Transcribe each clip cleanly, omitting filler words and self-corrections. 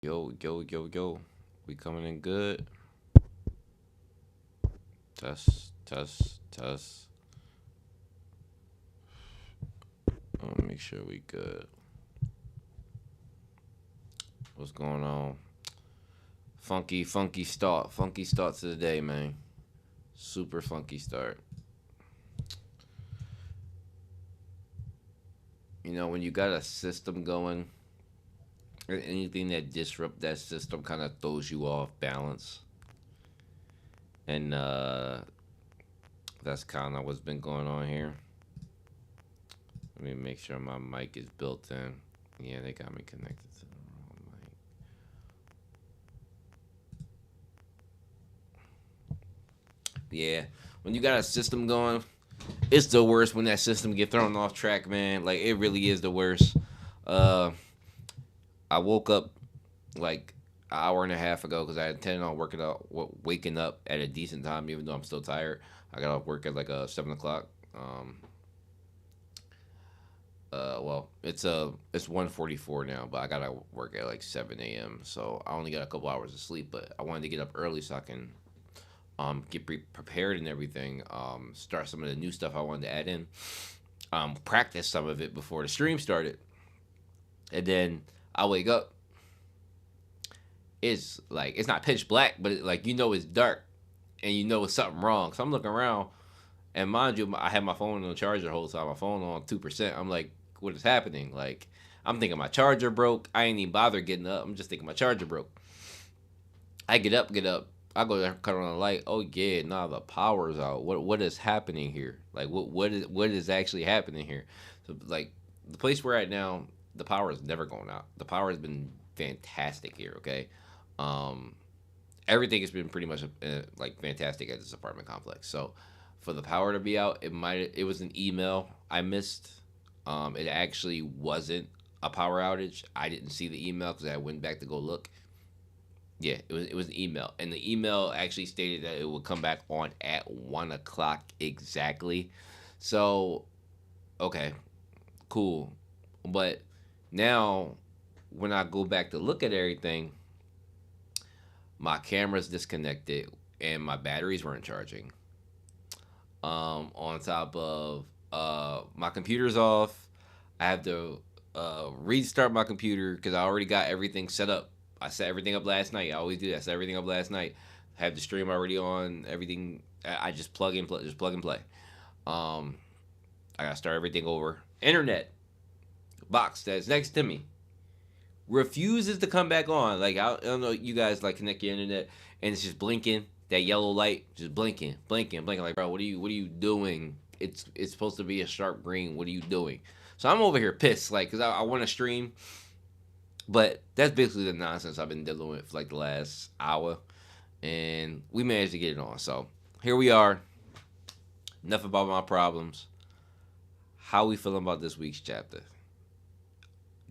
Yo, yo, yo, yo. We coming in good. Test, test, test. I'll make sure we good. What's going on? Funky start. Funky start to the day, man. Super funky start. You know, when you got a system going, anything that disrupt that system kind of throws you off balance. And that's kind of what's been going on here. Let me make sure my mic is built in. Yeah, they got me connected to the wrong mic. Yeah, when you got a system going, it's the worst when that system get thrown off track, man. Like it really is the worst. Uh, I woke up like an hour and a half ago because I intended on waking up at a decent time, even though I'm still tired. I got off work at like 7 o'clock. Well, it's 1:44 now, but I gotta work at like 7 a.m. So I only got a couple hours of sleep, but I wanted to get up early so I can get prepared and everything. Start some of the new stuff I wanted to add in. Practice some of it before the stream started, and then I wake up. It's like it's not pitch black, but like it's dark, and it's something wrong. So I'm looking around, and mind you, I had my phone on the charger the whole time. My phone on 2%. I'm like, what is happening? Like, I'm thinking my charger broke. I ain't even bother getting up. I'm just thinking my charger broke. I get up. I go there, cut on the light. Oh yeah, nah, the power's out. What is happening here? Like, what is actually happening here? So like, the place we're at now, the power is never going out. The power has been fantastic here. Okay, um, everything has been pretty much like fantastic at this apartment complex. So for the power to be out, it was an email I missed. It actually wasn't a power outage. I didn't see the email because I went back to go look. Yeah, it was an email, and the email actually stated that it would come back on at 1 o'clock exactly. So okay, cool, but now when I go back to look at everything, my camera's disconnected and my batteries weren't charging. On top of my computer's off. I have to restart my computer because I already got everything set up. I set everything up last night. I always do that. I set everything up last night. I have the stream already on. Everything. I just plug and play. Just plug and play. Um, I gotta start everything over. Internet box that's next to me refuses to come back on. Like I don't know, you guys like connect your internet and it's just blinking. That yellow light just blinking, blinking, blinking. Like, bro, what are you doing? It's supposed to be a sharp green. What are you doing? So I'm over here pissed, like, cause I want to stream, but that's basically the nonsense I've been dealing with for like the last hour, and we managed to get it on. So here we are. Enough about my problems. How we feeling about this week's chapter?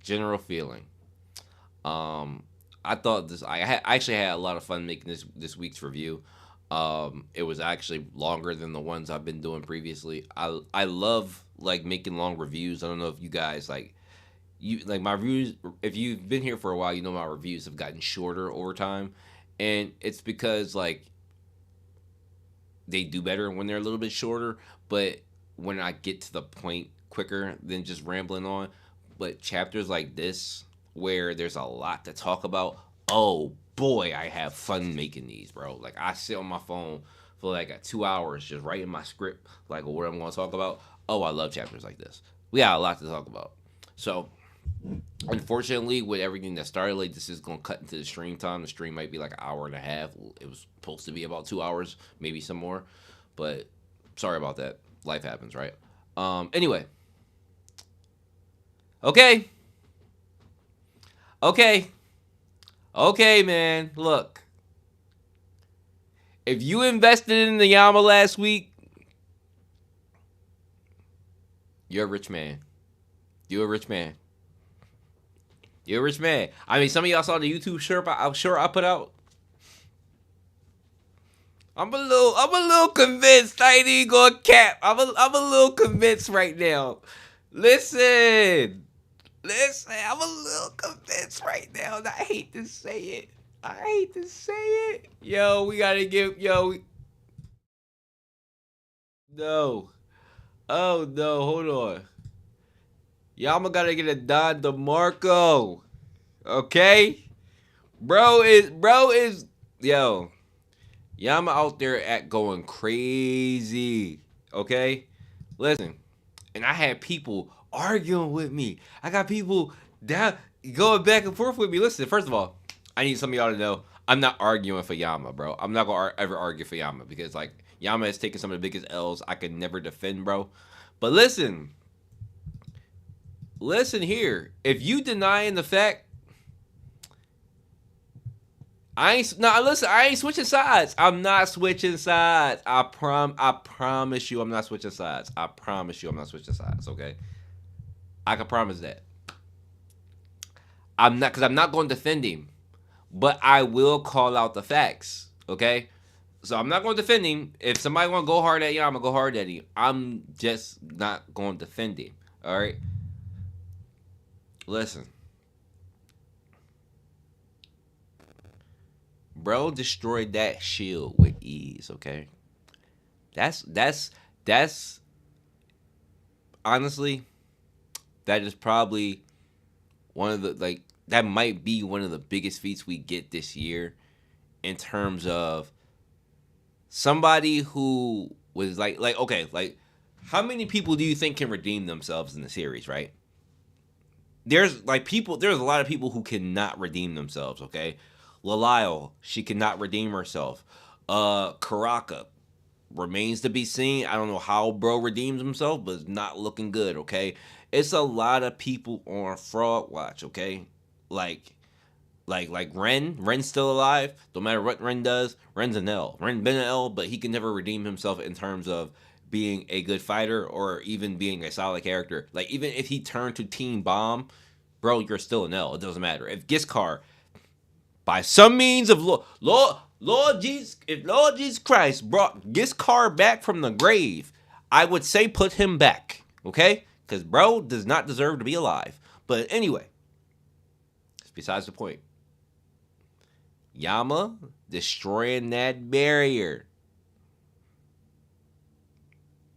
General feeling. Um, I thought I actually had a lot of fun making this week's review. It was actually longer than the ones I've been doing previously. I love like making long reviews. I don't know if you guys like my reviews. If you've been here for a while, you know my reviews have gotten shorter over time, and it's because like they do better when they're a little bit shorter. But when I get to the point quicker than just rambling on, but chapters like this where there's a lot to talk about. Oh boy, I have fun making these, bro. Like I sit on my phone for like 2 hours just writing my script, like what I'm going to talk about. Oh, I love chapters like this. We got a lot to talk about. So, unfortunately, with everything that started late, this is going to cut into the stream time. The stream might be like an hour and a half. It was supposed to be about 2 hours, maybe some more. But sorry about that. Life happens, right? Anyway. Okay. Okay. Okay, man. Look. If you invested in the Yama last week, you're a rich man. You're a rich man. You're a rich man. I mean, some of y'all saw the YouTube shirt I put out. I'm a little convinced. I ain't even gonna cap. I'm a little convinced right now. Listen. Listen, I'm a little convinced right now, and I hate to say it. I hate to say it. Yo, we gotta give. No. Oh no, hold on. Yama gotta get a Don DeMarco. Okay? Bro is yo. Yama out there at going crazy. Okay? Listen. And I had people arguing with me. I got people down going back and forth with me. Listen, first of all, I need some of y'all to know I'm not arguing for Yama, bro. I'm not gonna ever argue for Yama because like Yama has taken some of the biggest L's I could never defend, bro. But listen here. If you denying the fact, I ain't switching sides. I'm not switching sides. I promise you I'm not switching sides. I promise you I'm not switching sides, okay? I can promise that. I'm not going to defend him, but I will call out the facts, okay? So I'm not going to defend him. If somebody want to go hard at you, I'm gonna go hard at him. I'm just not going to defend him. All right. Listen, bro, destroyed that shield with ease. Okay. That's honestly, that is probably one of the like that might be one of the biggest feats we get this year in terms of somebody who was like okay, like how many people do you think can redeem themselves in the series, right? There's a lot of people who cannot redeem themselves, okay? Lalile, she cannot redeem herself. Karaka remains to be seen. I don't know how bro redeems himself, but it's not looking good, okay? It's a lot of people on Fraud Watch, okay? Like like Ren. Ren's still alive. No matter what Ren does, Ren's an L. Ren been an L, but he can never redeem himself in terms of being a good fighter or even being a solid character. Like even if he turned to Team Bomb, bro, you're still an L. It doesn't matter. If Giskar, by some means of Lord Jesus, if Lord Jesus Christ brought Giskar back from the grave, I would say put him back. Okay? Because bro does not deserve to be alive. But anyway, it's besides the point. Yama destroying that barrier.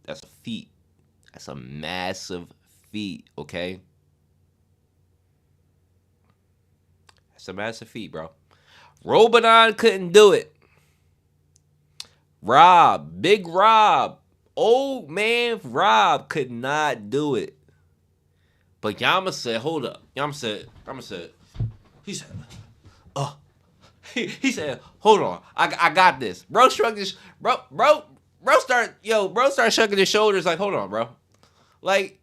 That's a feat. That's a massive feat, okay? That's a massive feat, bro. Robodon couldn't do it. Big Rob, old man Rob could not do it. But Yama said, hold up. Yama said, he said, oh. He said, hold on, I got this. Bro shrugged his, bro start shrugging his shoulders like, hold on, bro. Like,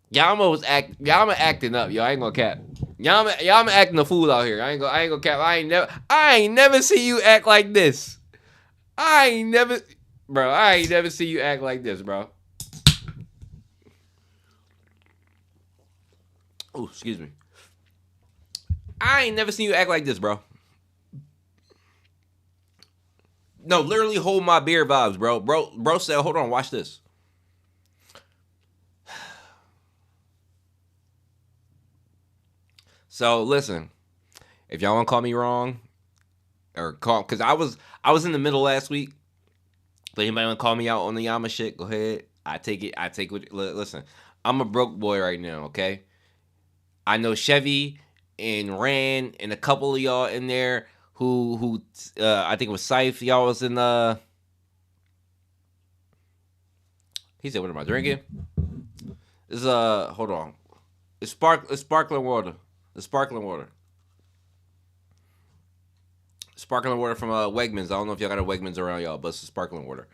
Yama acting up, yo. I ain't gonna cap. Yama acting a fool out here. I ain't gonna cap. I ain't never see you act like this. I ain't never see you act like this, bro. Oh, excuse me. I ain't never seen you act like this, bro. No, literally hold my beer vibes, bro. Bro said, hold on, watch this. So listen, if y'all want to call me wrong, or call, because I was in the middle last week. But anybody want to call me out on the Yama shit? Go ahead. I take it. Listen, I'm a broke boy right now. Okay. I know Chevy and Rand and a couple of y'all in there who I think it was Scythe. Y'all was in He said, "What am I drinking?" This is hold on. It's sparkling water. The sparkling water. Sparkling water from Wegmans. I don't know if y'all got a Wegmans around y'all, but it's sparkling water.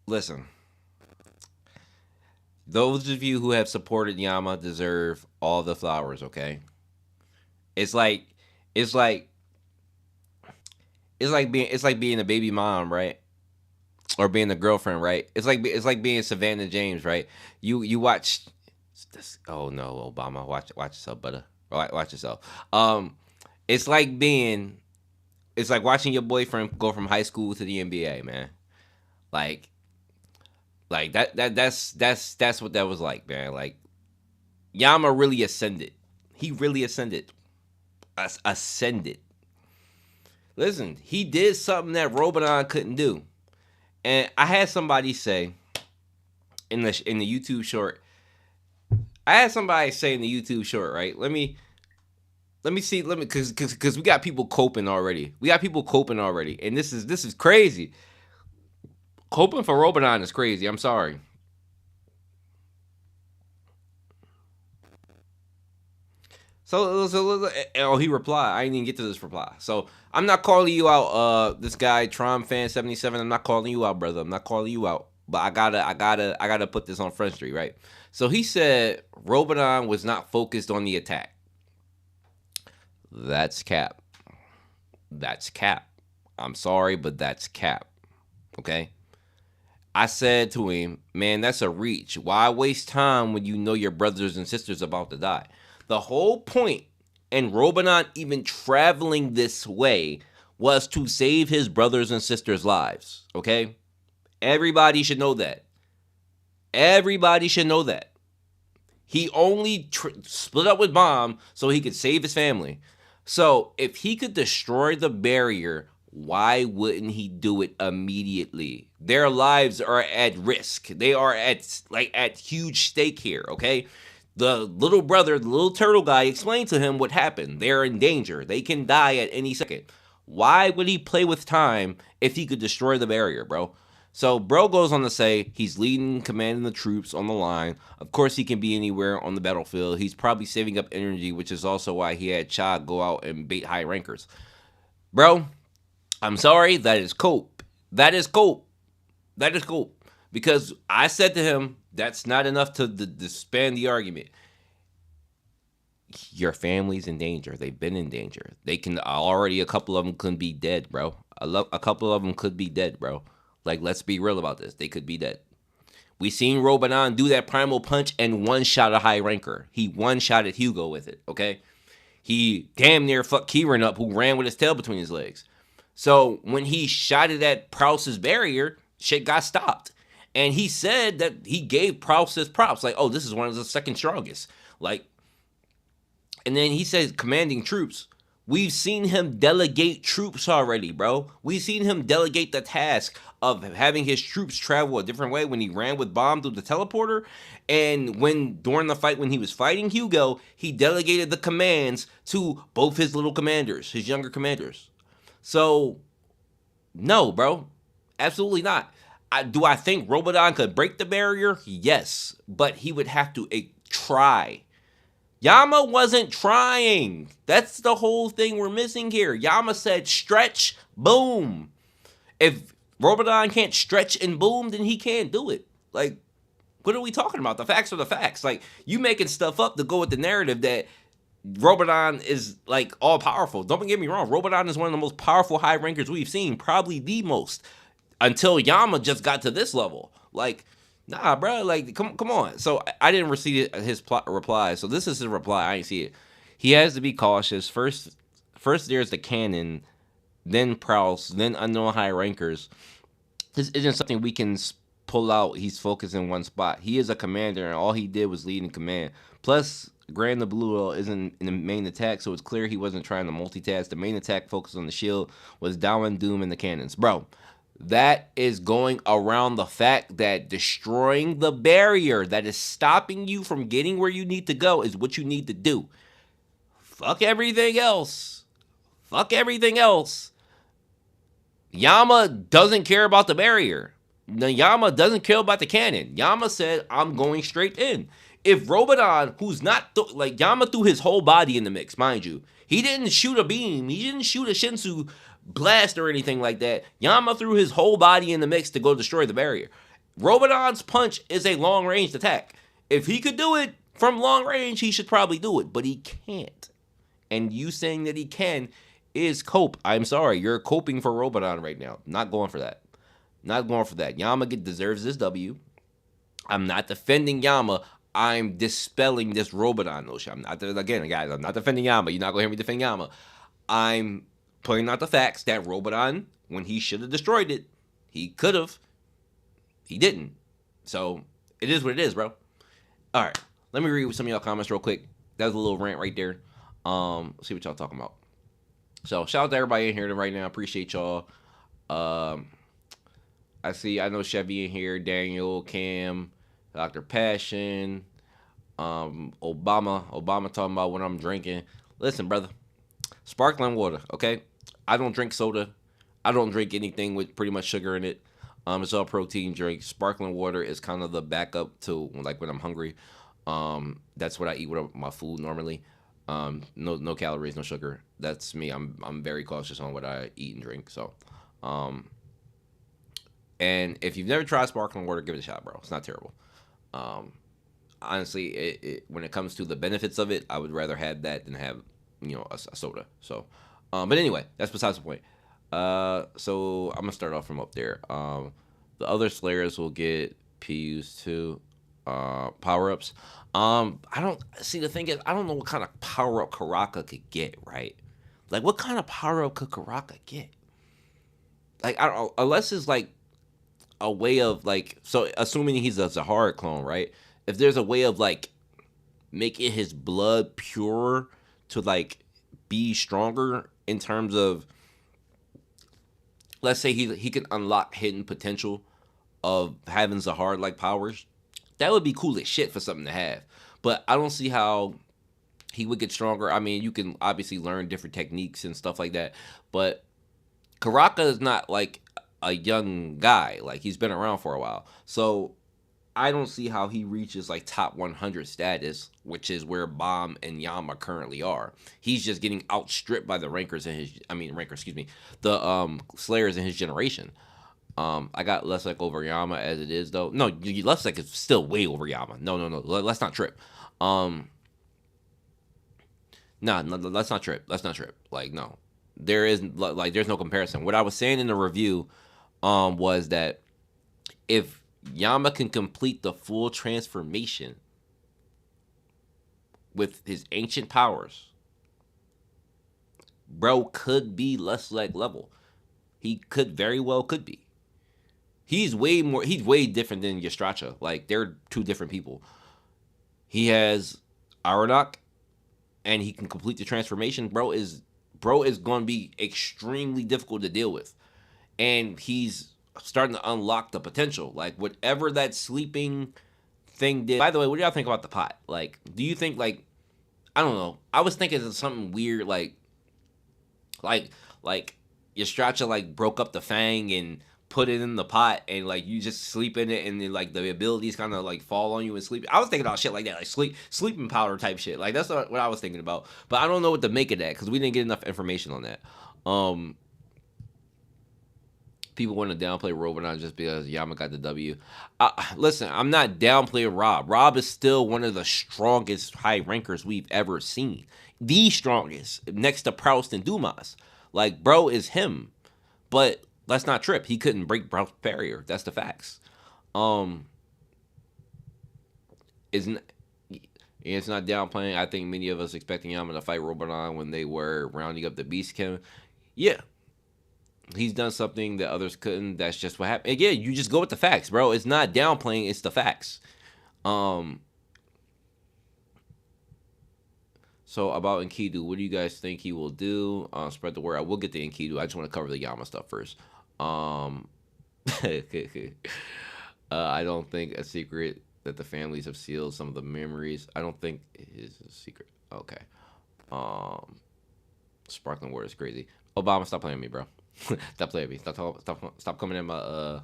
Listen. Those of you who have supported Yama deserve all the flowers, okay? It's like it's like it's like being a baby mom, right? Or being a girlfriend, right? It's like being Savannah James, right? You watch this. Oh no, Obama, watch yourself, brother. Watch yourself. It's like watching your boyfriend go from high school to the NBA, man. Like Like that's what that was like, man. Like Yama really ascended. He really ascended. Ascended. Listen, he did something that Robodon couldn't do. And I had somebody say in the YouTube short. I had somebody say in the YouTube short, right? Let me see. Because we got people coping already. We got people coping already, and this is crazy. Coping for Robodon is crazy. I'm sorry. So he replied. I didn't even get to this reply. So I'm not calling you out, this guy Tron fan 77. I'm not calling you out, brother. I'm not calling you out. But I gotta put this on Front Street, right? So he said Robodon was not focused on the attack. That's cap. That's cap. I'm sorry, but that's cap. Okay. I said to him, man, that's a reach. Why waste time when you know your brothers and sisters about to die? The whole point in Robinant even traveling this way was to save his brothers and sisters' lives. Okay? Everybody should know that. Everybody should know that. He only split up with Bomb so he could save his family. So if he could destroy the barrier, why wouldn't he do it immediately? Their lives are at risk. They are at huge stake here, okay? The little brother, the little turtle guy, explained to him what happened. They're in danger. They can die at any second. Why would he play with time if he could destroy the barrier, bro? So bro goes on to say he's leading, commanding the troops on the line. Of course, he can be anywhere on the battlefield. He's probably saving up energy, which is also why he had Cha go out and bait high rankers. Bro, I'm sorry, that is cope. That is cope. That is cope. Because I said to him, that's not enough to disband the argument. Your family's in danger. They've been in danger. They can already, a couple of them could be dead, bro. A couple of them could be dead, bro. Like, let's be real about this. They could be dead. We seen Robodon do that primal punch and one-shot a high ranker. He one-shotted Hugo with it, okay? He damn near fucked Kieran up, who ran with his tail between his legs. So when he shot it at Prowse's barrier, shit got stopped. And he said that he gave Prowse his props. Like, oh, this is one of the second strongest. Like, and then he says commanding troops. We've seen him delegate troops already, bro. We've seen him delegate the task of having his troops travel a different way when he ran with Bomb through the teleporter. And when during the fight when he was fighting Hugo, he delegated the commands to both his little commanders, his younger commanders. So, no, bro. Absolutely not. Do I think Robodon could break the barrier? Yes. But he would have to try. Yama wasn't trying. That's the whole thing we're missing here. Yama said stretch, boom. If Robodon can't stretch and boom, then he can't do it. Like, what are we talking about? The facts are the facts. Like, you making stuff up to go with the narrative that Robodon is, like, all-powerful. Don't get me wrong. Robodon is one of the most powerful high rankers we've seen. Probably the most. Until Yama just got to this level. Like, nah, bro. Like, come on. So I didn't receive his reply. So this is his reply. I didn't see it. He has to be cautious. First there's the cannon, then Prowse, then unknown high rankers. This isn't something we can pull out. He's focused in one spot. He is a commander, and all he did was lead in command. Plus, Grand the Blue isn't in the main attack, so it's clear he wasn't trying to multitask. The main attack focused on the shield was Down Doom and the cannons. Bro, that is going around the fact that destroying the barrier that is stopping you from getting where you need to go is what you need to do. Fuck everything else. Fuck everything else. Yama doesn't care about the barrier. Yama doesn't care about the cannon. Yama said, I'm going straight in. If Robodon, who's not, like, Yama threw his whole body in the mix, mind you. He didn't shoot a beam. He didn't shoot a Shinsu blast or anything like that. Yama threw his whole body in the mix to go destroy the barrier. Robodon's punch is a long-range attack. If he could do it from long range, he should probably do it, but he can't. And you saying that he can is cope. I'm sorry, you're coping for Robodon right now. Not going for that. Not going for that. Yama deserves this W. I'm not defending Yama. I'm dispelling this Robodon notion. I'm not, again, guys, I'm not defending Yama. You're not going to hear me defend Yama. I'm pointing out the facts that Robodon, when he should have destroyed it, he could have. He didn't. So it is what it is, bro. All right, let me read some of y'all comments real quick. That was a little rant right there. See what y'all talking about. So shout out to everybody in here right now. Appreciate y'all. Um, I know Chevy in here, Daniel, Cam, Dr. Passion, Obama talking about what I'm drinking. Listen, brother, sparkling water, okay? I don't drink soda. I don't drink anything with pretty much sugar in it. It's all protein drink. Sparkling water is kind of the backup to like when I'm hungry. That's what I eat with my food normally. No calories, no sugar. That's me. I'm very cautious on what I eat and drink. So, and if you've never tried sparkling water, give it a shot, bro. It's not terrible. Um, Honestly, when it comes to the benefits of it, I would rather have that than have a soda. So, but anyway, that's besides the point. So I'm gonna start off from up there. The other Slayers will get PUs too, power ups. I don't see, the thing is, I don't know what kind of power up Karaka could get, right? Like, what kind of power up could Karaka get? Like, I don't know, unless it's like a way of like, so assuming he's a Zahara clone, right? If there's a way of like making his blood pure to like be stronger in terms of, let's say he can unlock hidden potential of having Zahara like powers, that would be cool as shit for something to have. But I don't see how he would get stronger. I mean, you can obviously learn different techniques and stuff like that, but Karaka is not like a young guy. Like, he's been around for a while. So I don't see how he reaches like top 100 status, which is where Bomb and Yama currently are. He's just getting outstripped by the the Slayers in his generation. I got Lesek over Yama as it is, though. No, Lesek is still way over Yama. No. Let's not trip. Nah, no, let's not trip. Let's not trip. Like, no, there's no comparison. What I was saying in the review, was that if Yama can complete the full transformation with his ancient powers, bro could be Lesek level. He very well could be. He's way different than Yastracha. Like, they're two different people. He has Aronok, and he can complete the transformation. Bro is going to be extremely difficult to deal with, and he's starting to unlock the potential. Like, whatever that sleeping thing did. By the way, what do y'all think about the pot? Like, do you think, like, I don't know. I was thinking of something weird, like Yastracha like broke up the fang and put it in the pot, and like you just sleep in it, and then like the abilities kind of like fall on you and sleep. I was thinking about shit like that, like sleeping powder type shit. Like, that's what I was thinking about. But I don't know what to make of that because we didn't get enough information on that. People want to downplay Robinson just because Yama got the W. Listen, I'm not downplaying Rob. Rob is still one of the strongest high rankers we've ever seen. The strongest, next to Proust and Dumas. Like, bro is him. But let's not trip. He couldn't break Proust's barrier. That's the facts. It's not downplaying. I think many of us expecting Yama to fight Robinson when they were rounding up the Beast Kim. Yeah. He's done something that others couldn't. That's just what happened. Again, you just go with the facts, bro. It's not downplaying. It's the facts. So about Enkidu, what do you guys think he will do? Spread the word. I will get to Enkidu. I just want to cover the Yama stuff first. I don't think a secret that the families have sealed some of the memories. I don't think it is a secret. Okay. Sparkling word is crazy. Obama, stop playing me, bro. Stop playing me. Stop coming in my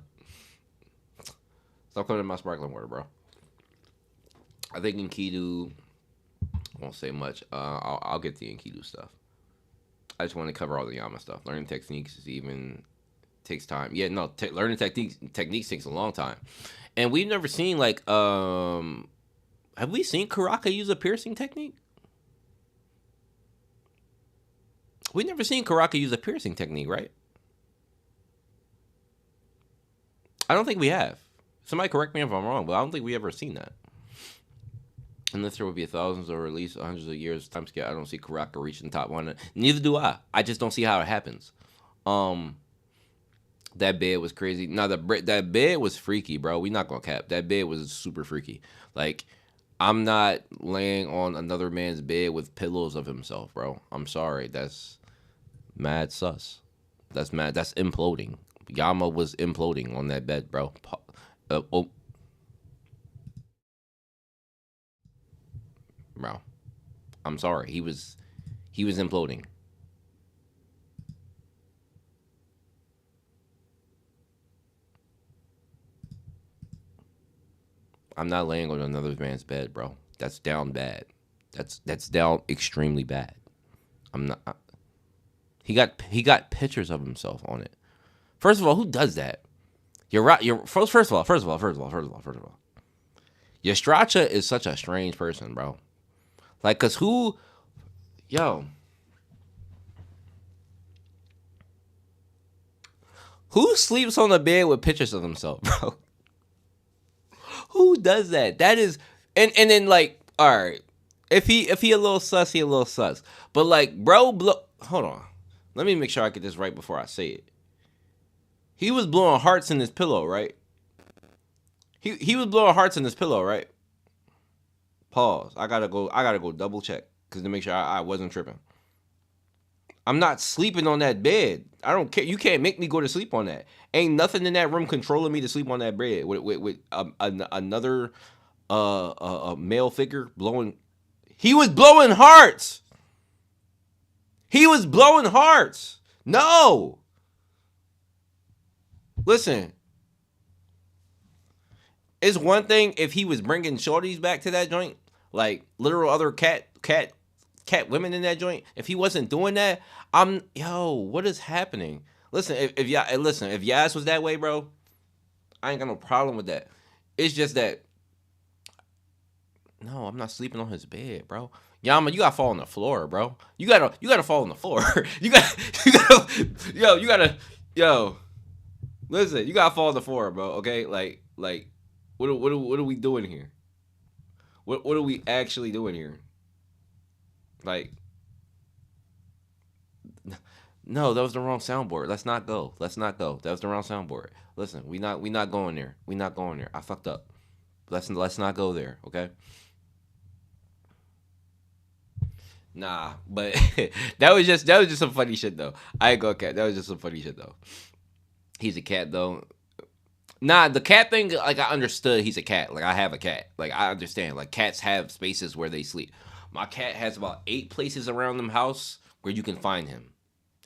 stop coming in my sparkling water, bro. I think Enkidu won't say much. I'll get the Enkidu stuff. I just want to cover all the Yama stuff. Learning techniques even takes time. Yeah, no, learning techniques takes a long time. And we've never seen like have we seen Karaka use a piercing technique? We've never seen Karaka use a piercing technique, right? I don't think we have. Somebody correct me if I'm wrong, but I don't think we ever seen that. Unless there would be thousands or at least hundreds of years time scale, I don't see Karaka reaching top 1. Neither do I. I just don't see how it happens. That bed was crazy. No, that bed was freaky, bro. We not gonna cap. That bed was super freaky. Like, I'm not laying on another man's bed with pillows of himself, bro. I'm sorry. That's mad sus. That's mad. That's imploding. Yama was imploding on that bed, bro. Oh, bro. I'm sorry. He was imploding. I'm not laying on another man's bed, bro. That's down bad. That's down extremely bad. I'm not. He got pictures of himself on it. First of all, who does that? You're right. You're first of all. Yastracha is such a strange person, bro. Like, cause yo, who sleeps on the bed with pictures of himself, bro? Who does that? That is, and then like, all right, if he a little sus, he a little sus. But like, bro, hold on, let me make sure I get this right before I say it. He was blowing hearts in his pillow, right? He was blowing hearts in his pillow, right? Pause. I gotta go double check because to make sure I wasn't tripping. I'm not sleeping on that bed. I don't care. You can't make me go to sleep on that. Ain't nothing in that room controlling me to sleep on that bed with another male figure blowing. He was blowing hearts. He was blowing hearts. No, listen. It's one thing if he was bringing shorties back to that joint, like literal other cat women in that joint. If he wasn't doing that, what is happening? Listen, if Yas was that way, bro, I ain't got no problem with that. It's just that no, I'm not sleeping on his bed, bro. Yama, you gotta fall on the floor, bro. You gotta fall on the floor. You gotta listen, you gotta fall on the floor, bro. Okay, like, what are we doing here? What are we actually doing here? Like, no, that was the wrong soundboard. Let's not go. Let's not go. That was the wrong soundboard. Listen, we not going there. We not going there. I fucked up. Let's not go there. Okay. Nah, but that was just some funny shit though. I ain't gonna cat. That was just some funny shit though. He's a cat though. Nah, the cat thing, like I understood he's a cat. Like I have a cat. Like I understand. Like cats have spaces where they sleep. My cat has about 8 places around the house where you can find him.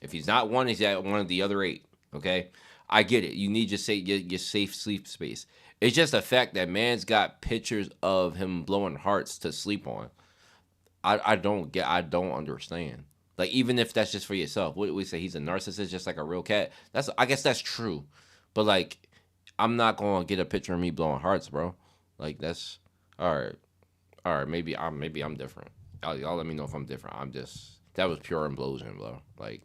If he's not one, he's at one of the other 8. Okay, I get it. You need your safe sleep space. It's just the fact that man's got pictures of him blowing hearts to sleep on. I don't understand. Like even if that's just for yourself, what we say he's a narcissist, just like a real cat. I guess that's true, but like I'm not gonna get a picture of me blowing hearts, bro. Like that's all right. All right, maybe I'm different. Y'all let me know if I'm different. That was pure implosion, bro. Like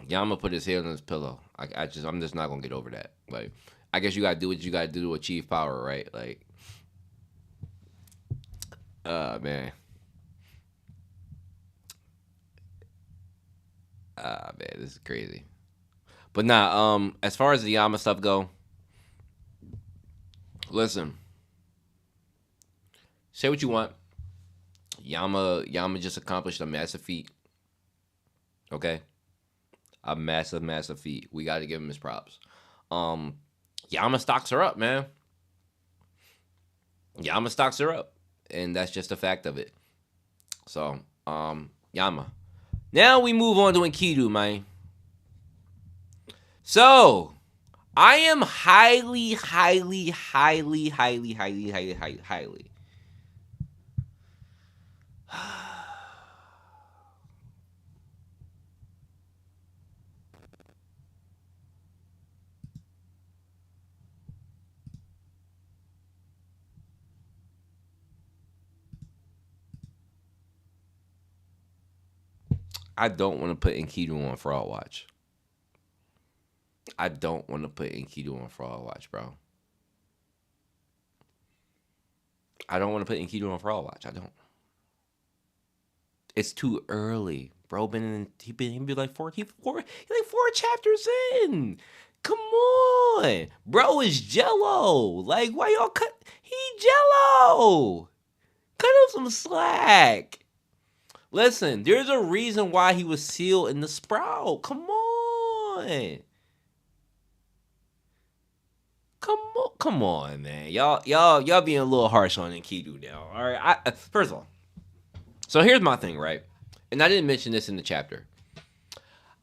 Yama put his head on his pillow. I'm just not gonna get over that. Like I guess you gotta do what you gotta do to achieve power, right? Like man. Man, this is crazy. But nah, as far as the Yama stuff go, listen, say what you want. Yama just accomplished a massive feat. Okay, a massive feat. We got to give him his props. Um, Yama stocks are up, man. Yama stocks are up, and that's just a fact of it. So, Yama. Now we move on to Enkidu, man. So, I am highly. I don't want to put Enkidu on Fraud Watch. I don't want to put Enkidu on Fraud Watch, bro. I don't want to put Enkidu on Fraud Watch. I don't. It's too early, bro. He been like 4 chapters in. Come on. Bro is Jello. Like, why y'all cut? He Jello. Cut him some slack. Listen, there's a reason why he was sealed in the Sprout. Come on. Come on, man. Y'all being a little harsh on Enkidu now. All right. First of all, so here's my thing, right? And I didn't mention this in the chapter.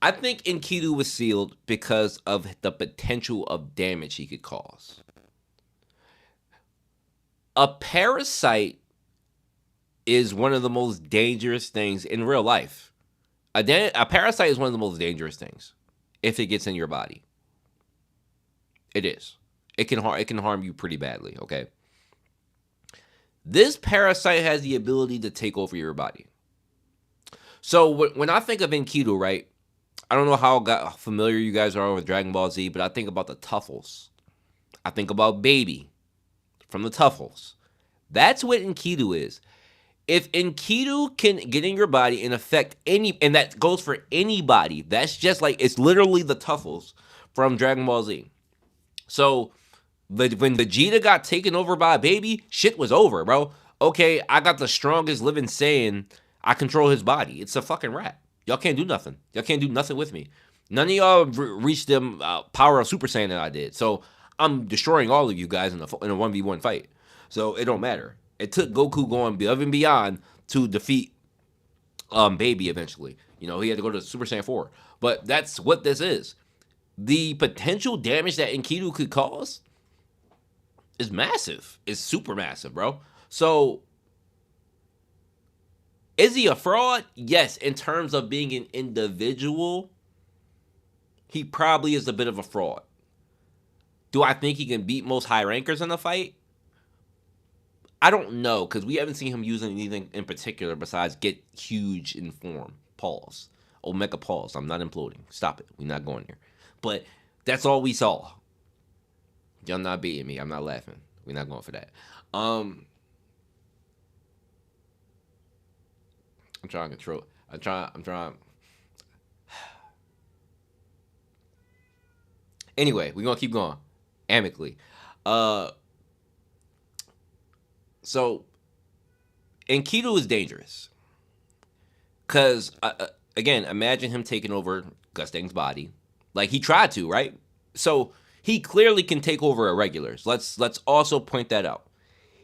I think Enkidu was sealed because of the potential of damage he could cause. A parasite is one of the most dangerous things in real life. A parasite is one of the most dangerous things if it gets in your body. It is. It can harm you pretty badly, okay? This parasite has the ability to take over your body. So when I think of Enkidu, right, I don't know how familiar you guys are with Dragon Ball Z, but I think about the Tuffles. I think about Baby from the Tuffles. That's what Enkidu is. If Enkidu can get in your body and affect and that goes for anybody, that's just like, it's literally the Tuffles from Dragon Ball Z. So when Vegeta got taken over by Baby, shit was over, bro. Okay, I got the strongest living Saiyan. I control his body. It's a fucking rat. Y'all can't do nothing. Y'all can't do nothing with me. None of y'all reached the power of Super Saiyan that I did. So I'm destroying all of you guys in a 1v1 fight. So it don't matter. It took Goku going above and beyond to defeat Baby eventually. You know, he had to go to Super Saiyan 4. But that's what this is. The potential damage that Enkidu could cause is massive. It's super massive, bro. So is he a fraud? Yes, in terms of being an individual, he probably is a bit of a fraud. Do I think he can beat most high rankers in a fight? I don't know, because we haven't seen him using anything in particular besides get huge in form. Pause. Omega pause. I'm not imploding. Stop it. We're not going there. But that's all we saw. Y'all not beating me. I'm not laughing. We're not going for that. I'm trying to control. I'm trying. Anyway, we're gonna keep going. Amicably. So Enkidu is dangerous. Cause again, imagine him taking over Gustang's body. Like he tried to, right? So he clearly can take over irregulars. Let's also point that out.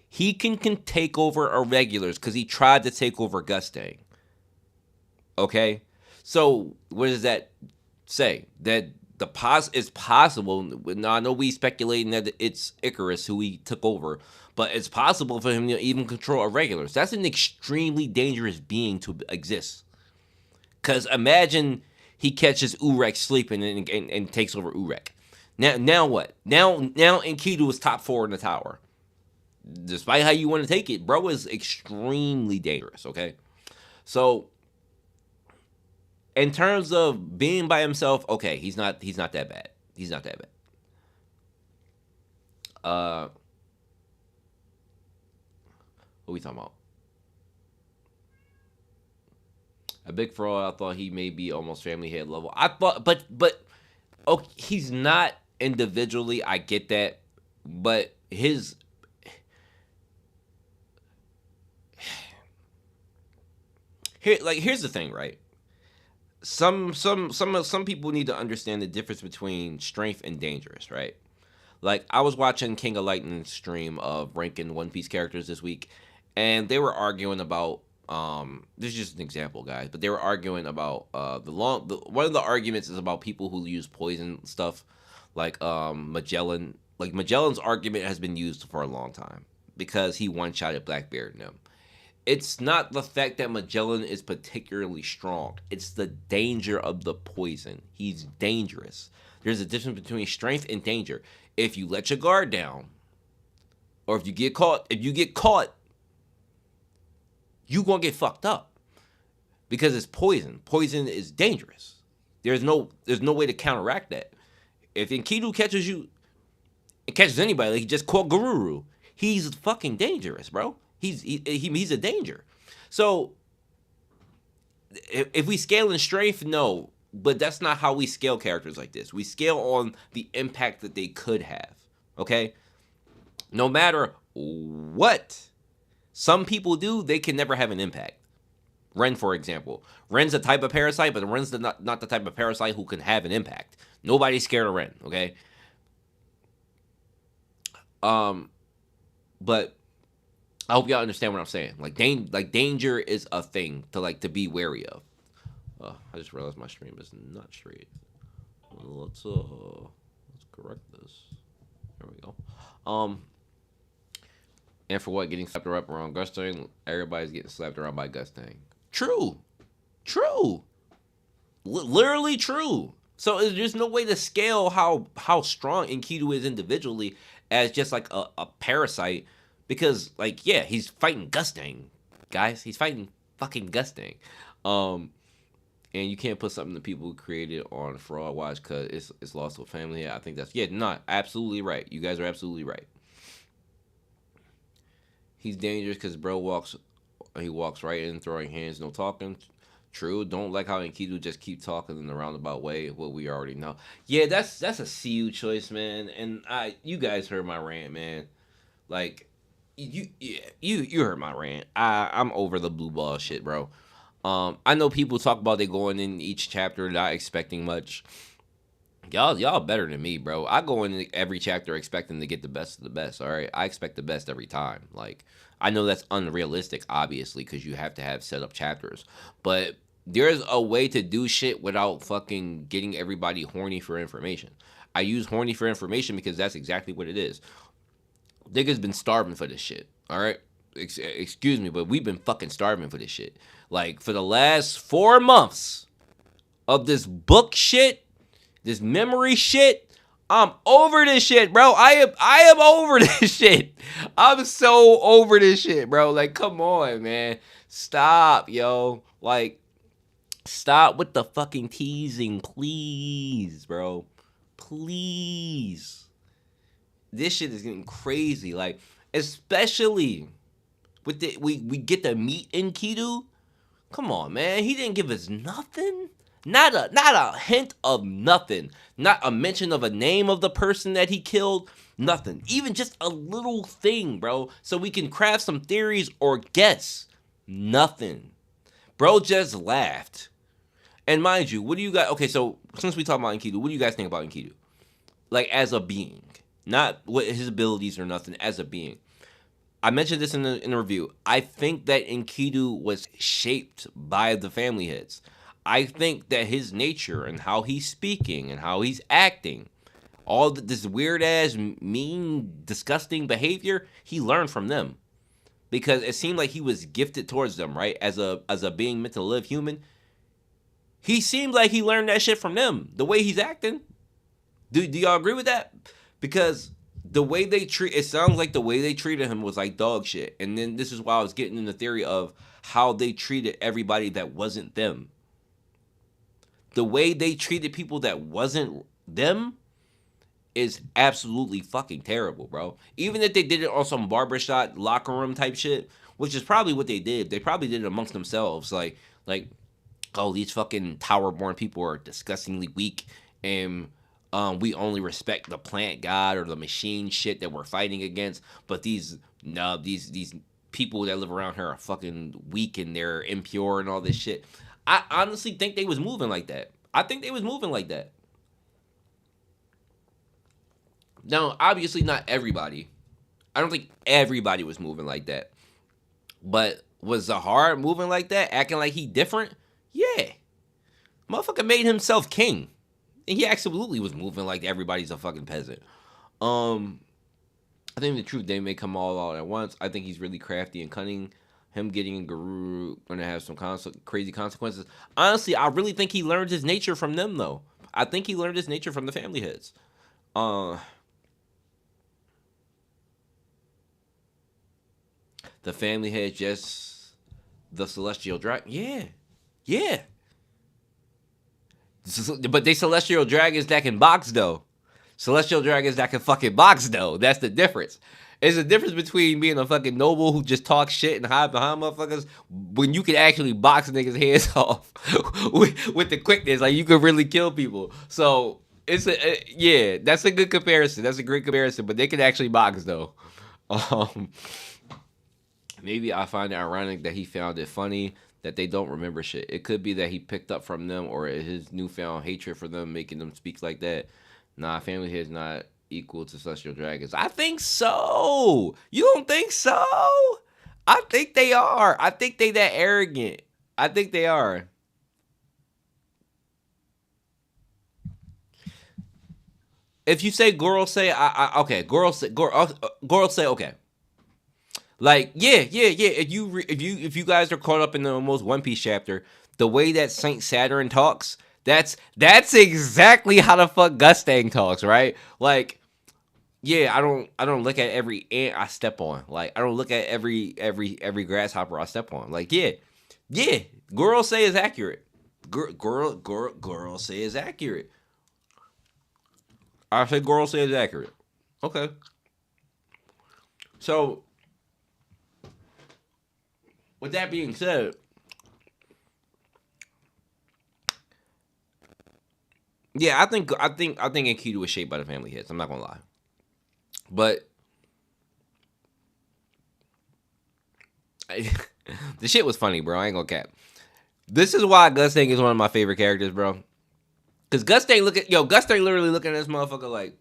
He can take over irregulars because he tried to take over Gustang. Okay? So what does that say? That it's possible. Now I know we speculating that it's Icarus who he took over, but it's possible for him to even control irregulars. That's an extremely dangerous being to exist. Because imagine he catches Urek sleeping and takes over Urek. Now what? Now Enkidu is top 4 in the tower. Despite how you want to take it, bro is extremely dangerous, okay? So in terms of being by himself, okay, he's not that bad. He's not that bad. What are we talking about? A big fraud. I thought he may be almost family head level. I thought, but okay, he's not individually. I get that, but here's the thing, right? Some people need to understand the difference between strength and dangerous, right? Like I was watching King of Lightning's stream of ranking One Piece characters this week, and they were arguing about this is just an example, guys, but they were arguing about one of the arguments is about people who use poison stuff, like Magellan. Like Magellan's argument has been used for a long time because he one-shotted Blackbeard and them. It's not the fact that Magellan is particularly strong. It's the danger of the poison. He's dangerous. There's a difference between strength and danger. If you let your guard down, or if you get caught, you gonna get fucked up. Because it's poison. Poison is dangerous. There's no way to counteract that. If Enkidu catches you, it catches anybody, like he just caught Garuru. He's fucking dangerous, bro. He's a danger. So if we scale in strength, no. But that's not how we scale characters like this. We scale on the impact that they could have. Okay? No matter what some people do, they can never have an impact. Ren, for example. Ren's a type of parasite, but Ren's not the type of parasite who can have an impact. Nobody's scared of Ren, okay? But I hope y'all understand what I'm saying. Like danger is a thing to be wary of. I just realized my stream is not straight. Let's correct this. There we go. And for what? Getting slapped around Gustang? Everybody's getting slapped around by Gustang. True. Literally true. So there's no way to scale how strong Enkidu is individually as just like a parasite, because like, yeah, he's fighting Gustang, guys. He's fighting fucking Gustang. And you can't put something that people created on Fraud Watch because it's lost to a family. I think that's not absolutely right. You guys are absolutely right. He's dangerous because bro walks right in, throwing hands, no talking. True. Don't like how Enkidu just keep talking in a roundabout way, what we already know. Yeah, that's a CU choice, man. And you guys heard my rant, man. Like, you heard my rant. I'm over the blue ball shit, bro. I know people talk about they going in each chapter not expecting much. Y'all better than me, bro. I go in every chapter expecting to get the best of the best, all right? I expect the best every time. Like, I know that's unrealistic, obviously, because you have to have set up chapters. But there's a way to do shit without fucking getting everybody horny for information. I use horny for information because that's exactly what it is. Niggas been starving for this shit, all right? Excuse me, but we've been fucking starving for this shit. Like, for the last 4 months of this book shit, this memory shit, I'm over this shit, bro. I am over this shit. I'm so over this shit, bro. Like, come on, man. Stop, yo. Like, stop with the fucking teasing, please, bro. Please. This shit is getting crazy. Like, especially with we get the meat in Enkidu. Come on, man. He didn't give us nothing. Not a hint of nothing. Not a mention of a name of the person that he killed. Nothing. Even just a little thing, bro. So we can craft some theories or guess. Nothing. Bro just laughed. And mind you, what do you guys... Okay, so since we talk about Enkidu, what do you guys think about Enkidu? Like, as a being. Not what his abilities or nothing. As a being. I mentioned this in the review. I think that Enkidu was shaped by the family heads. I think that his nature and how he's speaking and how he's acting, all this weird ass, mean, disgusting behavior, he learned from them. Because it seemed like he was gifted towards them, right? As a being meant to live human. He seemed like he learned that shit from them. The way he's acting. Do y'all agree with that? Because the way it sounds like the way they treated him was like dog shit. And then this is why I was getting in the theory of how they treated everybody that wasn't them. The way they treated people that wasn't them is absolutely fucking terrible, bro. Even if they did it on some barbershop locker room type shit, which is probably what they did. They probably did it amongst themselves. Like, oh, these fucking tower-born people are disgustingly weak, and we only respect the plant god or the machine shit that we're fighting against. But these people that live around here are fucking weak and they're impure and all this shit. I honestly think they was moving like that. Now, obviously not everybody. I don't think everybody was moving like that. But was Zahar moving like that? Acting like he different? Yeah. Motherfucker made himself king. And he absolutely was moving like everybody's a fucking peasant. I think the truth, they may come all out at once. I think he's really crafty and cunning. Him getting in Guru going to have some crazy consequences. Honestly, I really think he learned his nature from them, though. I think he learned his nature from the family heads. The family head just the celestial dragon. Yeah. But they celestial dragons that can box, though. Celestial dragons that can fucking box, though. That's the difference. It's a difference between being a fucking noble who just talks shit and hide behind motherfuckers when you can actually box niggas' heads off with the quickness. Like you could really kill people. So it's yeah, that's a good comparison. That's a great comparison. But they can actually box though. Um, Maybe I find it ironic that he found it funny that they don't remember shit. It could be that he picked up from them or his newfound hatred for them making them speak like that. Nah, family here is not equal to celestial dragons. I think so. You don't think so? I think they are. I think they that arrogant. I think they are. If you say girls say okay, girls say okay. Like yeah. If you guys are caught up in the almost One Piece chapter, the way that Saint Saturn talks, that's exactly how the fuck Gustang talks, right? Like yeah, I don't look at every ant I step on. Like I don't look at every grasshopper I step on. Like yeah. Girls say is accurate. Girl say is accurate. I say girls say is accurate. Okay, so with that being said, yeah, I think Enkidu was shaped by the family hits. I'm not gonna lie, but the shit was funny, bro. I ain't gonna cap. This is why Gustang is one of my favorite characters, bro. Cause Gustang literally looking at this motherfucker like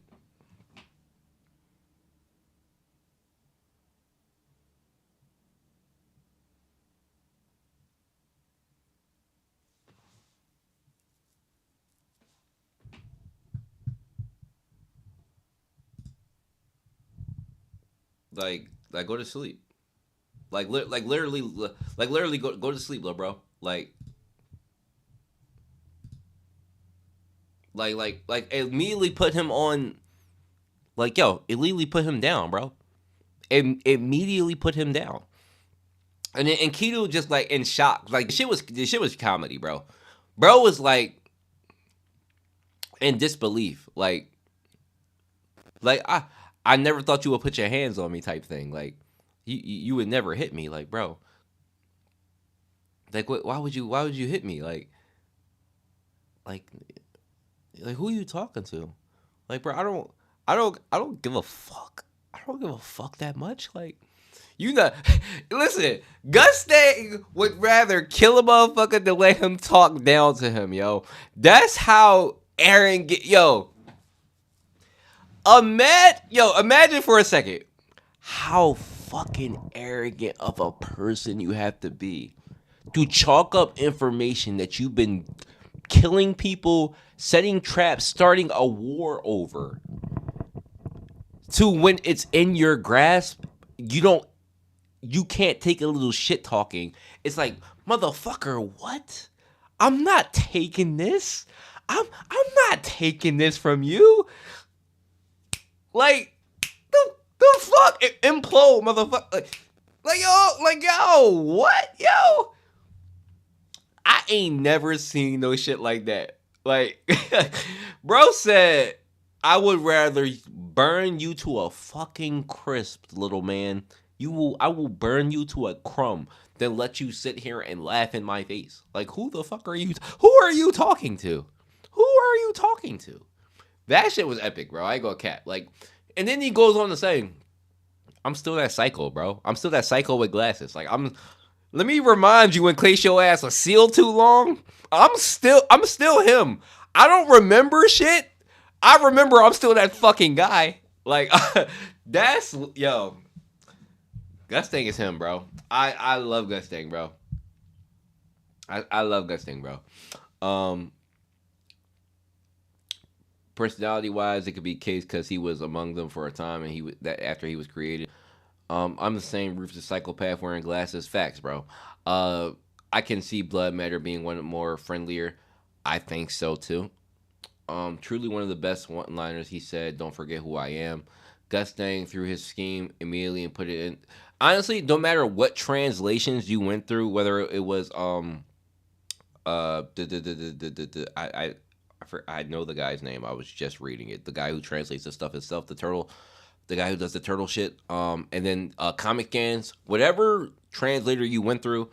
go to sleep. Like literally go to sleep, bro. Like immediately put him on. Like yo, immediately put him down, bro. Immediately put him down. And then and Keto just like in shock. Like the shit was comedy, bro. Bro was like in disbelief. Like I never thought you would put your hands on me type thing. Like you would never hit me. Like, bro. Like why would you hit me? Like like who are you talking to? Like, bro, I don't give a fuck. I don't give a fuck that much. Like, you know, listen, Gustang would rather kill a motherfucker than let him talk down to him, yo. That's how Aaron get, imagine for a second how fucking arrogant of a person you have to be to chalk up information that you've been killing people, setting traps, starting a war over, to when it's in your grasp, you can't take a little shit talking. It's like, motherfucker, what? I'm not taking this. I'm not taking this from you. Like the fuck? Implode, motherfucker. Yo, what? Yo. I ain't never seen no shit like that. Like, bro said, I would rather burn you to a fucking crisp, little man. I will burn you to a crumb than let you sit here and laugh in my face. Like, who are you talking to? Who are you talking to? That shit was epic, bro. I ain't gonna cap. Like, and then he goes on to say, I'm still that psycho, bro. I'm still that psycho with glasses. Like, let me remind you, when Clay your ass was sealed too long, I'm still him. I don't remember shit. I remember I'm still that fucking guy. Like that's yo. Gustang is him, bro. I love Gustang, bro. I love Gustang, bro. Um Personality wise, it could be case because he was among them for a time and that after he was created. I'm the same ruthless psychopath wearing glasses. Facts, bro. Uh, I can see Blood Matter being one more friendlier. I think so too. Truly one of the best one-liners. He said, "Don't forget who I am." Gustang threw his scheme immediately and put it in. Honestly, no matter what translations you went through, whether it was I know the guy's name. I was just reading it. The guy who translates the stuff itself, the turtle. the guy who does the turtle shit. And then Comic Sans, whatever translator you went through,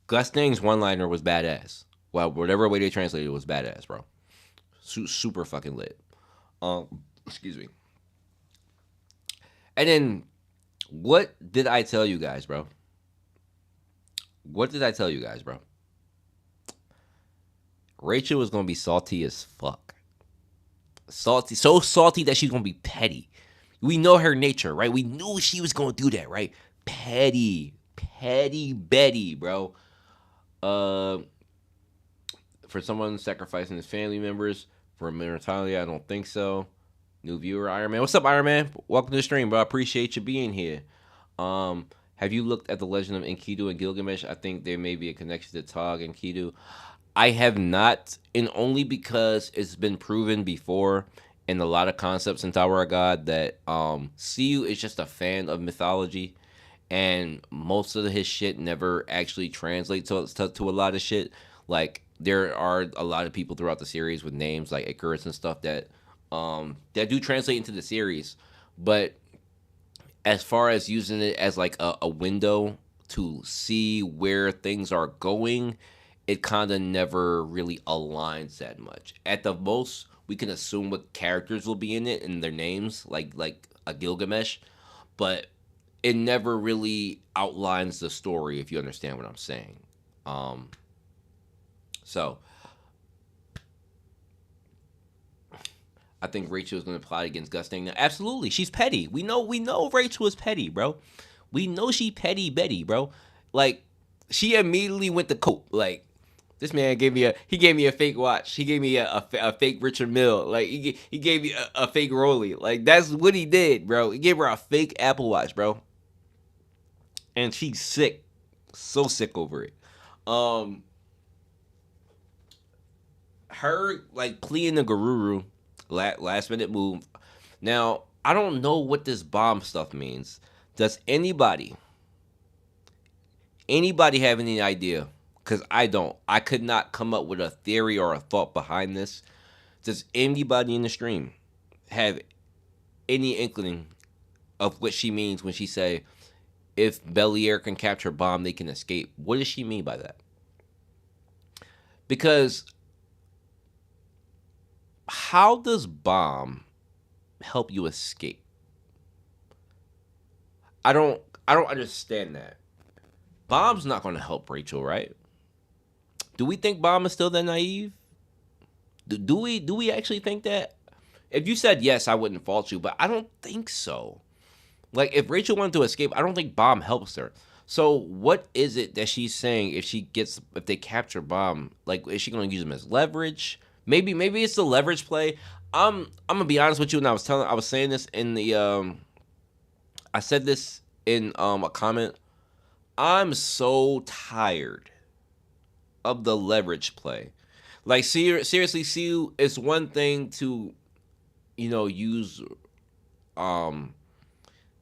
Gus Dang's one liner was badass. Well, whatever way they translated it was badass, bro. Super fucking lit. Excuse me. And then, what did I tell you guys, bro? What did I tell you guys, bro? Rachel was gonna be salty as fuck. Salty, so salty that she's gonna be petty. We know her nature, right? We knew she was gonna do that, right? Petty Betty, bro. Uh, for someone sacrificing his family members for a mentality, I don't think so. New viewer, Iron Man. What's up, Iron Man? Welcome to the stream, bro. I appreciate you being here. Have you looked at the Legend of Enkidu and Gilgamesh? I think there may be a connection to Tog and Enkidu. I have not, and only because it's been proven before in a lot of concepts in Tower of God that Siu is just a fan of mythology, and most of his shit never actually translates to a lot of shit. Like, there are a lot of people throughout the series with names like Icarus and stuff that do translate into the series, but as far as using it as like a window to see where things are going, it kind of never really aligns that much. At the most, we can assume what characters will be in it and their names, like a Gilgamesh, but it never really outlines the story, if you understand what I'm saying. So I think Rachel is going to plot against Gus Dang. Absolutely, she's petty. We know Rachel is petty, bro. We know she petty Betty, bro. Like, she immediately went to cope. Like, this man gave me a fake watch. He gave me a fake Richard Mille. Like, he gave me a fake Rolly. Like, that's what he did, bro. He gave her a fake Apple Watch, bro. And she's sick, so sick over it. Her like pleading the Garuru, last minute move. Now, I don't know what this bomb stuff means. Does anybody have any idea? Because I don't. I could not come up with a theory or a thought behind this. Does anybody in the stream have any inkling of what she means when she say, if Belier can capture bomb, they can escape? What does she mean by that? Because how does bomb help you escape? I don't understand that. Bomb's not going to help Rachel, right? Do we think Bomb is still that naive? Do we actually think that? If you said yes, I wouldn't fault you, but I don't think so. Like, if Rachel wanted to escape, I don't think Bomb helps her. So what is it that she's saying if they capture Bomb? Like, is she going to use them as leverage? Maybe it's the leverage play. I'm gonna be honest with you, and I was saying this in the I said this in a comment. I'm so tired of the leverage play. Like, seriously, see, it's one thing to, use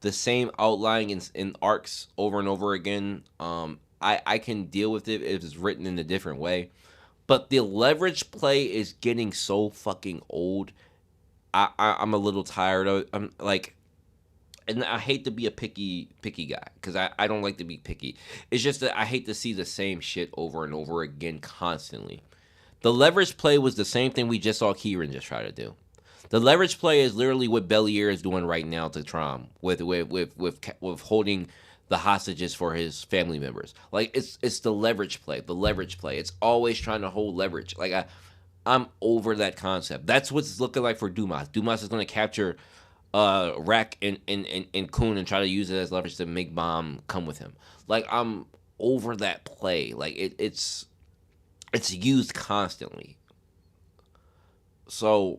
the same outline in arcs over and over again. I can deal with it if it's written in a different way. But the leverage play is getting so fucking old. I'm a little tired of it. I'm like, and I hate to be a picky guy because I don't like to be picky. It's just that I hate to see the same shit over and over again constantly. The leverage play was the same thing we just saw Kieran just try to do. The leverage play is literally what Belier is doing right now to Trom with holding the hostages for his family members. Like, it's the leverage play. The leverage play. It's always trying to hold leverage. Like, I'm over that concept. That's what's looking like for Dumas. Dumas is going to capture Rack and Kun and try to use it as leverage to make Bomb come with him. Like, I'm over that play. Like, it's used constantly. So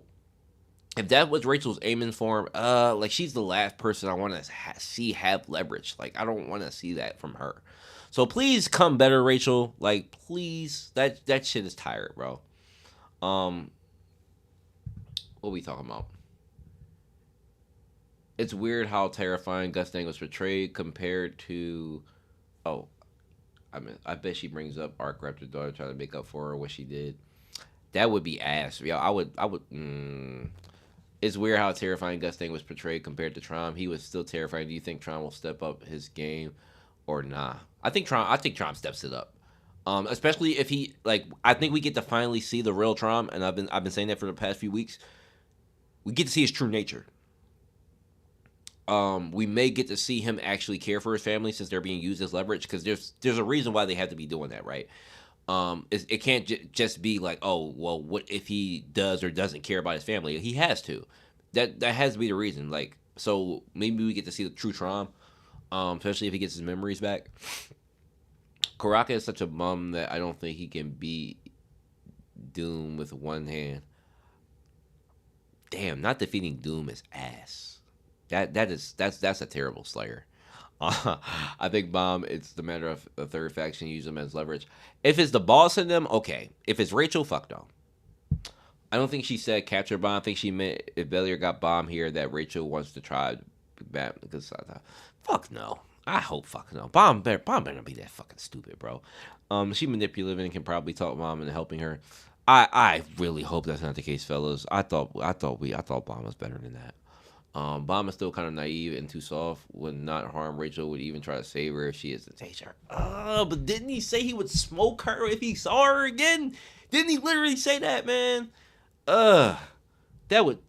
if that was Rachel's aiming for, like, she's the last person I want to see have leverage. Like, I don't want to see that from her. So please come better, Rachel. Like, please, that shit is tired, bro. What we talking about? It's weird how terrifying Gus Dang was portrayed compared to. Oh, I bet she brings up Arc Raptor's daughter trying to make up for her what she did. That would be ass. Yeah, I would. It's weird how terrifying Gustang was portrayed compared to Tron. He was still terrifying. Do you think Tron will step up his game or nah? I think Tron steps it up. Especially if he like. I think we get to finally see the real Tron, and I've been saying that for the past few weeks. We get to see his true nature. We may get to see him actually care for his family since they're being used as leverage because there's a reason why they have to be doing that, right? It can't just be like, oh, well, what if he does or doesn't care about his family? He has to. That has to be the reason. Like, so maybe we get to see the true Tron, especially if he gets his memories back. Karaka is such a bum that I don't think he can beat Doom with one hand. Damn, not defeating Doom is ass. That's a terrible Slayer. I think Bomb. It's the matter of the third faction use them as leverage. If it's the boss in them, okay. If it's Rachel, fuck no. I don't think she said capture Bomb. I think she meant if Bellier got Bomb here that Rachel wants to try back because I thought, fuck no. I hope fuck no. Bomb better not be that fucking stupid, bro. She manipulative and can probably talk Bomb into helping her. I really hope that's not the case, fellas. I thought Bomb was better than that. Bomb is still kind of naive and too soft. Would not harm Rachel. Would even try to save her if she is to taste her. But didn't he say he would smoke her if he saw her again? Didn't he literally say that, man? That would.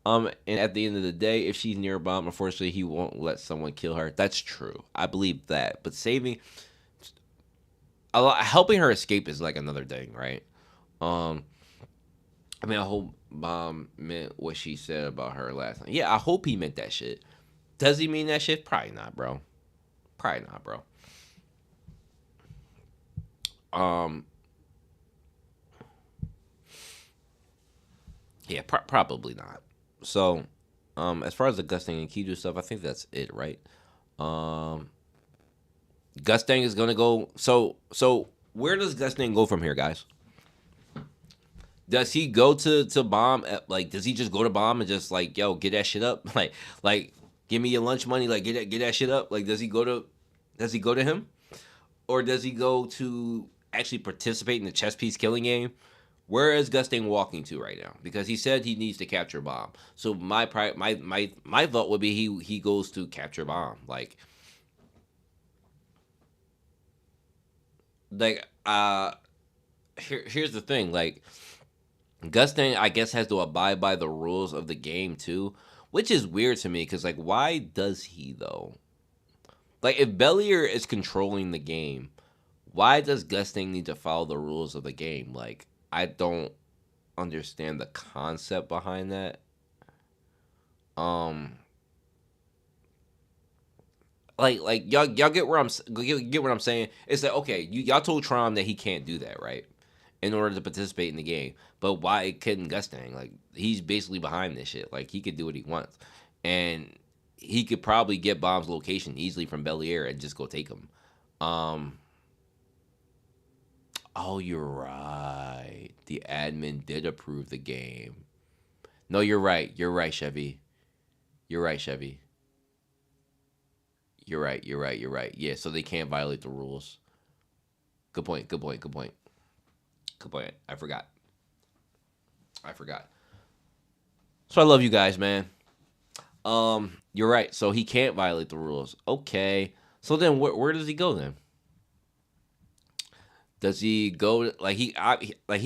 And at the end of the day, if she's near Bomb, unfortunately, he won't let someone kill her. That's true. I believe that. But helping her escape is like another thing, right? I mean, I hope Bomb meant what she said about her last night. Yeah, I hope he meant that shit. Does he mean that shit? Probably not, bro. Probably not, bro. Um, yeah, probably not. So, as far as the Gustang and Kidu stuff, I think that's it, right? Um, Gustang is gonna go. So where does Gustang go from here, guys? Does he go to Bomb? Like, does he just go to Bomb and just like, yo, get that shit up? Like, give me your lunch money. Like, get that shit up. Like, does he go to him, or does he go to actually participate in the chess piece killing game? Where is Gusting walking to right now? Because he said he needs to capture Bomb. So my thought would be he goes to capture Bomb. Like here's the thing. Like, Gusting, I guess, has to abide by the rules of the game too, which is weird to me. Because like, why does he though? Like, if Bellier is controlling the game, why does Gusting need to follow the rules of the game? Like, I don't understand the concept behind that. Um, like y'all get where get what I'm saying? It's like, okay, y'all told Tron that he can't do that, right? In order to participate in the game, but why couldn't Gustang? Like, he's basically behind this shit. Like, he could do what he wants, and he could probably get Bomb's location easily from Bellier and just go take him. Um, oh, you're right. The admin did approve the game. No, you're right. You're right, Chevy. You're right, Chevy. You're right. You're right. You're right. Yeah, so they can't violate the rules. Good point. Good point. Good point. Good point. I forgot. I forgot. So I love you guys, man. You're right. So he can't violate the rules. Okay. So then, where does he go then? Does he go like he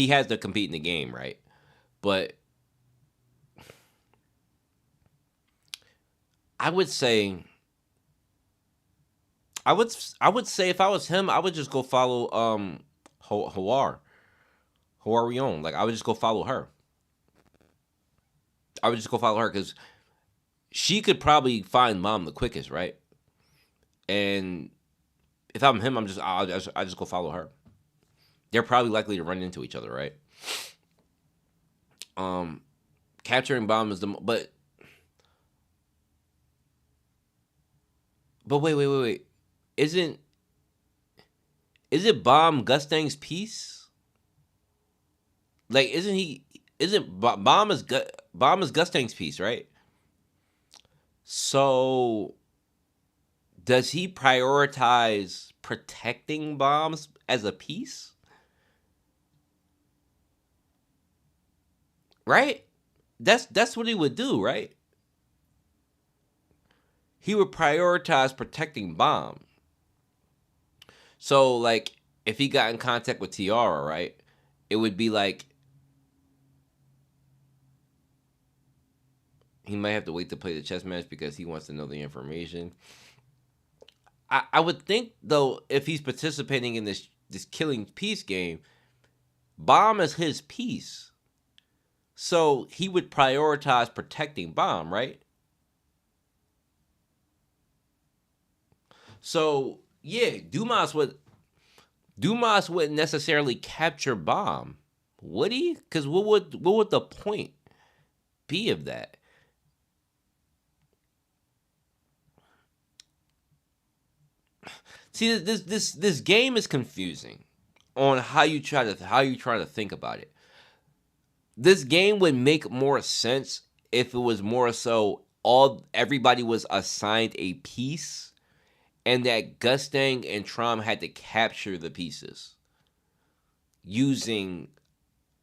has to compete in the game, right? But I would say I would say if I was him, I would just go follow Hawar. Hawarion. Like, I would just go follow her. I would just go follow her because she could probably find Mom the quickest, right? And if I'm him, I just go follow her. They're probably likely to run into each other, right? Um, Capturing Bomb is but wait. Isn't is it Bomb Gustang's piece? Like, isn't he? Isn't Bomb is Gustang's piece, right? So does he prioritize protecting Bombs as a piece? right? That's what he would do, right? He would prioritize protecting Bomb. So like if he got in contact with Tiara, right? It would be like he might have to wait to play the chess match because he wants to know the information. I would think though, if he's participating in this killing piece game, Bomb is his piece. So he would prioritize protecting Bomb, right? So yeah, Dumas wouldn't necessarily capture Bomb, would he? Because what would the point be of that? See, this game is confusing on how you try to think about it. This game would make more sense if it was more so everybody was assigned a piece and that Gustang and Trom had to capture the pieces using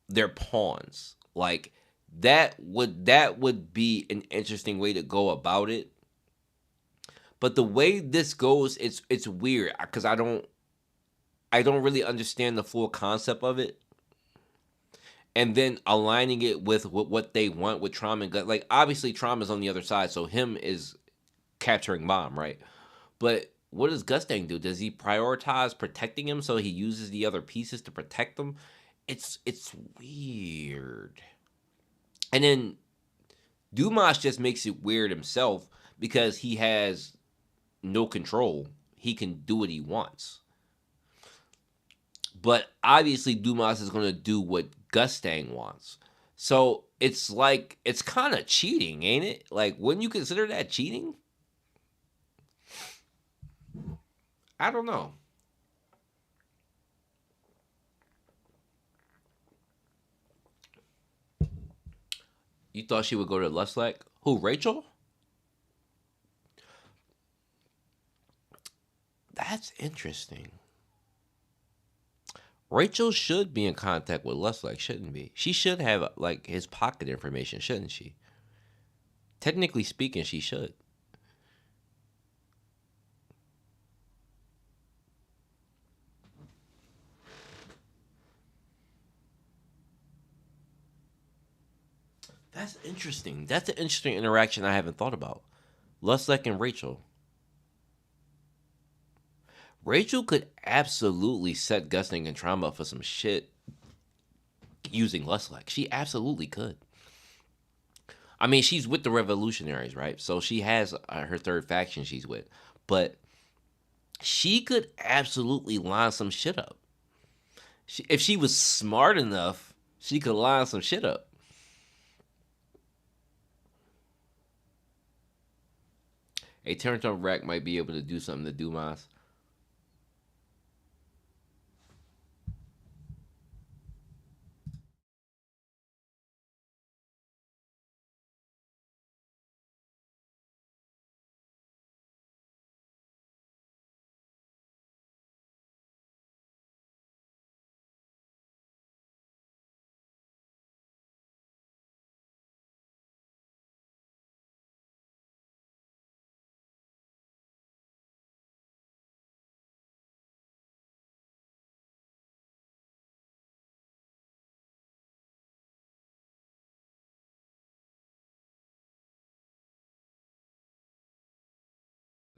their pawns. Like that would be an interesting way to go about it. But the way this goes, it's weird because I don't really understand the full concept of it. And then aligning it with what they want with Trauma and Gut. Like obviously Trauma's on the other side, so him is capturing Bomb, right? But what does Gustang do? Does he prioritize protecting him so he uses the other pieces to protect them? It's weird. And then Dumas just makes it weird himself because he has no control. He can do what he wants. But obviously Dumas is going to do what Gustang wants. So it's like it's kind of cheating, ain't it? Like wouldn't you consider that cheating? I don't know. You thought she would go to Lustlak? Who, Rachel? That's interesting. Rachel should be in contact with Lustlak, shouldn't be? She should have like his pocket information, shouldn't she? Technically speaking, she should. That's interesting. That's an interesting interaction I haven't thought about. Lustlak and Rachel. Rachel could absolutely set Gusting and Trauma up for some shit using Lustlak. She absolutely could. I mean, she's with the Revolutionaries, right? So she has her third faction she's with. But she could absolutely line some shit up. If she was smart enough, she could line some shit up. A turned on rack might be able to do something to Dumas.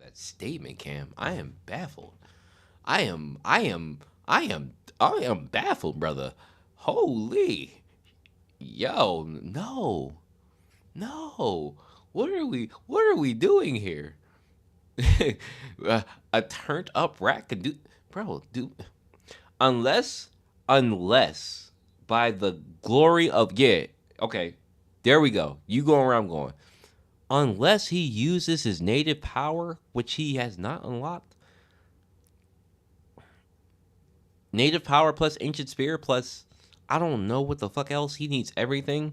That statement, Cam. I am baffled. I am I am I am baffled, brother. Holy. Yo, no. No. What are we doing here? A turned up rack can do bro, do unless unless by the glory of yeah, okay. There we go. You going where I'm going. Unless he uses his native power, which he has not unlocked. Native power plus ancient spear plus I don't know what the fuck else. He needs everything.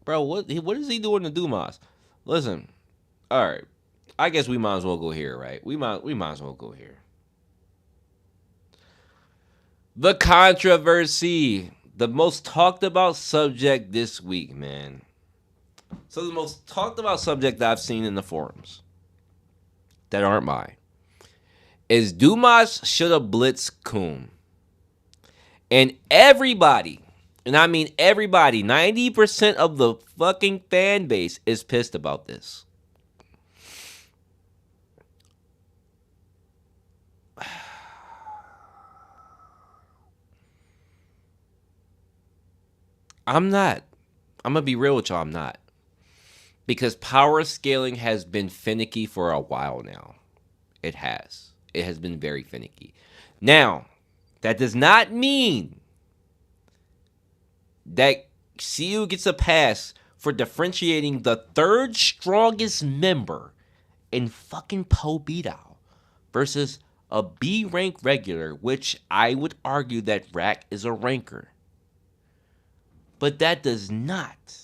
Bro, what is he doing to Dumas? Listen, all right. I guess we might as well go here, right? We might as well go here. The controversy. The most talked about subject this week, man. So the most talked about subject that I've seen in the forums that aren't mine is Dumas should have blitzed Kuhn. And everybody, and I mean everybody, 90% of the fucking fan base is pissed about this. I'm not. I'm going to be real with y'all, I'm not. Because power scaling has been finicky for a while now. It has. It has been very finicky. Now, that does not mean that CU gets a pass for differentiating the third strongest member in fucking Po Beatdown versus a B rank regular, which I would argue that Rack is a ranker. But that does not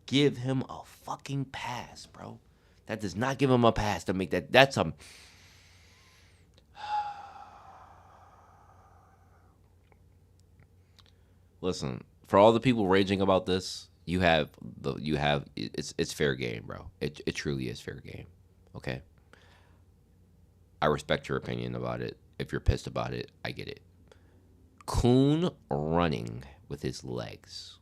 give him a fucking pass, bro. That does not give him a pass to make that. That's a. Listen, for all the people raging about this, it's fair game, bro. It truly is fair game. Okay. I respect your opinion about it. If you're pissed about it, I get it. Kuhn running with his legs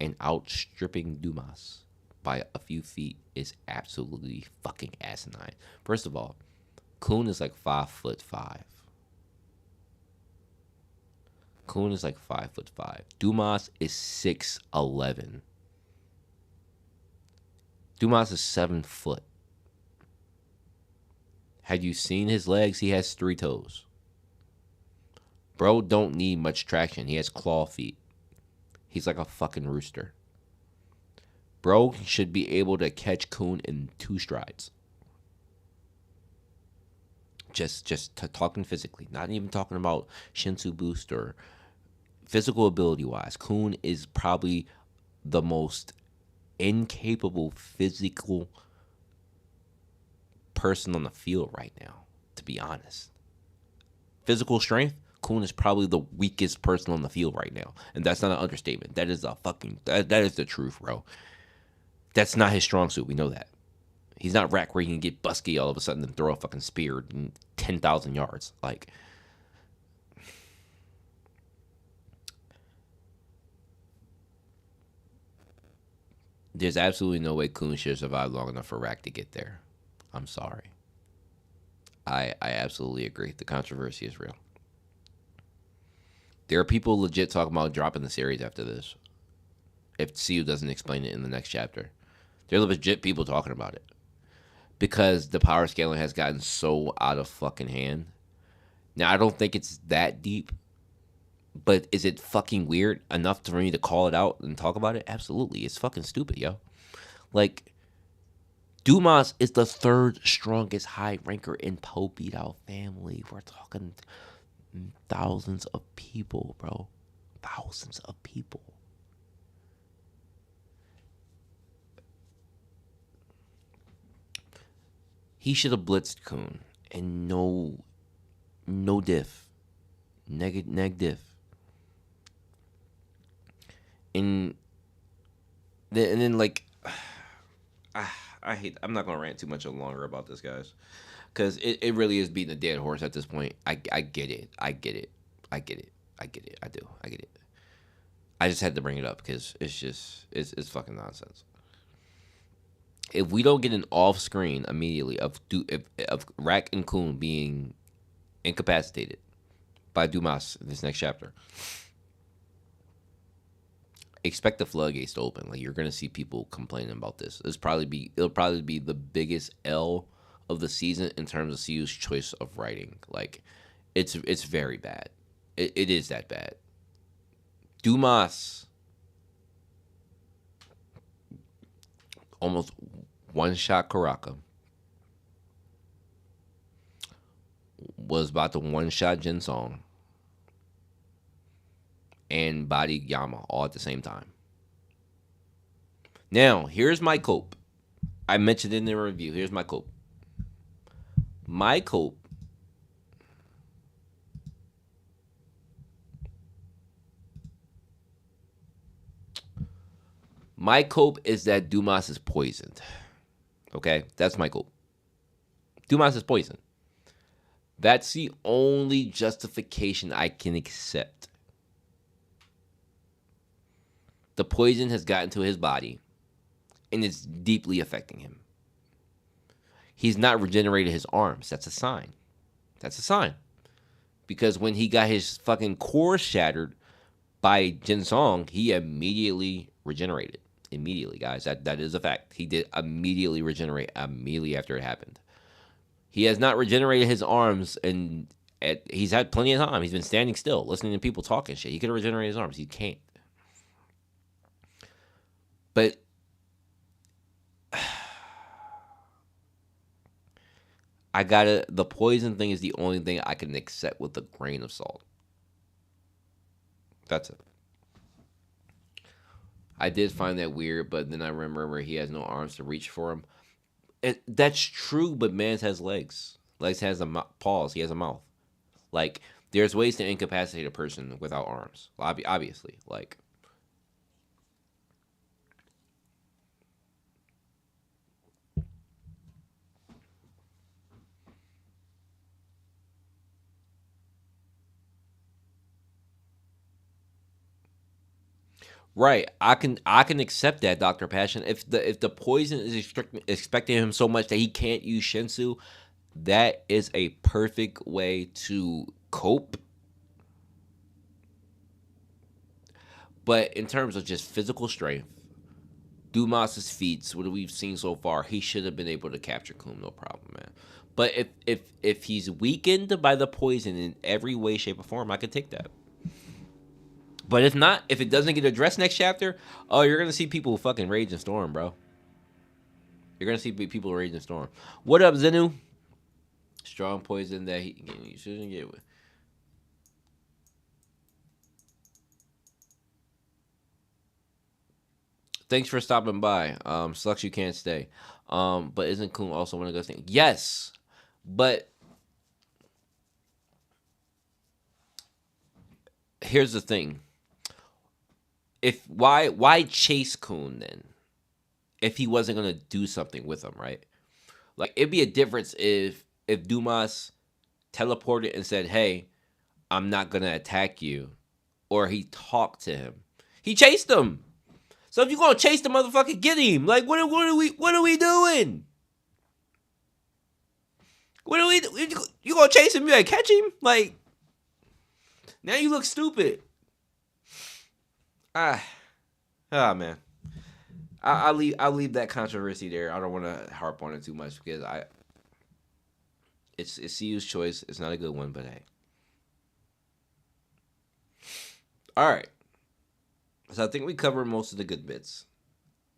and outstripping Dumas by a few feet is absolutely fucking asinine. First of all, Kuhn is like 5'5". Kuhn is like 5'5". Dumas is 6'11". Dumas is 7 foot. Had you seen his legs? He has 3 toes. Bro don't need much traction. He has claw feet. He's like a fucking rooster. Bro should be able to catch Kuhn in 2 strides. Just talking physically. Not even talking about Shinsu boost or physical ability wise. Kuhn is probably the most incapable physical person on the field right now, to be honest. Physical strength, Kuhn is probably the weakest person on the field right now. And that's not an understatement. That is that is the truth, bro. That's not his strong suit. We know that. He's not Rack where he can get busky all of a sudden and throw a fucking spear 10,000 yards. Like, there's absolutely no way Kuhn should have survived long enough for Rack to get there. I'm sorry. I absolutely agree. The controversy is real. There are people legit talking about dropping the series after this. If CU doesn't explain it in the next chapter. There are legit people talking about it. Because the power scaling has gotten so out of fucking hand. Now, I don't think it's that deep. But is it fucking weird enough for me to call it out and talk about it? Absolutely. It's fucking stupid, yo. Like, Dumas is the 3rd strongest high ranker in Po Beatdown family. We're talking thousands of people, bro. Thousands of people. He should have blitzed Kuhn and no diff. Neg diff. And then like I'm not gonna rant too much longer about this, guys, because it really is beating a dead horse at this point. I get it. I get it. I get it. I get it. I do. I get it. I just had to bring it up because it's fucking nonsense. If we don't get an off screen immediately of Rack and Kuhn being incapacitated by Dumas in this next chapter, expect the floodgates to open. Like, you're gonna see people complaining about this. It'll probably be the biggest L of the season in terms of CU's choice of writing. Like, it's very bad. It is that bad. Dumas almost one-shot Karaka. Was about to one-shot Jinsong. And body Yama all at the same time. Now, here's my cope. I mentioned it in the review. Here's my cope. My cope My cope is that Dumas is poisoned. Okay, that's my cope. Dumas is poisoned. That's the only justification I can accept. The poison has gotten to his body and it's deeply affecting him. He's not regenerated his arms. That's a sign. That's a sign. Because when he got his fucking core shattered by Jin Song, he immediately regenerated. Immediately, guys. That is a fact. He did immediately regenerate immediately after it happened. He has not regenerated his arms, and he's had plenty of time. He's been standing still, listening to people talking shit. He could have regenerated his arms. He can't. But the poison thing is the only thing I can accept with a grain of salt. That's it. I did find that weird, but then I remember he has no arms to reach for him. That's true, but man has legs. Legs has paws. He has a mouth. Like, there's ways to incapacitate a person without arms. Obviously, like. Right, I can accept that, Doctor Passion. If the poison is expecting him so much that he can't use Shinsu, that is a perfect way to cope. But in terms of just physical strength, Dumas's feats, what we've seen so far, he should have been able to capture Kun, no problem, man. But if he's weakened by the poison in every way, shape, or form, I could take that. But if not, if it doesn't get addressed next chapter, oh, you're gonna see people fucking rage and storm, bro. You're gonna see people rage and storm. What up, Zenu? Strong poison that he shouldn't get with. Thanks for stopping by. Sucks you can't stay. But isn't Kun also one of those things? Yes, but here's the thing. Why chase Kun then? If he wasn't gonna do something with him, right? Like, it'd be a difference if Dumas teleported and said, "Hey, I'm not gonna attack you," or he talked to him. He chased him. So if you're gonna chase the motherfucker, get him. Like, what are we doing? What are we? You gonna chase him? You gotta catch him? Like, now you look stupid. Man. I'll leave that controversy there. I don't want to harp on it too much because it's CU's choice. It's not a good one, but hey. All right. So I think we covered most of the good bits.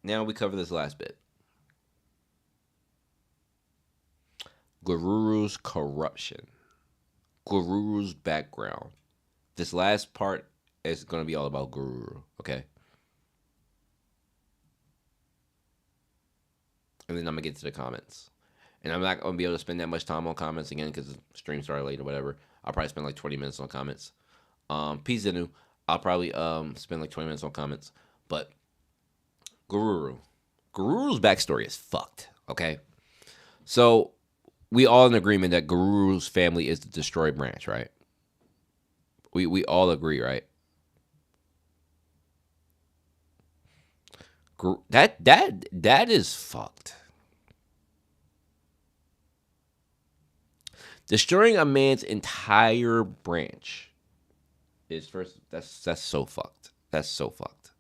Now we cover this last bit. Gururu's corruption. Gururu's background. This last part is going to be all about Gururu, okay? And then I'm going to get to the comments. And I'm not going to be able to spend that much time on comments again because the stream started late or whatever. I'll probably spend like 20 minutes on comments. Peace Zenu. I'll probably spend like 20 minutes on comments. But Gururu's backstory is fucked, okay? So we all in agreement that Gururu's family is the destroyed branch, right? We all agree, right? That is fucked. Destroying a man's entire branch is that's so fucked. That's so fucked.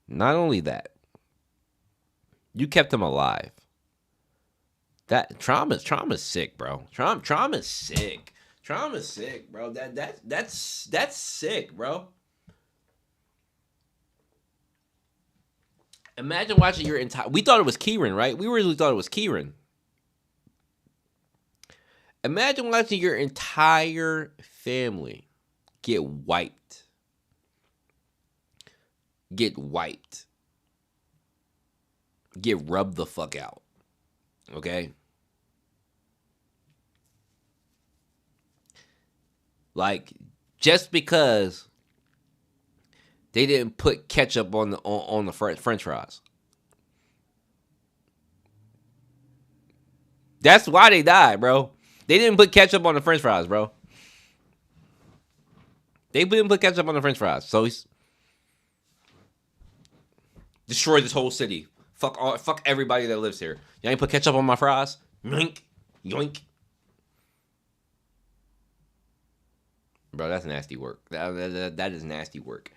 Not only that, you kept him alive. That trauma's sick, bro. Trauma's sick. Trauma's sick, bro. That's sick, bro. Imagine watching your entire. We thought it was Kieran, right? We really thought it was Kieran. Imagine watching your entire family get wiped. Get wiped. Get rubbed the fuck out. Okay? Like, just because They didn't put ketchup on the French fries. That's why they died, bro. They didn't put ketchup on the French fries, bro. They didn't put ketchup on the French fries, so he's destroyed this whole city. Fuck everybody that lives here. You ain't put ketchup on my fries. Yoink, yoink. Bro, that's nasty work. That is nasty work.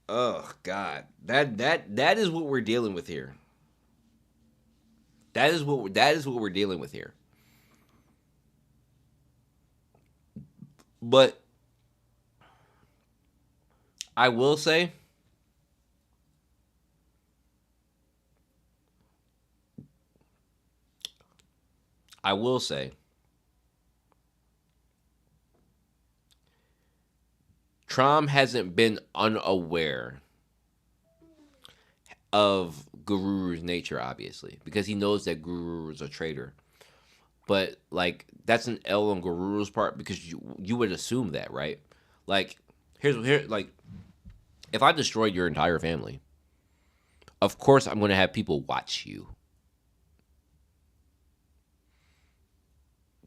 Oh God, that is what we're dealing with here. That is what we're dealing with here. But I will say, I will say, Trom hasn't been unaware of Guru's nature, obviously, because he knows that Guru is a traitor. But like that's an L on Guru's part because you would assume that, right? Like here like if I destroyed your entire family, of course I'm gonna have people watch you.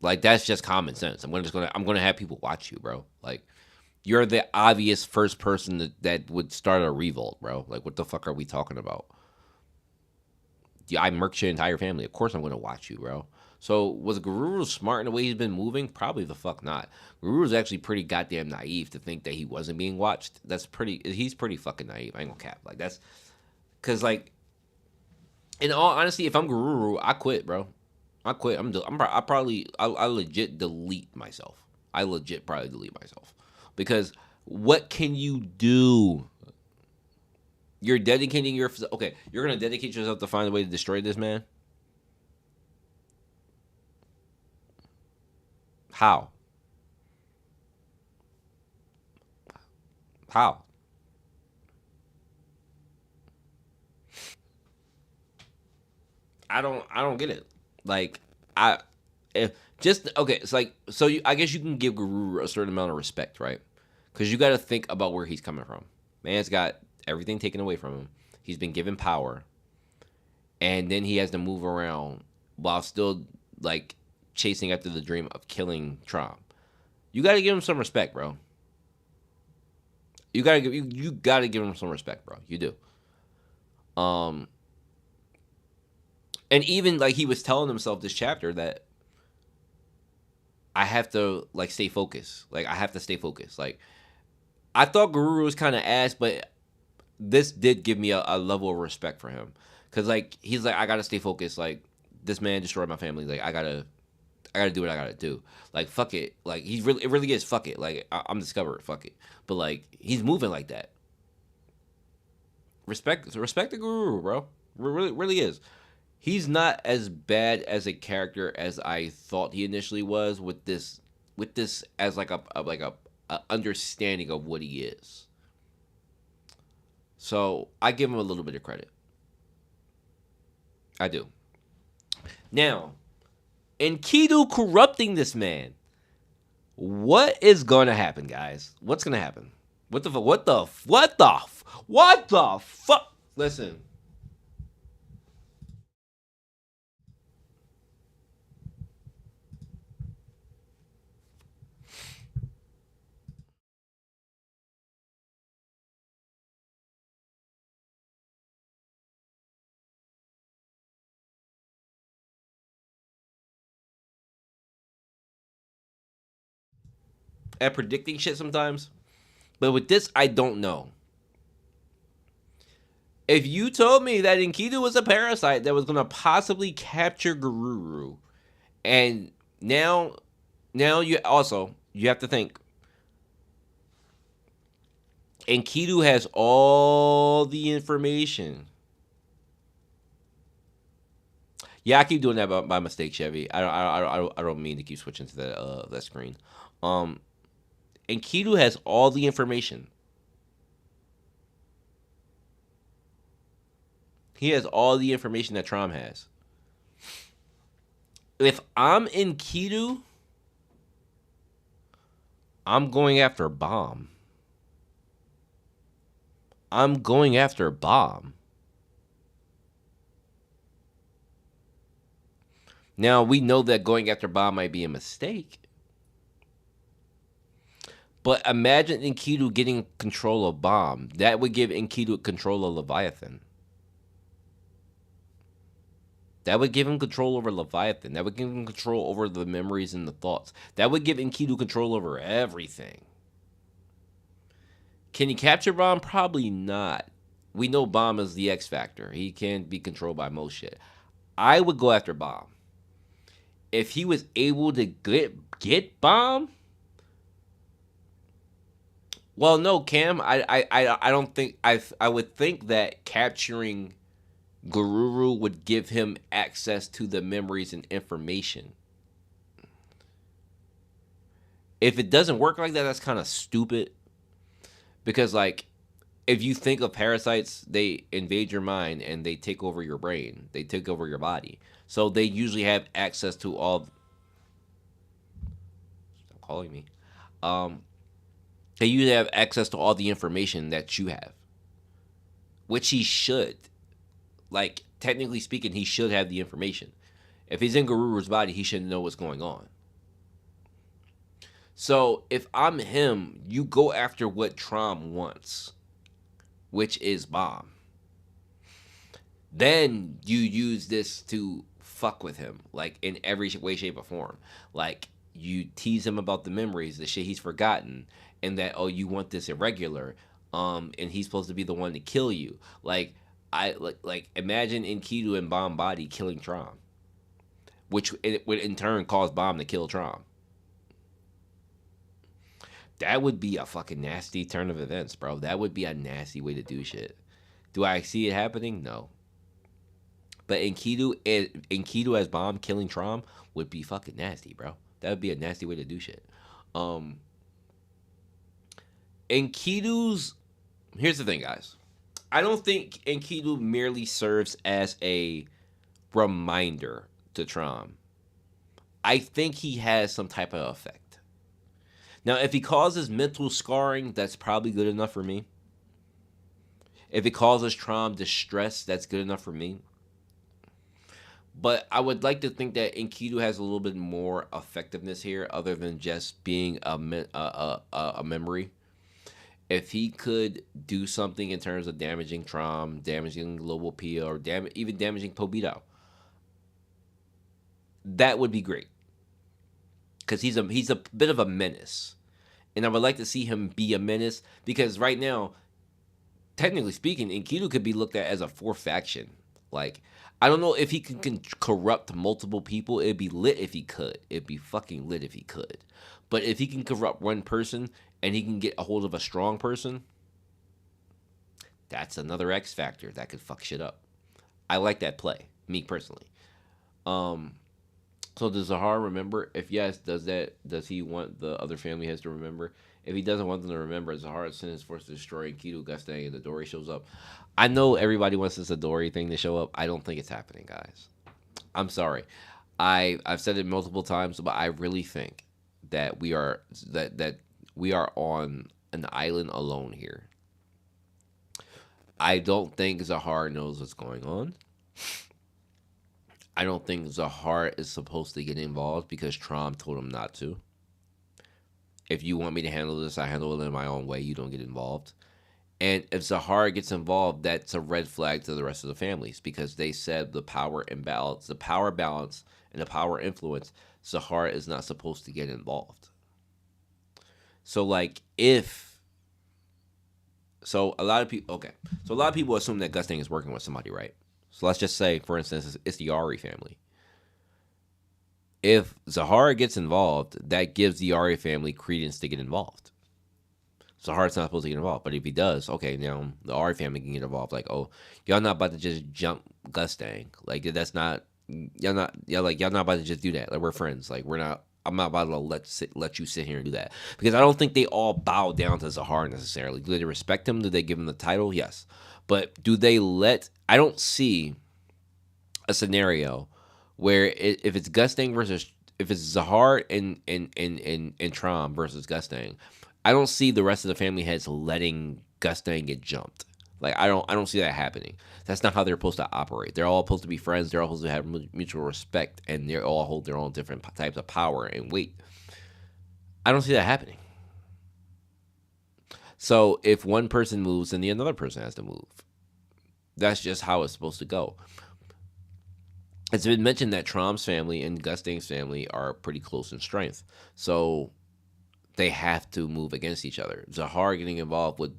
Like that's just common sense. I'm gonna have people watch you, bro. Like you're the obvious first person that would start a revolt, bro. Like what the fuck are we talking about? Yeah, I murked your entire family. Of course I'm gonna watch you, bro. So was Guru smart in the way he's been moving? Probably the fuck not. Guru's actually pretty goddamn naive to think that he wasn't being watched. He's pretty fucking naive. I ain't gonna cap. Like that's because like in all honesty, if I'm Guru, I quit, bro. I quit. I legit delete myself. I legit probably delete myself because what can you do? You're dedicating your okay. You're gonna dedicate yourself to find a way to destroy this man. How? How? I don't get it. Like I if just okay, it's like so I guess you can give Guru a certain amount of respect, right? Cuz you got to think about where he's coming from. Man's got everything taken away from him. He's been given power and then he has to move around while still like chasing after the dream of killing Trump. You got to give him some respect, bro. You got to give him some respect, bro. You do. Um and even like he was telling himself this chapter that I have to like stay focused. Like I have to stay focused. Like I thought Guru was kind of ass, but this did give me a level of respect for him because like he's like I gotta stay focused. Like this man destroyed my family. Like I gotta do what I gotta do. Like fuck it. Like it really is fuck it. Like I'm discovered. Fuck it. But like he's moving like that. Respect the Guru, bro. Really is. He's not as bad as a character as I thought he initially was with this as like a understanding of what he is. So I give him a little bit of credit. I do. Now, Enkidu corrupting this man. What is going to happen, guys? What's going to happen? What the fuck? Listen, at predicting shit sometimes, but with this, I don't know. If you told me that Enkidu was a parasite that was going to possibly capture Garuru, and now you have to think Enkidu has all the information. Yeah, I keep doing that by mistake, Chevy. I don't mean to keep switching to that screen. Um, Enkidu has all the information. He has all the information that Trom has. If I'm Enkidu, I'm going after Bomb. I'm going after Bomb. Now, we know that going after Bomb might be a mistake. But imagine Enkidu getting control of Bomb. That would give Enkidu control of Leviathan. That would give him control over Leviathan. That would give him control over the memories and the thoughts. That would give Enkidu control over everything. Can he capture Bomb? Probably not. We know Bomb is the X factor. He can't be controlled by most shit. I would go after Bomb. If he was able to get Bomb, well, no, Cam. I don't think I would think that capturing Garuru would give him access to the memories and information. If it doesn't work like that, that's kind of stupid. Because, like, if you think of parasites, they invade your mind and they take over your brain. They take over your body. So they usually have access to all. Stop calling me. They usually have access to all the information that you have, which he should. Like, technically speaking, he should have the information. If he's in Garuru's body, he should know what's going on. So if I'm him, you go after what Trom wants, which is Bomb. Then you use this to fuck with him, like, in every way, shape, or form. Like, you tease him about the memories, the shit he's forgotten, and that, oh, you want this irregular, and he's supposed to be the one to kill you. Like, like imagine Enkidu and Bomb body killing Trom, which it would in turn cause Bomb to kill Trom. That would be a fucking nasty turn of events, bro. That would be a nasty way to do shit. Do I see it happening? No. But Enkidu as Bomb killing Trom would be fucking nasty, bro. That would be a nasty way to do shit. Enkidu's... Here's the thing, guys. I don't think Enkidu merely serves as a reminder to Trom. I think he has some type of effect. Now, if he causes mental scarring, that's probably good enough for me. If it causes Trom distress, that's good enough for me. But I would like to think that Enkidu has a little bit more effectiveness here, other than just being a memory. If he could do something in terms of damaging Trom, damaging Global P, or even damaging Pobito, that would be great. Because he's a bit of a menace. And I would like to see him be a menace. Because right now, technically speaking, Enkidu could be looked at as a fourth faction. Like, I don't know if he can corrupt multiple people. It'd be lit if he could. It'd be fucking lit if he could. But if he can corrupt one person and he can get a hold of a strong person, that's another X factor that could fuck shit up. I like that play, me personally. So does Zahar remember? If yes, does he want the other family heads to remember? If he doesn't want them to remember, Zahar is sent forced to destroy Enkidu, Gustang, and the Dory shows up. I know everybody wants this Dory thing to show up. I don't think it's happening, guys. I'm sorry. I've said it multiple times, but I really think that we are on an island alone here. I don't think Zahar knows what's going on. I don't think Zahar is supposed to get involved because Trom told him not to. If you want me to handle this, I handle it in my own way. You don't get involved. And if Zahar gets involved, that's a red flag to the rest of the families because they said the power balance, and the power influence, Zahar is not supposed to get involved. So, like, a lot of people assume that Gustang is working with somebody, right? So let's just say, for instance, it's the Ari family. If Zahara gets involved, that gives the Ari family credence to get involved. Zahara's not supposed to get involved, but if he does, okay, now the Ari family can get involved. Like, oh, y'all not about to just jump Gustang. Like, that's not, y'all not about to just do that. Like, we're friends. Like, I'm not about to let you sit here and do that. Because I don't think they all bow down to Zahar necessarily. Do they respect him? Do they give him the title? Yes. But do they I don't see a scenario where if it's Zahar and Trom versus Gustang, I don't see the rest of the family heads letting Gustang get jumped. Like I don't see that happening. That's not how they're supposed to operate. They're all supposed to be friends. They're all supposed to have mutual respect, and they all hold their own different types of power and weight. I don't see that happening. So if one person moves, then the another person has to move. That's just how it's supposed to go. It's been mentioned that Trom's family and Gustang's family are pretty close in strength, so they have to move against each other. Zahar getting involved would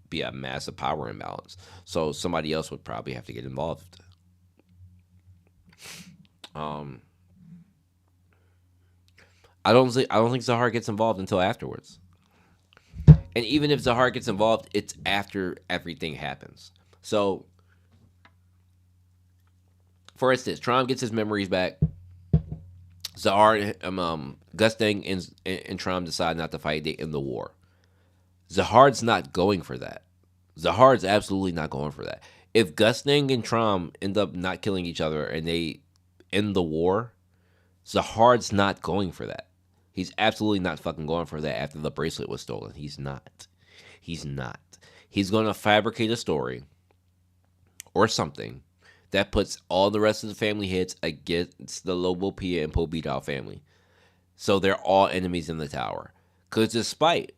be a massive power imbalance, so somebody else would probably have to get involved. Um, I don't think Zahar gets involved until afterwards. And even if Zahar gets involved, it's after everything happens. So, for instance, Trom gets his memories back. Zahar, Gustang and Trom decide not to fight. They end the war. Zahar's not going for that. Zahar's absolutely not going for that. If Gustang and Trom end up not killing each other and they end the war, Zahar's not going for that. He's absolutely not fucking going for that after the bracelet was stolen. He's not. He's not. He's going to fabricate a story or something that puts all the rest of the family hits against the Lobo Pia and Pobito family. So they're all enemies in the tower. Because despite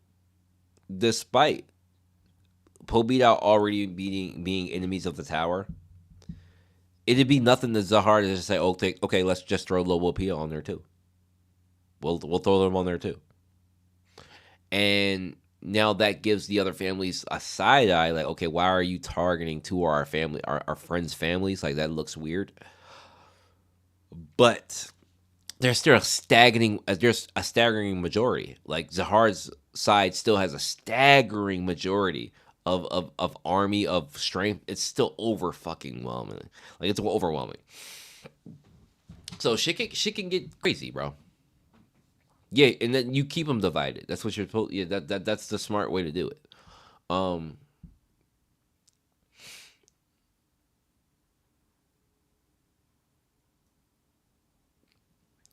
Pobito already being enemies of the tower, it'd be nothing to Zahar to just say, okay, let's just throw Lobo Pia on there too. We'll throw them on there too. And now that gives the other families a side eye, like, okay, why are you targeting two of our friends' families? Like, that looks weird. But there's still there's a staggering majority. Like, Zahar's side still has a staggering majority of army of strength. It's still over fucking whelming. Like, it's overwhelming. So shit can get crazy, bro. Yeah, and then you keep them divided. That's what you're supposed. Yeah, that's the smart way to do it. Um,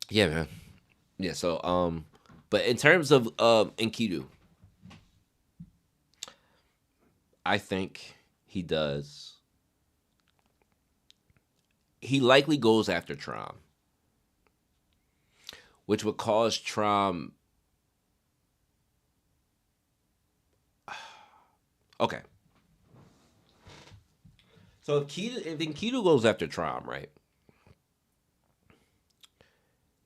yeah, man. Yeah. So, but in terms of Enkidu, I think he does. He likely goes after Trom, which would cause Trom. Okay. So if Enkidu goes after Trom, right?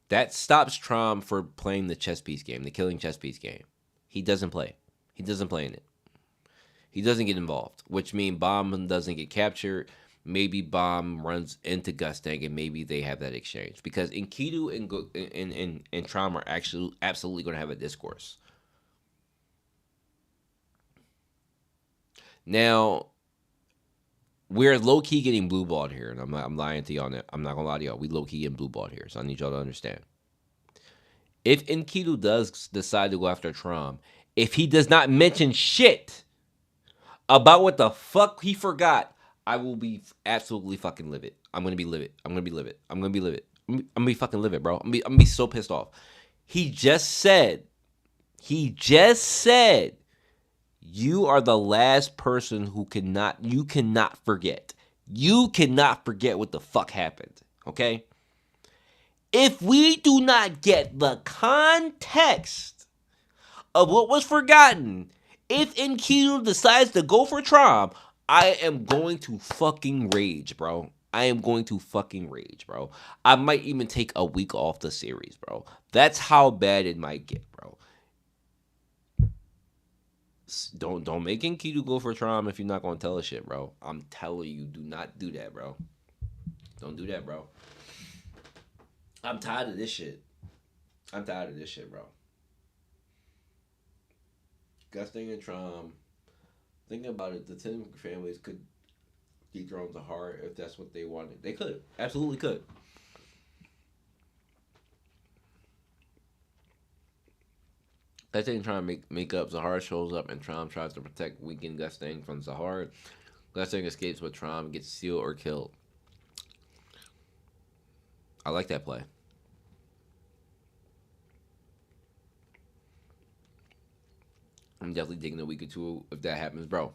That stops Trom for playing the chess piece game, the killing chess piece game. He doesn't play. He doesn't play in it. He doesn't get involved, which means Bomb doesn't get captured. Maybe Bomb runs into Gustang, and maybe they have that exchange because Enkidu and Trom are actually absolutely going to have a discourse. Now we're low key getting blue balled here, and I'm lying to y'all. I'm not gonna lie to y'all. We low key getting blue balled here, so I need y'all to understand. If Enkidu does decide to go after Trom, if he does not mention shit about what the fuck he forgot, I will be absolutely fucking livid. I'm gonna be livid. I'm gonna be livid. I'm gonna be livid. I'm gonna be fucking livid, bro. I'm gonna be so pissed off. He just said, he just said, you are the last person you cannot forget. You cannot forget what the fuck happened. Okay? If we do not get the context of what was forgotten, if Enkidu decides to go for Trom, I am going to fucking rage, bro. I am going to fucking rage, bro. I might even take a week off the series, bro. That's how bad it might get, bro. Don't make Enkidu go for Trom if you're not gonna tell us shit, bro. I'm telling you, do not do that, bro. Don't do that, bro. I'm tired of this shit. I'm tired of this shit, bro. Gusting and Trom. Thinking about it, the 10 families could dethrone the heart if that's what they wanted. They could. Absolutely could. I think trying to make up. Zahar shows up and Trom tries to protect weakened Gusting from Zahar. Gusting escapes but Trom gets sealed or killed. I like that play. I'm definitely taking a week or two if that happens, bro.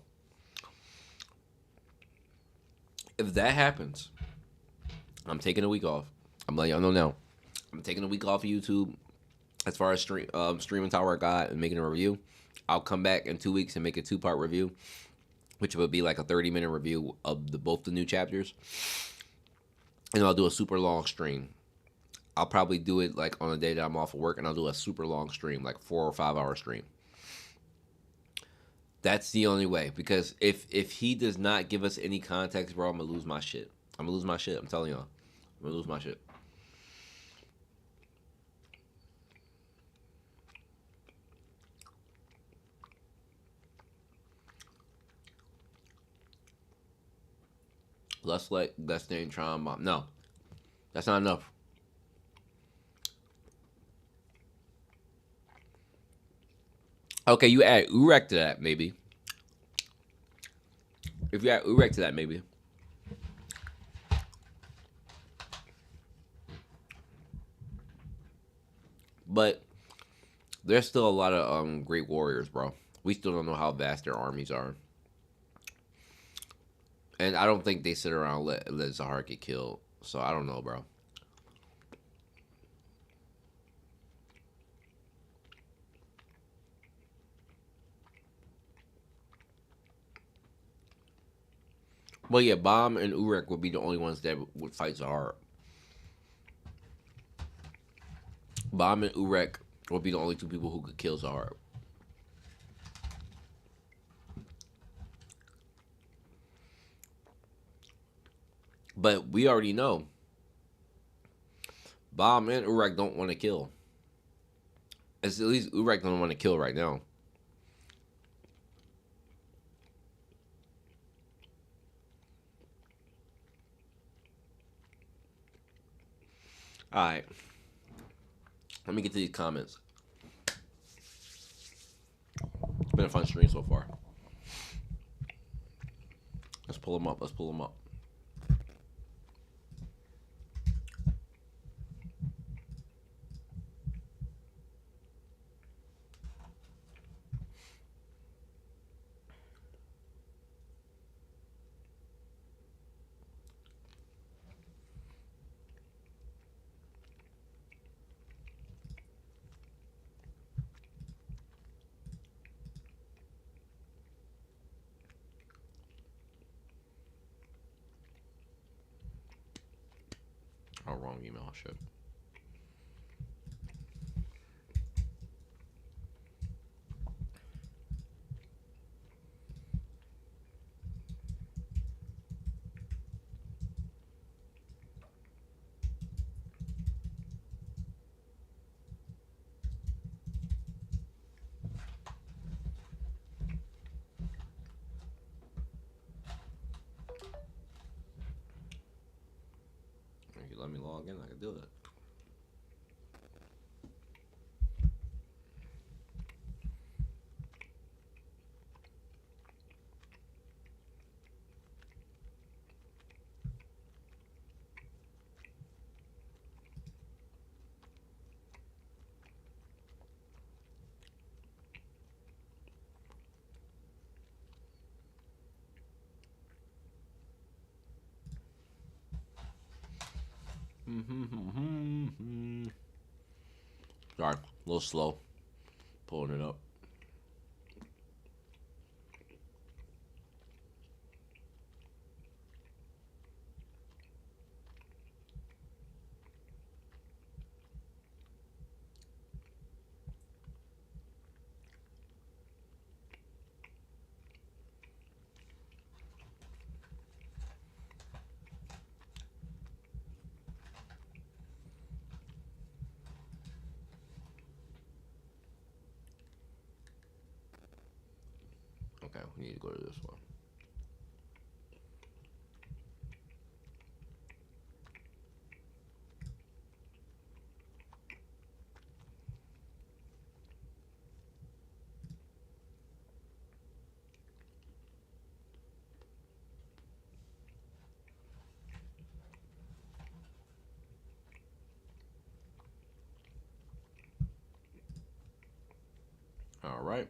If that happens, I'm taking a week off. I'm letting y'all know now. I'm taking a week off of YouTube as far as streaming Tower of God and making a review. I'll come back in 2 weeks and make a 2-part review, which would be like a 30-minute review of both the new chapters. And I'll do a super long stream. I'll probably do it like on a day that I'm off of work, and I'll do a super long stream, like 4 or 5 hour stream. That's the only way, because if he does not give us any context, bro, I'm gonna lose my shit. I'm gonna lose my shit. I'm telling y'all, I'm gonna lose my shit. Let's name try mom. No, that's not enough. Okay, you add Urek to that, maybe. If you add Urek to that, maybe. But there's still a lot of great warriors, bro. We still don't know how vast their armies are. And I don't think they sit around and let Zahar get killed. So I don't know, bro. Well, yeah, Bomb and Urek would be the only ones that would fight Zahar. Bomb and Urek would be the only two people who could kill Zahar. But we already know Bomb and Urek don't want to kill. It's at least Urek don't want to kill right now. All right. Let me get to these comments. It's been a fun stream so far. Let's pull them up. Let's pull them up. Oh, wrong email. Shit. If you let me log in, I can do it. Sorry, a little slow pulling it up. Okay, we need to go to this one. All right.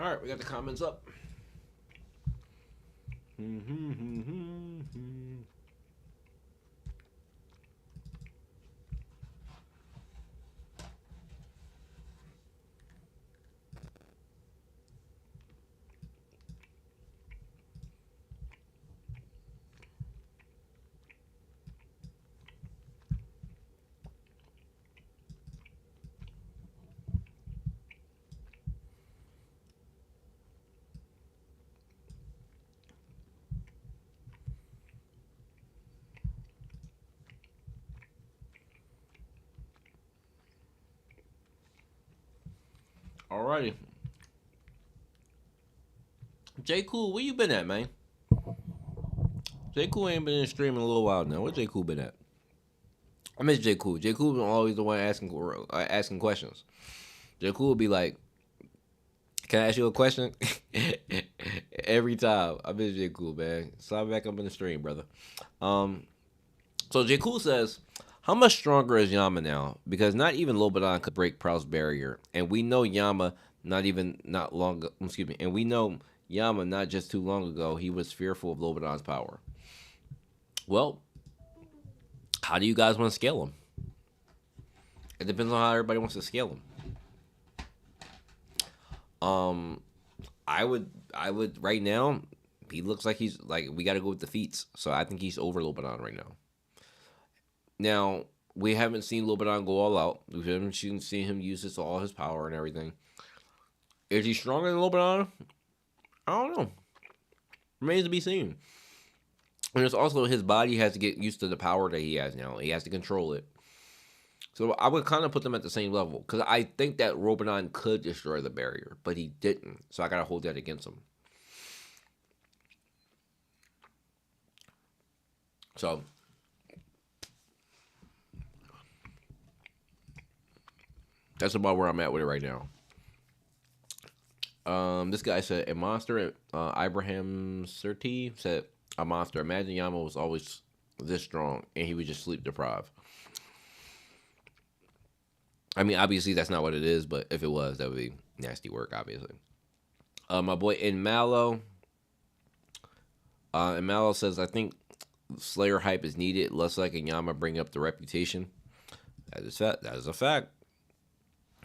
All right, we got the comments up. Alrighty. J. Cool, where you been at, man? J. Cool ain't been in stream in a little while now. Where J. Cool been at? I miss J. Cool. J. Cool been always the one asking questions. J. Cool would be like, "Can I ask you a question?" Every time. I miss J. Cool, man. Slide back up in the stream, brother. Um, so J. Cool says, how much stronger is Yama now? Because not even Lobadan could break Proust's barrier, and we know Yama not long. Excuse me, and we know Yama not just too long ago. He was fearful of Lobadan's power. Well, how do you guys want to scale him? It depends on how everybody wants to scale him. I would right now. He looks like he's like we got to go with the feats. So I think he's over Lobadan right now. Now we haven't seen Lobadan go all out. We haven't seen him use all his power and everything. Is he stronger than Lobadan? I don't know. Remains to be seen. And it's also his body has to get used to the power that he has now. He has to control it. So I would kind of put them at the same level because I think that Lobadan could destroy the barrier, but he didn't. So I gotta hold that against him. So that's about where I'm at with it right now. This guy said a monster. Ibrahim Surti said a monster. Imagine Yama was always this strong and he would just sleep deprived. I mean, obviously that's not what it is, but if it was, that would be nasty work, obviously. My boy in Mallow. And Mallow says, I think Slayer hype is needed. Less like and Yama bring up the reputation. That is fact. That is a fact.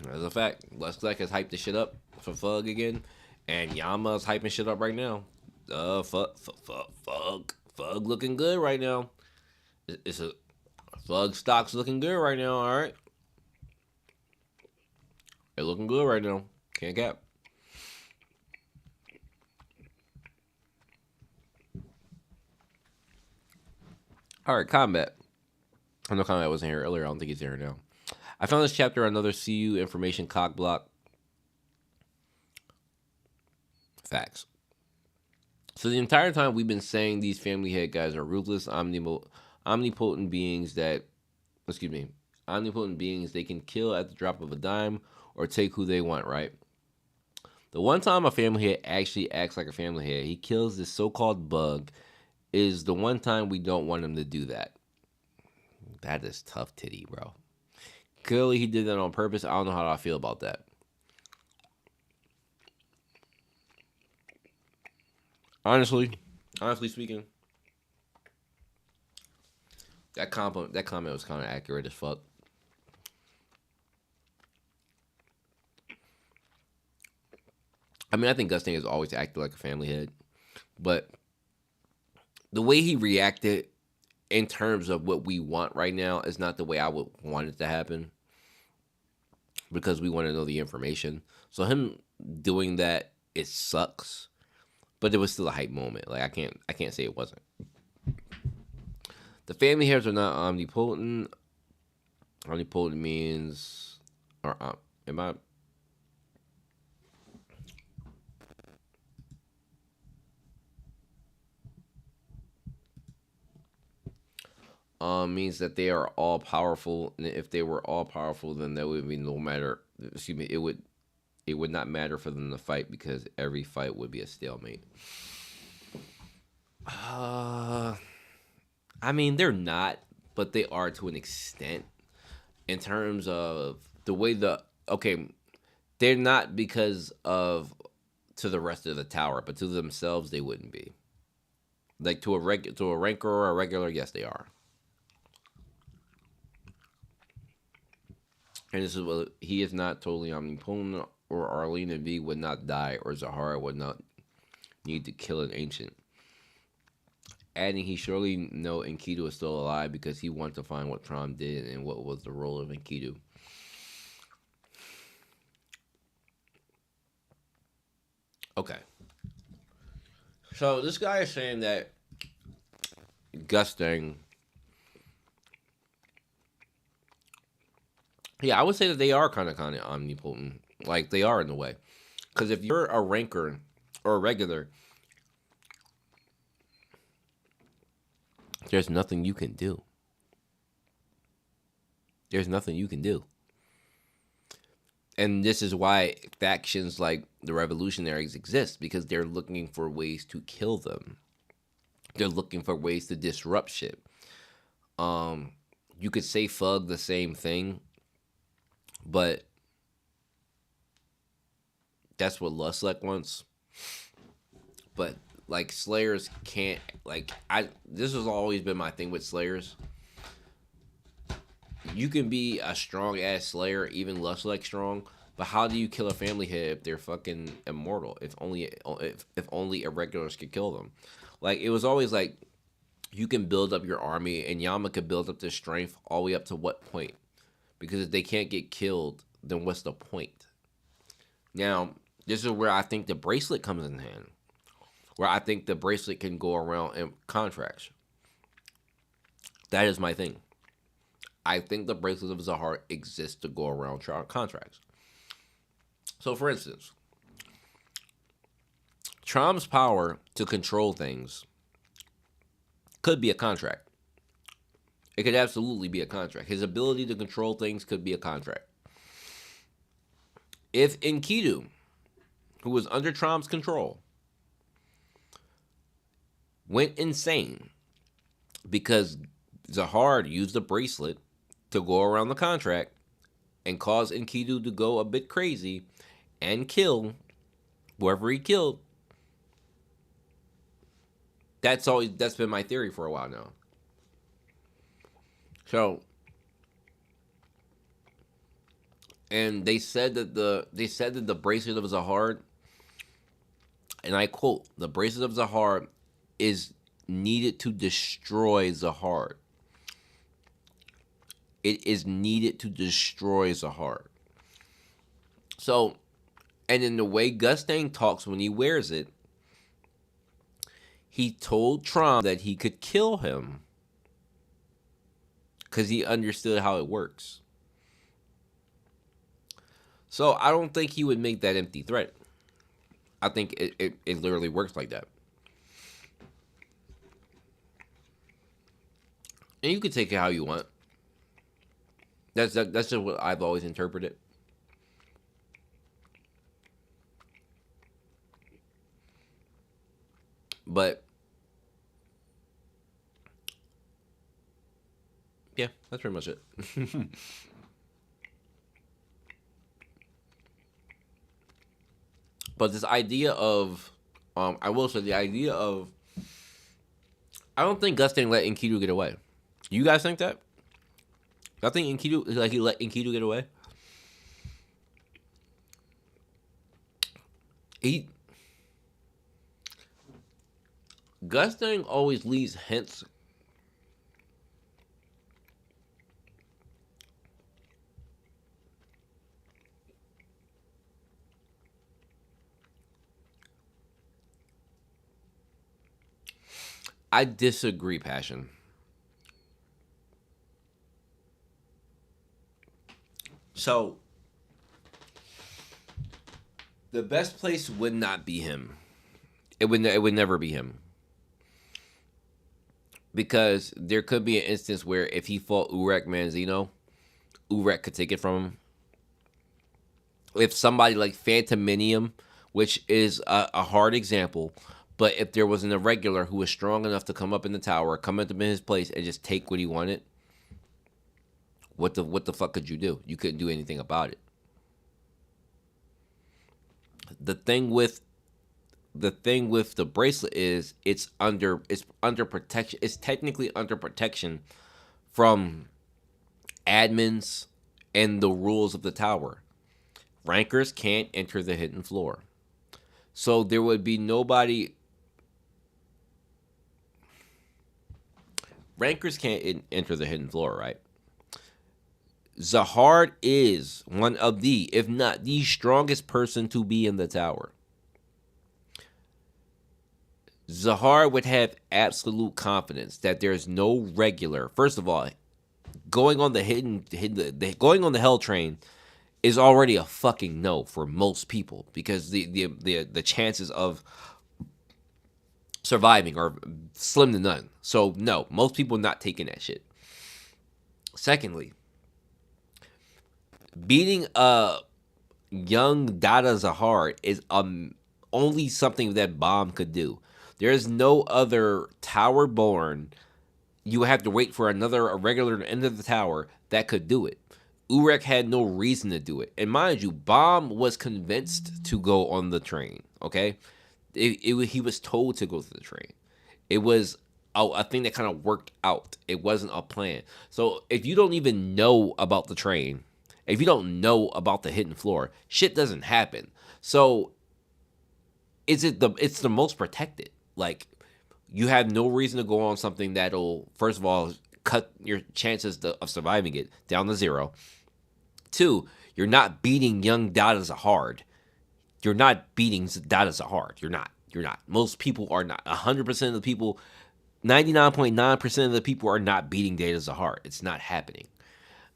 That is a fact. Less like has hyped the shit up for Fug again, and Yama's hyping shit up right now. Fug looking good right now. It's a Fug stock's looking good right now. All right, they're looking good right now. Can't cap. All right, combat. I know combat wasn't here earlier. I don't think he's here now. I found this chapter on another CU information cock block. Facts. So the entire time we've been saying these family head guys are ruthless, omnipotent beings that, excuse me, omnipotent beings they can kill at the drop of a dime or take who they want, right? The one time a family head actually acts like a family head, he kills this so-called bug, is the one time we don't want him to do that. That is tough titty, bro. Clearly he did that on purpose. I don't know how I feel about that. Honestly speaking, that comment was kind of accurate as fuck. I mean, I think Gusting has always acted like a family head, but the way he reacted in terms of what we want right now is not the way I would want it to happen because we want to know the information. So him doing that, it sucks, but it was still a hype moment. Like I can't say it wasn't. The family hairs are not omnipotent. Omnipotent means, or am I? Means that they are all powerful. And if they were all powerful, then there would be no matter. Excuse me. It would not matter for them to fight because every fight would be a stalemate. I mean, they're not, but they are to an extent. In terms of the way they're not because of to the rest of the tower, but to themselves they wouldn't be. Like to a ranker or a regular, yes, they are. And this is what he is not totally omnipotent, or Arlena V would not die, or Zahara would not need to kill an ancient. Adding, he surely know Enkidu is still alive because he wanted to find what Trom did and what was the role of Enkidu. Okay. So this guy is saying that Gusting. Yeah, I would say that they are kind of omnipotent. Like they are in a way. Because if you're a ranker or a regular, there's nothing you can do. There's nothing you can do. And this is why factions like the revolutionaries exist, because they're looking for ways to kill them. They're looking for ways to disrupt shit. You could say Fug the same thing, but that's what Lustlek wants. But like Slayers can't, like, this has always been my thing with Slayers. You can be a strong ass Slayer, even Lustlek strong, but how do you kill a family head if they're fucking immortal? If only irregulars could kill them. Like, it was always like, you can build up your army, and Yama could build up their strength all the way up to what point? Because if they can't get killed, then what's the point? Now, this is where I think the bracelet comes in hand. Where I think the bracelet can go around in contracts. That is my thing. I think the bracelet of Zahar exists to go around contracts. So, for instance, Trom's power to control things could be a contract. It could absolutely be a contract. His ability to control things could be a contract. If Enkidu, who was under Trom's control, went insane because Zahar used the bracelet to go around the contract and cause Enkidu to go a bit crazy and kill whoever he killed, that's been my theory for a while now. So, and they said that the bracelet of Zahar, and I quote, the bracelet of Zahar is needed to destroy Zahar. It is needed to destroy Zahar. So, and in the way Gustang talks when he wears it, he told Trom that he could kill him because he understood how it works. So I don't think he would make that empty threat. I think it literally works like that. And you can take it how you want. That's just what I've always interpreted. But yeah, that's pretty much it. But this idea of, I will say the idea of, I don't think Gusting let Enkidu get away. You guys think that? I think Enkidu, like, he let Enkidu get away. Gusting always leaves hints. I disagree, Passion. So, the best place would not be him. It would never be him. Because there could be an instance where if he fought Urek Manzino, Urek could take it from him. If somebody like Phantominium, which is a hard example, but if there was an irregular who was strong enough to come up in the tower, come up in his place, and just take what he wanted, what the fuck could you do? You couldn't do anything about it. The thing with the thing with the bracelet is it's under protection. It's technically under protection from admins and the rules of the tower. Rankers can't enter the hidden floor. So there would be nobody. Rankers can't enter the hidden floor, right? Zahard is one of the, if not the strongest person to be in the tower. Zahar would have absolute confidence that there's no regular. First of all, going on going on the hell train is already a fucking no for most people because the chances of surviving are slim to none. So no, most people not taking that shit. Secondly, beating a young Dada Zahar is only something that Bomb could do. There's no other tower born. You have to wait for a regular to enter the tower that could do it. Urek had no reason to do it. And mind you, Bomb was convinced to go on the train, okay? He was told to go to the train. It was a thing that kind of worked out. It wasn't a plan. So if you don't even know about the train, if you don't know about the hidden floor, shit doesn't happen. So it's the most protected. Like, you have no reason to go on something that'll, first of all, cut your chances of surviving it down to zero. 2, you're not beating young Dada Zahard. You're not beating Dada Zahard. You're not. Most people are not. 100% of the people, 99.9% of the people are not beating Dada Zahard. It's not happening.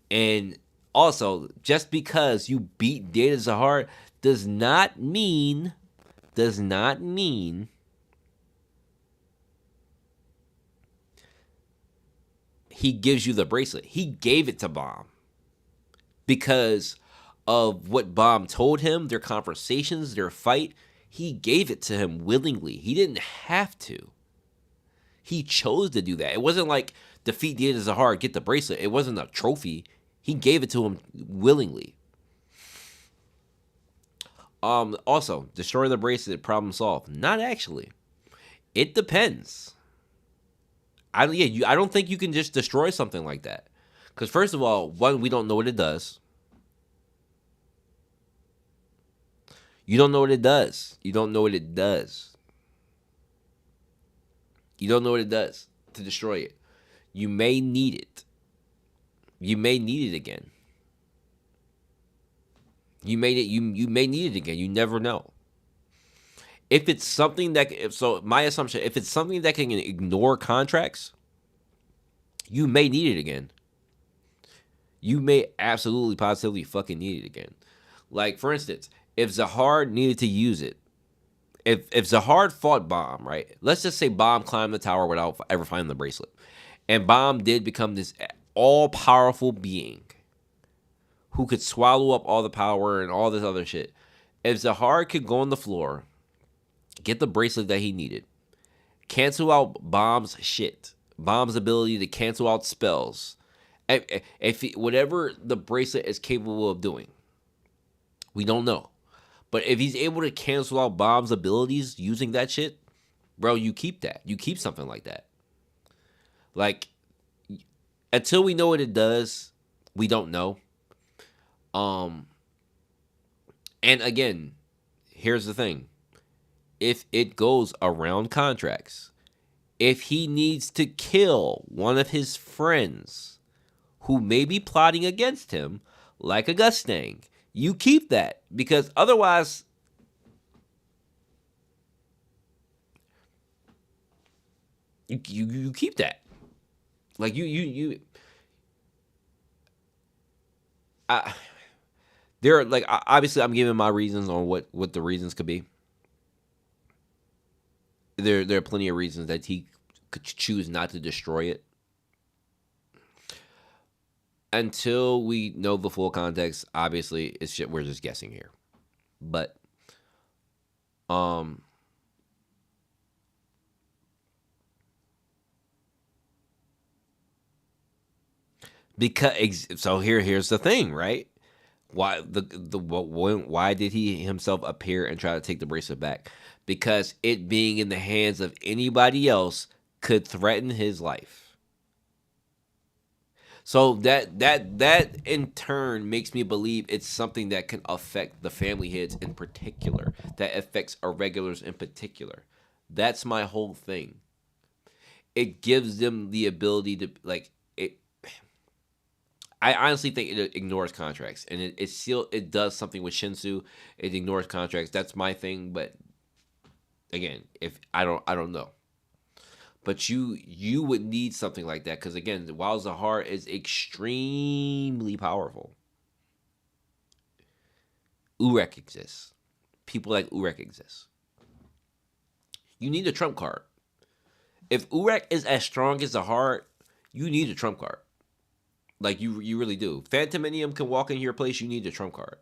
And also, just because you beat Dada Zahard does not mean he gives you the bracelet. He gave it to Bomb because of what Bomb told him, their conversations, their fight. He gave it to him willingly. He didn't have to. He chose to do that. It wasn't like defeat Dada Zahar, get the bracelet. It wasn't a trophy. He gave it to him willingly. Also, destroy the bracelet, problem solved. Not actually. It depends. I don't think you can just destroy something like that. Because first of all, one, we don't know what it does. You don't know what it does. You don't know what it does. You don't know what it does to destroy it. You may need it. You may need it again. You may need it again. You never know. If it's something that, so my assumption, if it's something that can ignore contracts, you may need it again. You may absolutely, positively fucking need it again. Like, for instance, if Zahar needed to use it, if Zahar fought Bomb, right? Let's just say Bomb climbed the tower without ever finding the bracelet. And Bomb did become this all-powerful being who could swallow up all the power and all this other shit. If Zahar could go on the floor, get the bracelet that he needed, cancel out Bomb's shit, Bomb's ability to cancel out spells, whatever the bracelet is capable of doing, we don't know. But if he's able to cancel out Bomb's abilities using that shit, bro, you keep that. You keep something like that. Like, until we know what it does, we don't know. And again, here's the thing. If it goes around contracts, if he needs to kill one of his friends who may be plotting against him, like a Gustang, you keep that, because otherwise, you keep that. Like there are, like, obviously I'm giving my reasons on what the reasons could be. There are plenty of reasons that he could choose not to destroy it. Until we know the full context, obviously it's shit, we're just guessing here. But because so here's the thing, right? Why why did he himself appear and try to take the bracelet back? because it being in the hands of anybody else could threaten his life. So that in turn makes me believe it's something that can affect the family heads in particular, that affects irregulars in particular. That's my whole thing. It gives them the ability to like it. I honestly think it ignores contracts, and it still it does something with Shinsu. It ignores contracts. That's my thing. But again, if I don't know. But you would need something like that because again, while Zahar is extremely powerful, Urek exists. People like Urek exist. You need a trump card. If Urek is as strong as Zahar, you need a trump card. Like you really do. Phantominium can walk in your place. You need a trump card.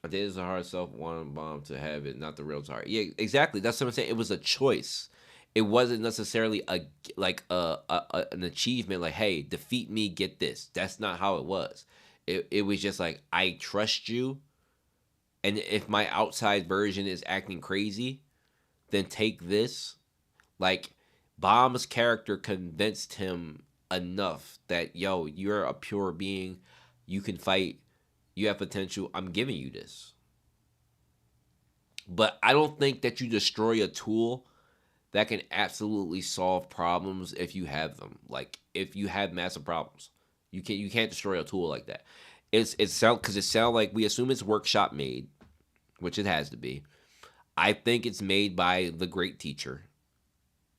I did Zahar herself wanted Bomb to have it, not the real Zahar. Yeah, exactly. That's what I'm saying. It was a choice. It wasn't necessarily a like an achievement. Like, hey, defeat me, get this. That's not how it was. It was just like I trust you, and if my outside version is acting crazy, then take this. Like, Bomb's character convinced him enough that yo, you're a pure being. You can fight. You have potential. I'm giving you this. But I don't think that you destroy a tool that can absolutely solve problems if you have them. Like if you have massive problems, you can't destroy a tool like that. It sound because it sounds like we assume it's workshop made, which it has to be. I think it's made by the great teacher,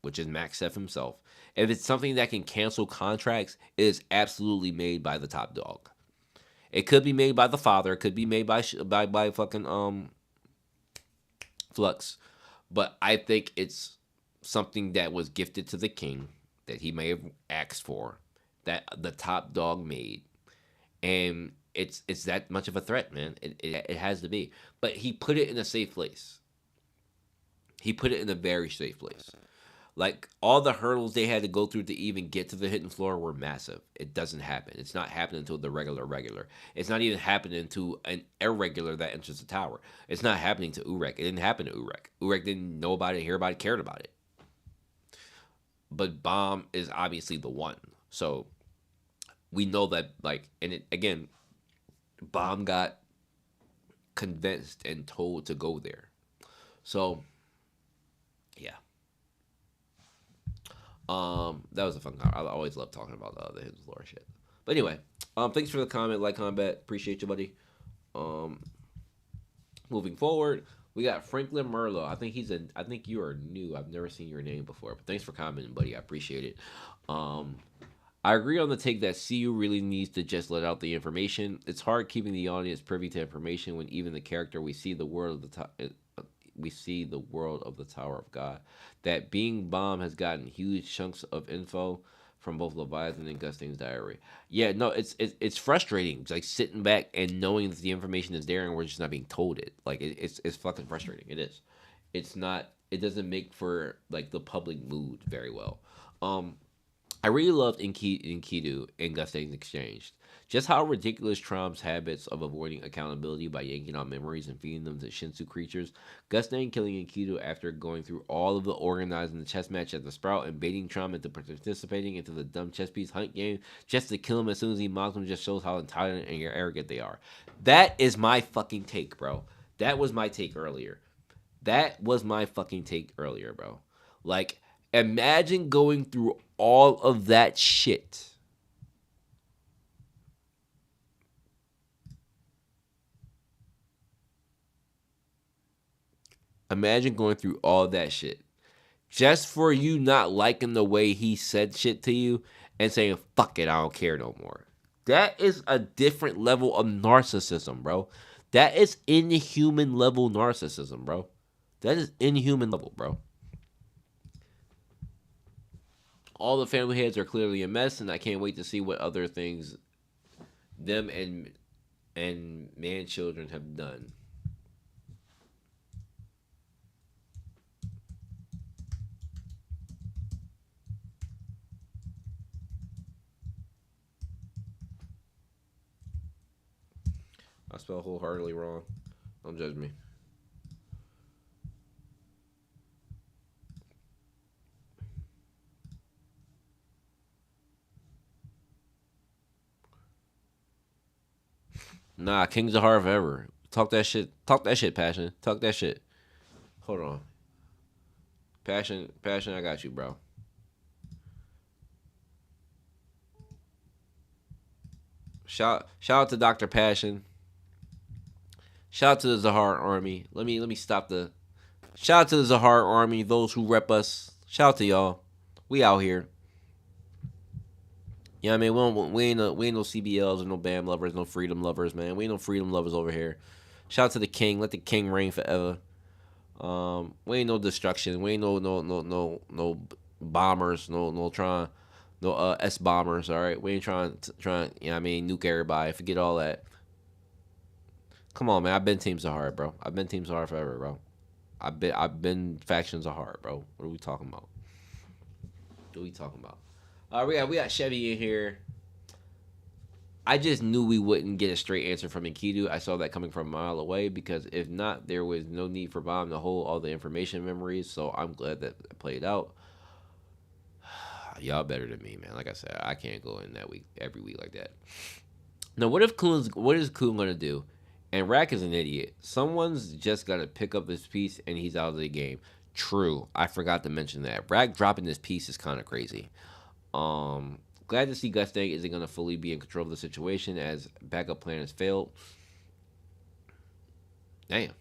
which is Maxef himself. If it's something that can cancel contracts, it is absolutely made by the top dog. It could be made by the father. It could be made by fucking Flux, but I think it's something that was gifted to the king that he may have asked for, that the top dog made, and it's that much of a threat, man. It has to be, but he put it in a safe place. He put it in a very safe place. Like all the hurdles they had to go through to even get to the hidden floor were massive. It doesn't happen. It's not happening until the regular. It's not even happening to an irregular that enters the tower. It's not happening to Urek. It didn't happen to Urek. Urek didn't know about it, hear about it, cared about it. But Bomb is obviously the one. So we know that like and it again, Bomb got convinced and told to go there. So yeah. That was a fun comment. I always love talking about the hidden floor shit. But anyway, thanks for the comment, like, combat. Appreciate you, buddy. Um, moving forward, we got Franklin Merlo. I think you are new. I've never seen your name before, but thanks for commenting, buddy. I appreciate it. Um, I agree on the take that CU really needs to just let out the information. It's hard keeping the audience privy to information when even the character we see the world of the Tower of God. That being Bomb has gotten huge chunks of info from both Leviathan and Gustane's diary. Yeah, no, it's frustrating. It's like sitting back and knowing that the information is there and we're just not being told it. Like it's fucking frustrating. It is. It's not. It doesn't make for like the public mood very well. I really loved Enkidu and Gustane's exchange. Just how ridiculous Trom's habits of avoiding accountability by yanking out memories and feeding them to Shinsu creatures. Gustane killing Enkidu after going through all of the organizing the chess match at the Sprout and baiting Trom into participating into the dumb chess piece hunt game just to kill him as soon as he mocks him just shows how entitled and arrogant they are. That is my fucking take, bro. That was my take earlier. That was my fucking take earlier, bro. Like, imagine going through all of that shit. Imagine going through all that shit just for you not liking the way he said shit to you and saying, fuck it, I don't care no more. That is a different level of narcissism, bro. That is inhuman level narcissism, bro. That is inhuman level, bro. All the family heads are clearly a mess, and I can't wait to see what other things them and man children have done. I spell wholeheartedly wrong. Don't judge me. Nah, Kings of Heart forever. Talk that shit. Talk that shit, Passion. Talk that shit. Hold on. Passion, Passion, I got you, bro. Shout out to Dr. Passion. Shout out to the Zahar Army. Let me stop the shout out to the Zahar Army, those who rep us. Shout out to y'all. We out here. Yeah, I mean, we ain't no CBLs or no BAM lovers, no freedom lovers, man. We ain't no freedom lovers over here. Shout out to the king. Let the king reign forever. We ain't no destruction. We ain't no bombers. No trying no S bombers. All right, we ain't trying. You know what I mean, nuke everybody. Forget all that. Come on, man. I've been teams are hard, bro. I've been teams are hard forever, bro. I've been factions are hard, bro. What are we talking about? What are we talking about? We got Chevy in here. I just knew we wouldn't get a straight answer from Enkidu. I saw that coming from a mile away because if not, there was no need for Bomb to hold all the information memories. So I'm glad that it played out. Y'all better than me, man. Like I said, I can't go in that week every week like that. Now, what is Kuhn gonna do? And Rack is an idiot. Someone's just gotta pick up this piece and he's out of the game. True, I forgot to mention that. Rack dropping this piece is kind of crazy. Glad to see Gustang isn't gonna fully be in control of the situation as backup plan has failed. Damn,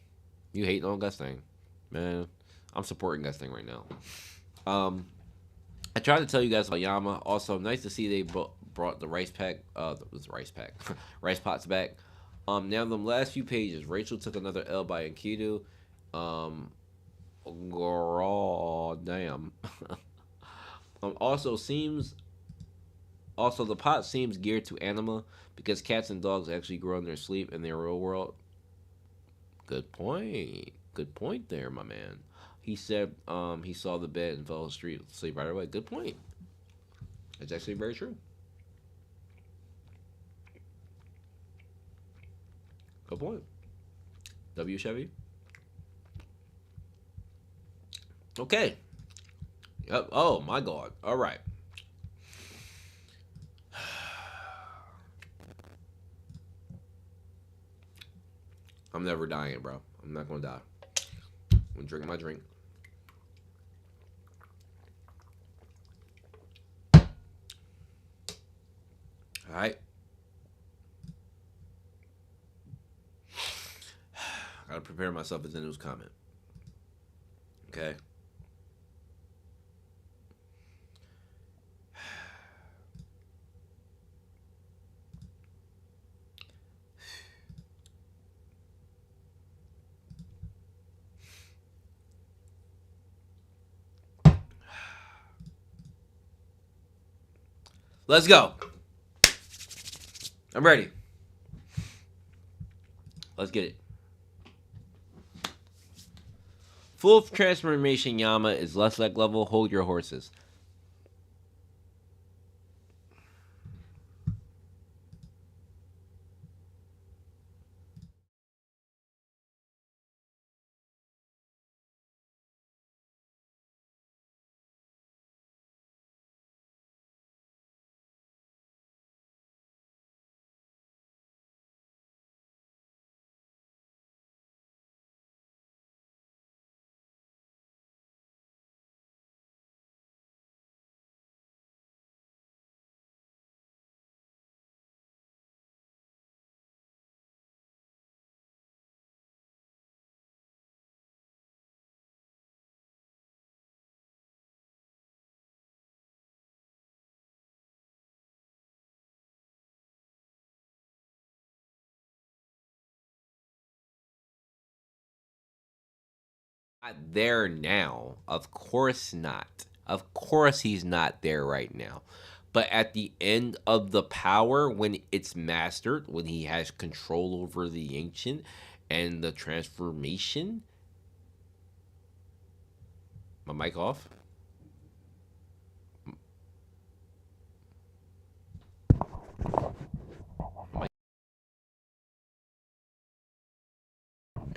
you hating on Gustang, man? I'm supporting Gustang right now. Um, I tried to tell you guys about Yama. Also, nice to see they brought the rice pack. The rice pack, rice pots back. Now the last few pages, Rachel took another L by Enkidu. Um, damn. Also seems also the pot seems geared to anima because cats and dogs actually grow in their sleep in their real world. Good point. Good point there, my man. He said he saw the bed and fell asleep right away. Good point. It's actually very true. Good point. W Chevy. Okay. Yep. Oh my God. All right. I'm never dying, bro. I'm not gonna die. I'm gonna drink my drink. All right. Gotta prepare myself as a news comment. Okay. Let's go. I'm ready. Let's get it. Full transformation Yama is less leg level. Hold your horses. Not there now. Of course not. Of course he's not there right now. But at the end of the power, when it's mastered, when he has control over the ancient and the transformation. My mic off?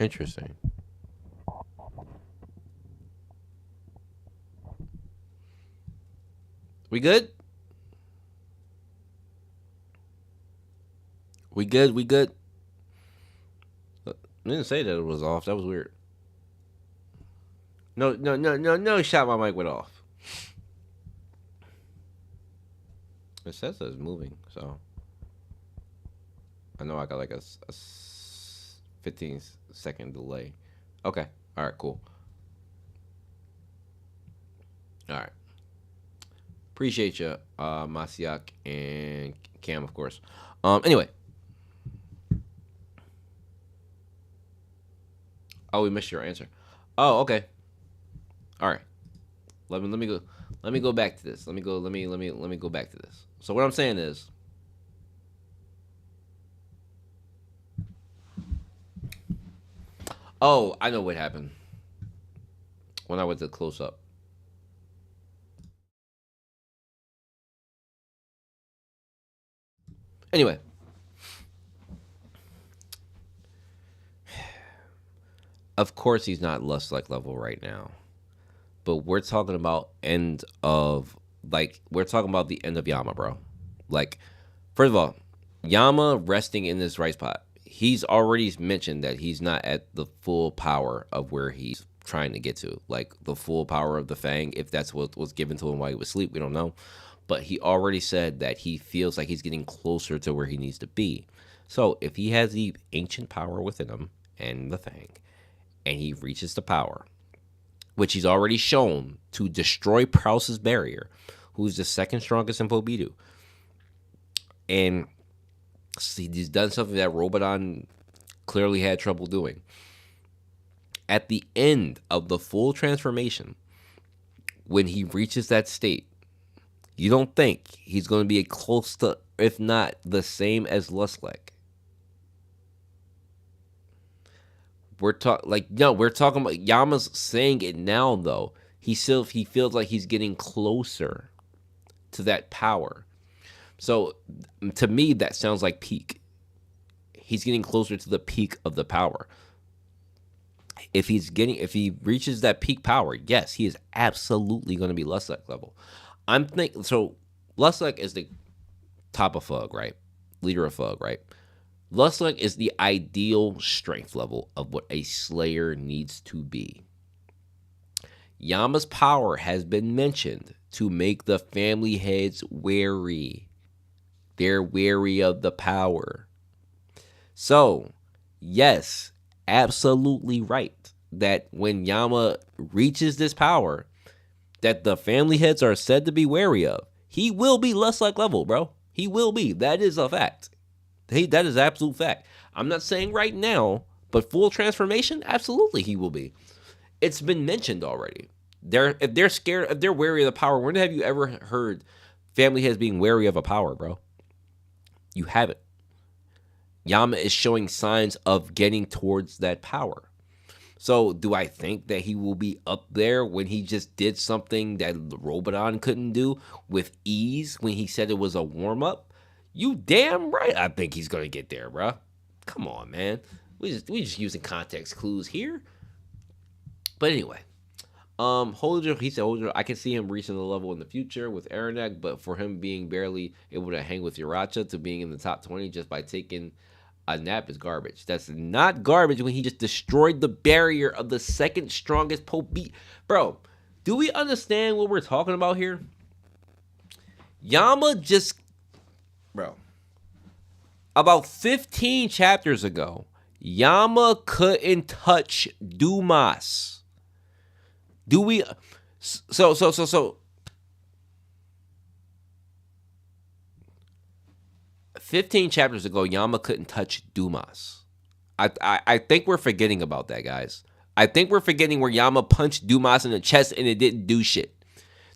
Interesting. We good? We good? We good? I didn't say that it was off. That was weird. No, no, no, no, no shot my mic went off. It says that it's moving, so I know I got like a 15-second delay. Okay. All right, cool. All right. Appreciate you, Masiak and Cam, of course. Anyway. Oh, we missed your answer. Oh, okay. All right. Let me go back to this. Let me go back to this. So what I'm saying is, oh, I know what happened when I went to close up. Anyway, of course he's not lust like level right now, but we're talking about we're talking about the end of Yama, bro. Like, first of all, Yama resting in this right spot. He's already mentioned that he's not at the full power of where he's trying to get to, like the full power of the Fang. If that's what was given to him while he was asleep, we don't know. But he already said that he feels like he's getting closer to where he needs to be. So if he has the ancient power within him and the Fang, and he reaches the power, which he's already shown to destroy Prowse's barrier, who's the second strongest in Pobidu, and he's done something that Robodon clearly had trouble doing. At the end of the full transformation, when he reaches that state, you don't think he's going to be close to, if not the same as Lustlek? We're talking about Yama's saying it now though. He feels like he's getting closer to that power. So to me, that sounds like peak. He's getting closer to the peak of the power. If he reaches that peak power, yes, he is absolutely going to be Lustlek level. I'm thinking so. Lustlek is the top of Fug, right? Leader of Fug, right? Lustlek is the ideal strength level of what a Slayer needs to be. Yama's power has been mentioned to make the family heads wary. They're wary of the power. So, yes, absolutely right that when Yama reaches this power that the family heads are said to be wary of, he will be Lustlek level, bro. He will be. That is a fact. That is absolute fact. I'm not saying right now, but full transformation, absolutely he will be. It's been mentioned already. If they're scared, if they're wary of the power, when have you ever heard family heads being wary of a power, bro? You haven't. Yama is showing signs of getting towards that power. So do I think that he will be up there when he just did something that Robodon couldn't do with ease when he said it was a warm-up? You damn right I think he's going to get there, bro. Come on, man. We just using context clues here. But anyway, he said I can see him reaching the level in the future with Aranek, but for him being barely able to hang with Uracha to being in the top 20 just by taking a nap is garbage. That's not garbage when he just destroyed the barrier of the second strongest beat. Bro, do we understand what we're talking about here? Yama just, bro, about 15 chapters ago, Yama couldn't touch Dumas. Do we? So. 15 chapters ago, Yama couldn't touch Dumas. I think we're forgetting about that, guys. I think we're forgetting where Yama punched Dumas in the chest and it didn't do shit.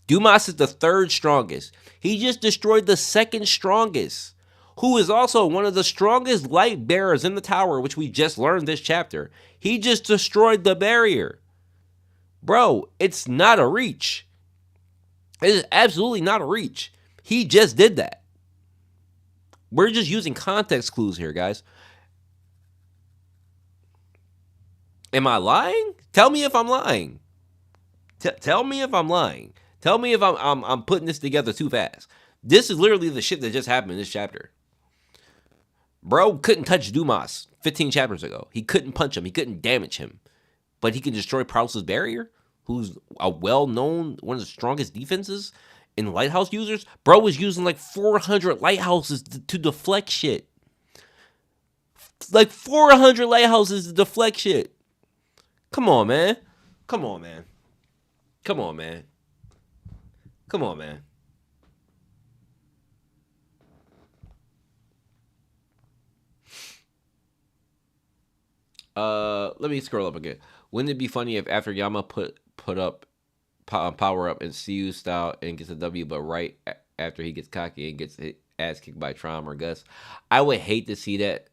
Dumas is the third strongest. He just destroyed the second strongest, who is also one of the strongest light bearers in the tower, which we just learned this chapter. He just destroyed the barrier. Bro, it's not a reach. It is absolutely not a reach. He just did that. We're just using context clues here, guys. Am I lying? Tell me if I'm lying. Tell me if I'm lying. Tell me if I'm putting this together too fast. This is literally the shit that just happened in this chapter. Bro couldn't touch Dumas 15 chapters ago. He couldn't punch him. He couldn't damage him. But he can destroy Prowse's barrier, who's a well-known, one of the strongest defenses in Lighthouse users. Bro was using like 400 lighthouses to deflect shit. Like 400 lighthouses to deflect shit. Come on, man. Come on, man. Come on, man. Come on, man. Let me scroll up again. Wouldn't it be funny if after Yama put up power up and CU style and gets a W, but right after he gets cocky and gets his ass kicked by Trom or Gus? I would hate to see that,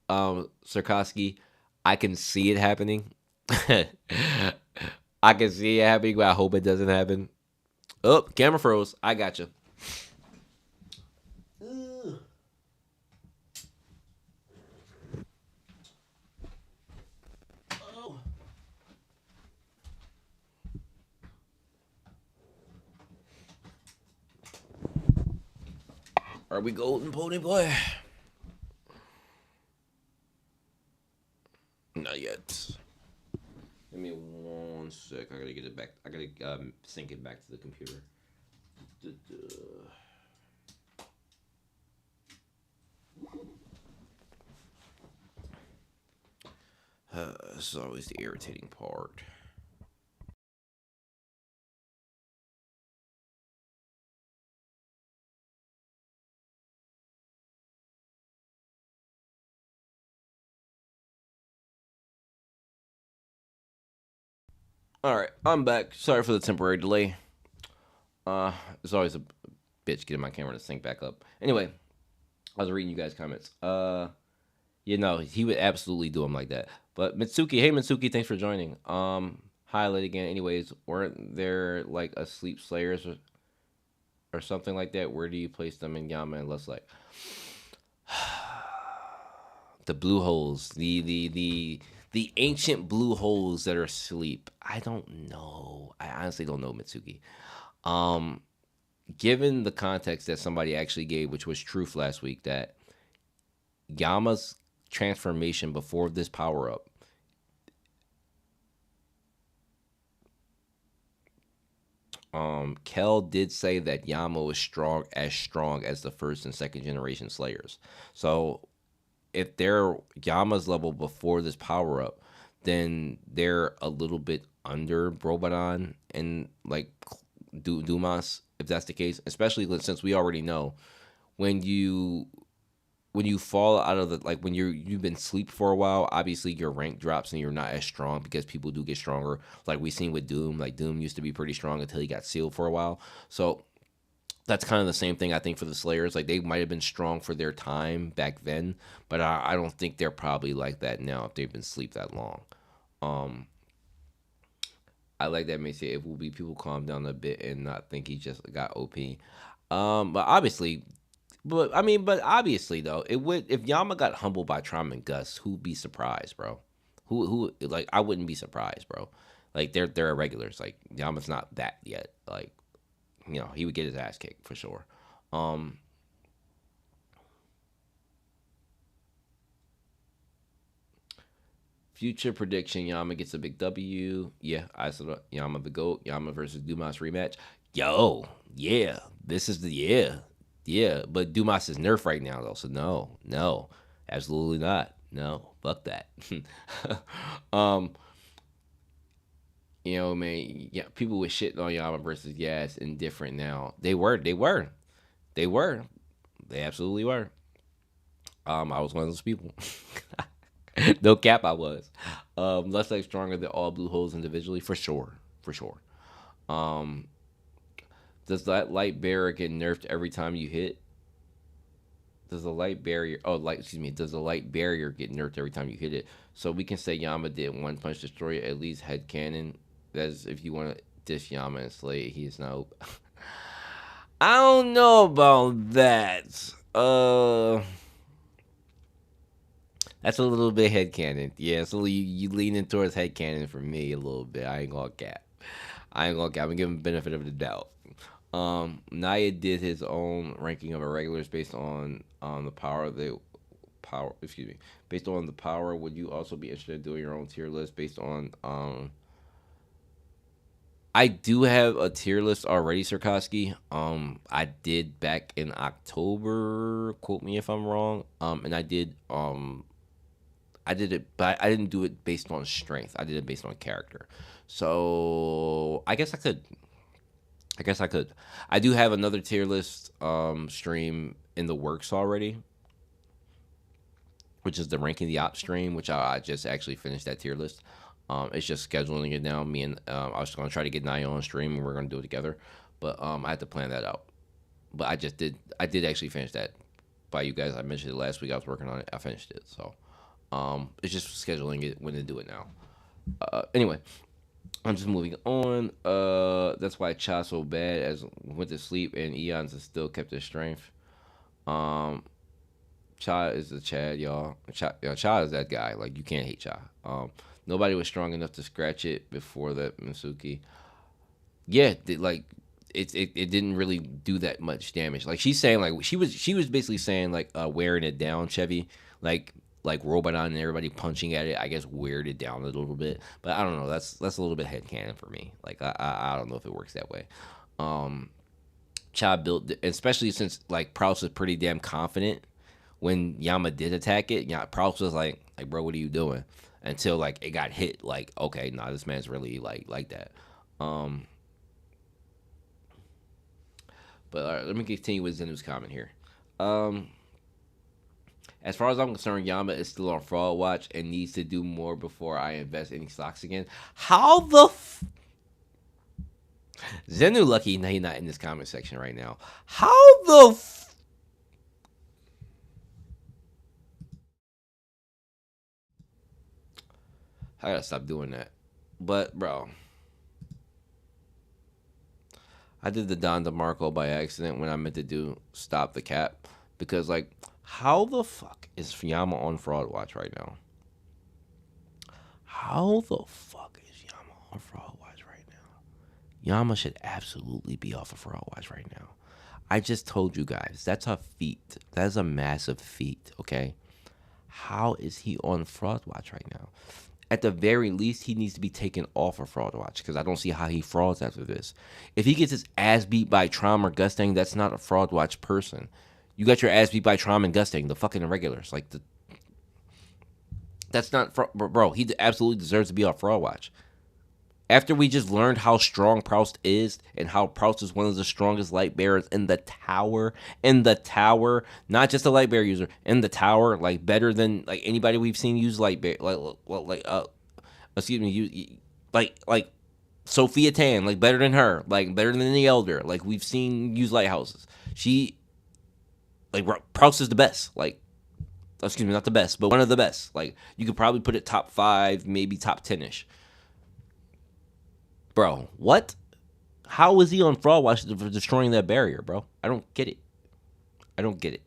Sarkovsky. I can see it happening. I can see it happening, but I hope it doesn't happen. Oh, camera froze. I got you. Are we golden, pony boy? Not yet. Give me 1 sec. I gotta get it back. I gotta sync it back to the computer. This is always the irritating part. All right, I'm back. Sorry for the temporary delay. It's always a bitch getting my camera to sync back up. Anyway, I was reading you guys' comments. He would absolutely do them like that. But Mitsuki, hey Mitsuki, thanks for joining. Highlight again. Anyways, weren't there like asleep slayers or something like that? Where do you place them in Yama and Less like? The blue holes, the ancient blue holes that are asleep. I don't know. I honestly don't know, Mitsuki. Um, Given the context that somebody actually gave, which was truth last week, that Yama's transformation before this power up, Kel did say that Yama was strong as the first and second generation Slayers. So if they're Yama's level before this power up, then they're a little bit under Brobadan and like Dumas, if that's the case. Especially since we already know when you fall out of the, like when you've been asleep for a while, obviously your rank drops and you're not as strong because people do get stronger. Like we seen with Doom, like Doom used to be pretty strong until he got sealed for a while. So that's kind of the same thing I think for the Slayers. Like they might have been strong for their time back then, but I don't think they're probably like that now if they've been asleep that long. Um, I like that. May say it will be people calm down a bit and not think he just got OP. But obviously, but obviously though, it would if Yama got humbled by Traum and Gus, who'd be surprised, bro? Who like I wouldn't be surprised, bro. Like they're irregulars. Like Yama's not that yet. Like he would get his ass kicked for sure. Um, Future prediction: Yama gets a big W. Yeah, I said Yama the goat. Yama versus Dumas rematch. Yo, yeah, this is the yeah. But Dumas is nerf right now though, so no, absolutely not. No, fuck that. um, man, yeah, people were shitting on Yama versus Yas indifferent now. They were, they absolutely were. I was one of those people. No cap, I was. Less like stronger than all blue holes individually, for sure, for sure. Um, does that light barrier get nerfed every time you hit? Does the light barrier? Oh, light. Excuse me. Does the light barrier get nerfed every time you hit it? So we can say Yama did one punch destroy at least head cannon. That's if you want to dish Yama and slay. He is now. I don't know about that. That's a little bit headcanon. Yeah, so you leaning towards headcanon for me a little bit. I ain't gonna cap. I ain't gonna cap. I'm gonna give him the benefit of the doubt. Naya did his own ranking of irregulars based on the power of the power. Excuse me, based on the power. Would you also be interested in doing your own tier list based on? I do have a tier list already, Sirkowski. I did back in October. Quote me if I'm wrong. And I did it, but I didn't do it based on strength. I did it based on character. So I guess I could. I guess I could. I do have another tier list stream in the works already, which is the ranking the op stream, which I just actually finished that tier list. It's just scheduling it now. Me and I was gonna try to get Naya on stream, and we're gonna do it together. But I had to plan that out. But I just did. I did actually finish that by you guys. I mentioned it last week. I was working on it. I finished it. So it's just scheduling it when to do it now. Anyway, I'm just moving on. That's why Cha so bad as went to sleep and Eons has still kept his strength. Um, Cha is the Chad, y'all. Cha is that guy. Like you can't hate Cha. Nobody was strong enough to scratch it before that Misuki. Yeah, like it didn't really do that much damage. Like she's saying, like she was basically saying like wearing it down, Chevy. Like like Robodon and everybody punching at it, I guess weared it down a little bit. But I don't know. That's a little bit headcanon for me. Like I don't know if it works that way. Um, Cha built, especially since like Proust was pretty damn confident when Yama did attack it. Yeah, Proust was like bro, what are you doing? Until like it got hit. Like okay, nah, this man's really like that. Um, but all right, let me continue with Zenu's comment here. Um, as far as I'm concerned, Yama is still on fraud watch and needs to do more before I invest any stocks again. How the Zenu lucky he's not in this comment section right now. How the I gotta stop doing that. But bro, I did the Don DeMarco by accident when I meant to do stop the cap because like how the fuck is Yama on fraud watch right now? How the fuck is Yama on fraud watch right now? Yama should absolutely be off of fraud watch right now. I just told you guys that's a feat. That is a massive feat. Okay, how is he on fraud watch right now? At the very least, he needs to be taken off of fraud watch because I don't see how he frauds after this. If he gets his ass beat by Trom or Gustang, that's not a fraud watch person. You got your ass beat by Trom and Gustang, the fucking irregulars. Like that's not bro. He absolutely deserves to be off fraud watch. After we just learned how strong Proust is and how Proust is one of the strongest light bearers in the tower, not just a light bearer user, in the tower, like better than like anybody we've seen use light bear, excuse me, like Sophia Tan, like better than her, like better than the Elder, like we've seen use lighthouses. She, like Proust is the best, like excuse me, not the best, but one of the best. Like you could probably put it top 5, maybe top 10ish. Bro, what? How is he on fraud watch for destroying that barrier, bro? I don't get it. I don't get it.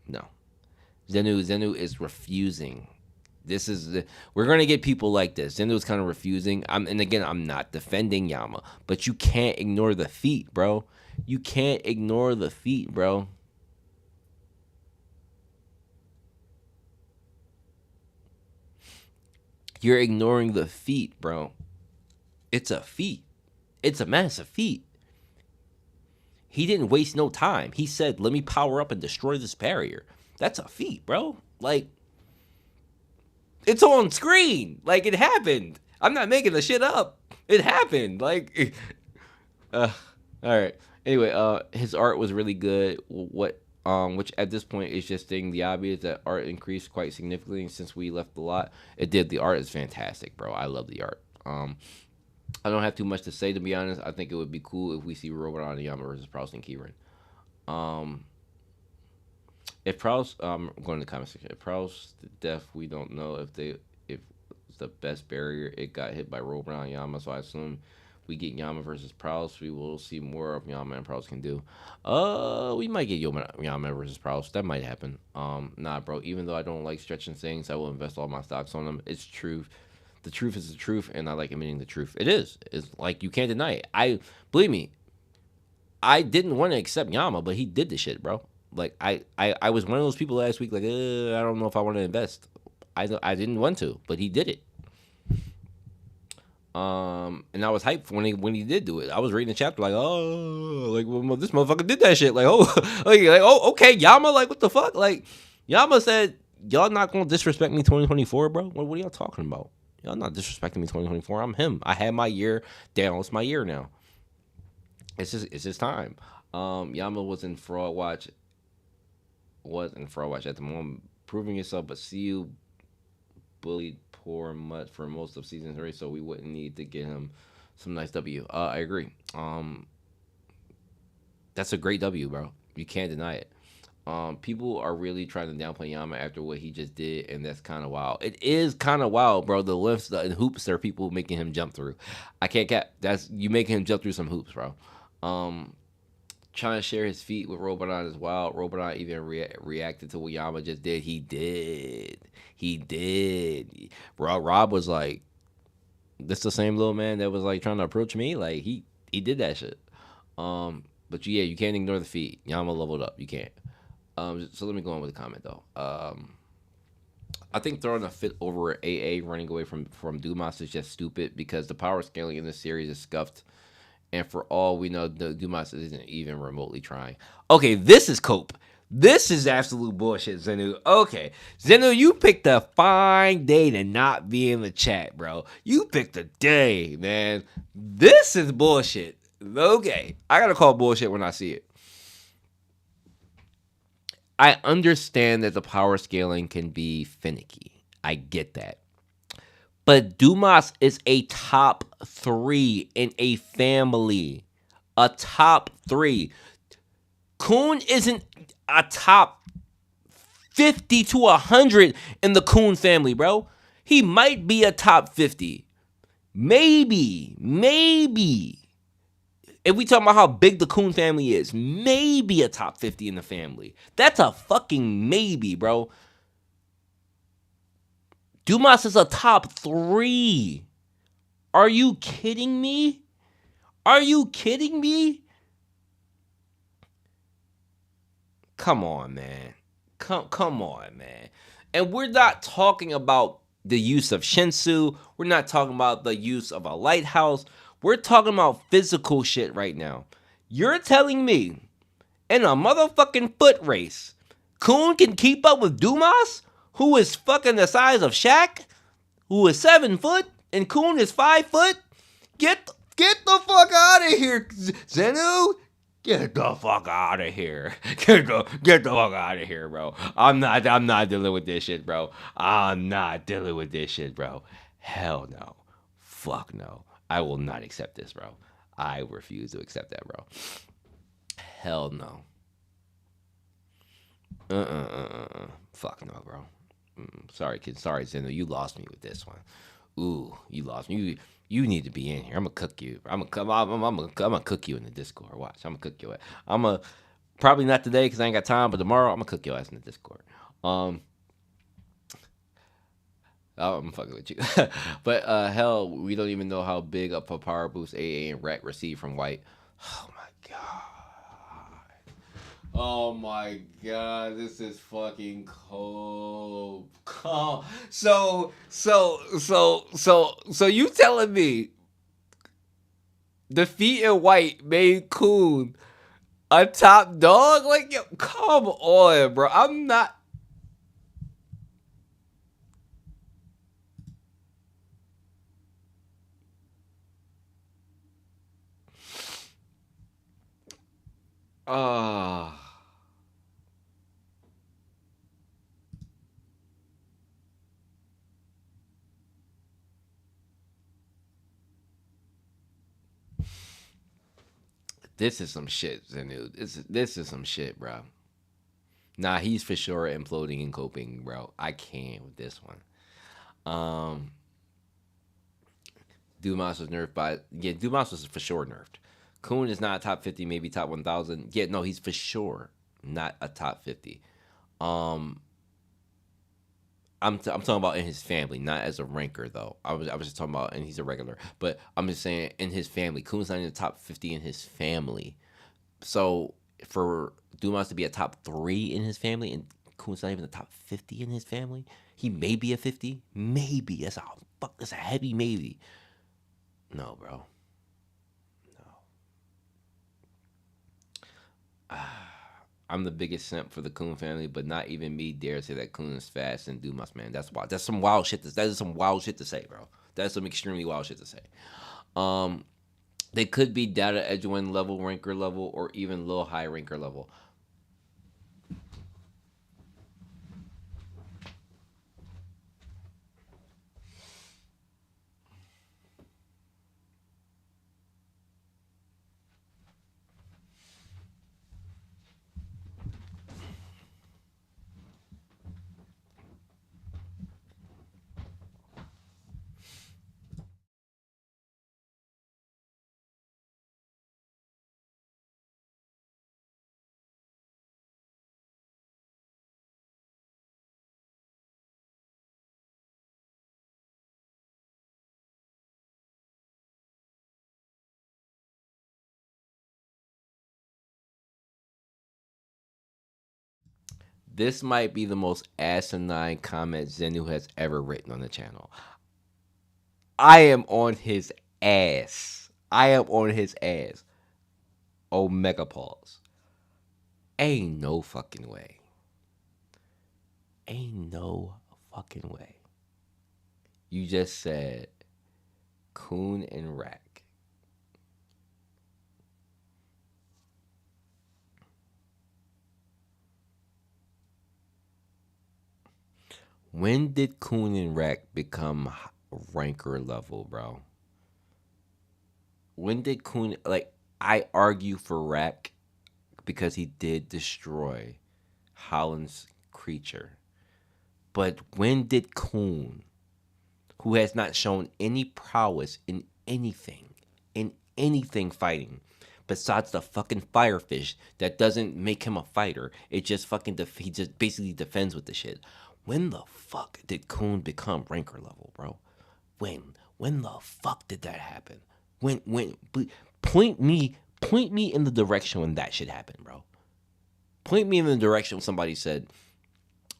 No. Zenu is refusing. We're gonna get people like this. Zenu is kind of refusing. And again, I'm not defending Yama, but you can't ignore the feat, bro. You can't ignore the feat, bro. You're ignoring the feat, bro. It's a feat. It's a massive feat. He didn't waste no time. He said, let me power up and destroy this barrier. That's a feat, bro. Like, it's on screen. Like, it happened. I'm not making the shit up. It happened. Like, all right. Anyway, his art was really good. Which at this point is just stating the obvious that art increased quite significantly since we left the lot. It did. The art is fantastic, bro. I love the art. I don't have too much to say, to be honest. I think it would be cool if we see Robot on Yama versus Proust and Kieran. If Proust, going to the comment section. If Proust death, we don't know if it's the best barrier. It got hit by Robot on Yama, so I assume We get Yama versus Prowse. We will see more of Yama and Prowse can do. We might get Yama versus Prowse. That might happen. Nah, bro. Even though I don't like stretching things, I will invest all my stocks on them. It's true. The truth is the truth, and I like admitting the truth. It is. It's like you can't deny it. I believe me. I didn't want to accept Yama, but he did the shit, bro. Like I was one of those people last week. Like, I don't know if I want to invest. I didn't want to, but he did it. And I was hyped when he did do it. I was reading the chapter like, oh, like well, this motherfucker did that shit. Like, oh, like oh, okay, Yama, like what the fuck? Like, Yama said, y'all not gonna disrespect me 2024, bro. What are y'all talking about? Y'all not disrespecting me 2024. I'm him. I had my year down. It's my year now. It's just time. Yama was in fraud watch at the moment, proving yourself, but see you bullied poor mutt for most of season 3, so we wouldn't need to get him some nice W. I agree. That's a great W, bro. You can't deny it. People are really trying to downplay Yama after what he just did, and that's kind of wild. It is kind of wild, bro. The lifts and hoops there are people making him jump through. I can't cap. That's you making him jump through some hoops, bro. Um, Trying to share his feet with Robodon is wild. Robodon even reacted to what Yama just did. He did. He did. Rob was like, "This the same little man that was like trying to approach me." Like he did that shit. But yeah, you can't ignore the feet. Yama leveled up. You can't. So let me go on with the comment though. I think throwing a fit over AA running away from Dumas is just stupid because the power scaling in this series is scuffed. And for all we know, Dumas isn't even remotely trying. Okay, this is cope. This is absolute bullshit, Zenu. Okay, Zenu, you picked a fine day to not be in the chat, bro. You picked a day, man. This is bullshit. Okay, I gotta call bullshit when I see it. I understand that the power scaling can be finicky. I get that. But Dumas is a top 3 in a family. A top 3. Kun isn't a top 50 to 100 in the Kun family, bro. He might be a top 50. Maybe. If we talk about how big the Kun family is, maybe a top 50 in the family. That's a fucking maybe, bro. Dumas is a top 3. Are you kidding me? Are you kidding me? Come on, man. Come on, man. And we're not talking about the use of Shinsu. We're not talking about the use of a lighthouse. We're talking about physical shit right now. You're telling me in a motherfucking foot race, Kun can keep up with Dumas, who is fucking the size of Shaq, who is 7 foot, and Kun is 5 foot? Get the fuck out of here, Zenu. Get the fuck out of here. Get the fuck out of here, bro. I'm not dealing with this shit, bro. I'm not dealing with this shit, bro. Hell no. Fuck no. I will not accept this, bro. I refuse to accept that, bro. Hell no. Fuck no, bro. Sorry, kid. Sorry, Zeno. You lost me with this one. Ooh, you lost me. You need to be in here. I'm gonna cook you. I'm gonna cook you in the Discord. Watch. I'm gonna cook you. I'm gonna probably not today because I ain't got time, but tomorrow I'm gonna cook your ass in the Discord. I'm fucking with you. But hell, we don't even know how big of a power boost AA and Rat received from White. Oh my god. Oh my god, this is fucking cold. So you telling me Defeat in White made Kun a top dog? Like, yo, come on, bro. I'm not. Ah. This is some shit, Zenu. This is some shit, bro. Nah, he's for sure imploding and coping, bro. I can't with this one. Um, Dumas was nerfed by Dumas was for sure nerfed. Kun is not a top 50, maybe top 1,000. Yeah, no, he's for sure not a top 50. Um, I'm talking about in his family, not as a ranker though. I was just talking about, and he's a regular, but I'm just saying in his family. Kun's not in the top 50 in his family. So for Dumas to be a top 3 in his family, and Kun's not even the top 50 in his family, he may be a 50, maybe. That's a heavy maybe. No, bro. No. I'm the biggest simp for the Kun family, but not even me dare say that Kun is fast and Dumas, man. That's wild. That's some wild shit. That is some wild shit to say, bro. That's some extremely wild shit to say. Um, they could be data edge one level, ranker level, or even low high ranker level. This might be the most asinine comment Zenu has ever written on the channel. I am on his ass. I am on his ass. Omega pause. Ain't no fucking way. Ain't no fucking way. You just said Kun and Rack. When did Kun and Rack become ranker level, bro? When did Kun, like, I argue for Rack because he did destroy Holland's creature. But when did Kun, who has not shown any prowess in anything fighting, besides the fucking firefish that doesn't make him a fighter, it just fucking he just basically defends with the shit. When the fuck did Kun become ranker level, bro? When the fuck did that happen? When point me in the direction when that shit happened, bro. Point me in the direction when somebody said,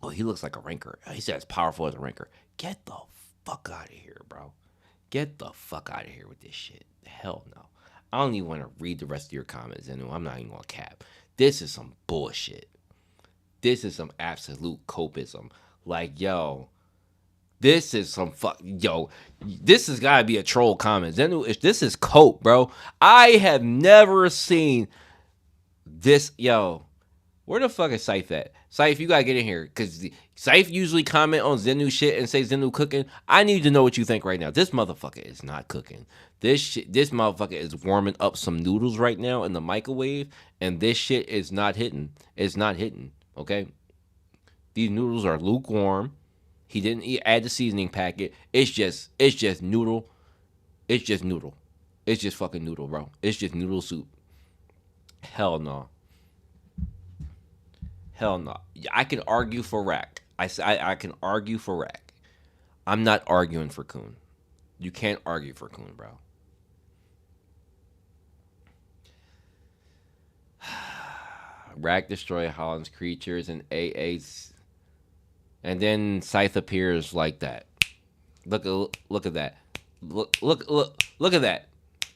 "Oh, he looks like a ranker. He said as powerful as a ranker." Get the fuck out of here, bro. Get the fuck out of here with this shit. Hell no. I don't even want to read the rest of your comments, and I'm not even gonna cap. This is some bullshit. This is some absolute copism. Like, yo, this is some this has got to be a troll comment. This is cope, bro. I have never seen this. Yo, where the fuck is Scythe at? Scythe, you gotta get in here, because Scythe usually comment on Zenu shit and say Zenu cooking. I need to know what you think right now. This motherfucker is not cooking. This motherfucker is warming up some noodles right now in the microwave, and this shit is not hitting. It's not hitting. Okay, these noodles are lukewarm. He didn't add the seasoning packet. It's just noodle. It's just noodle. It's just fucking noodle, bro. It's just noodle soup. Hell no. Hell no. I can argue for Rack. I can argue for Rack. I'm not arguing for Kun. You can't argue for Kun, bro. Rack destroy Holland's creatures and AA's, and then Scythe appears like that. Look at that. Look at that.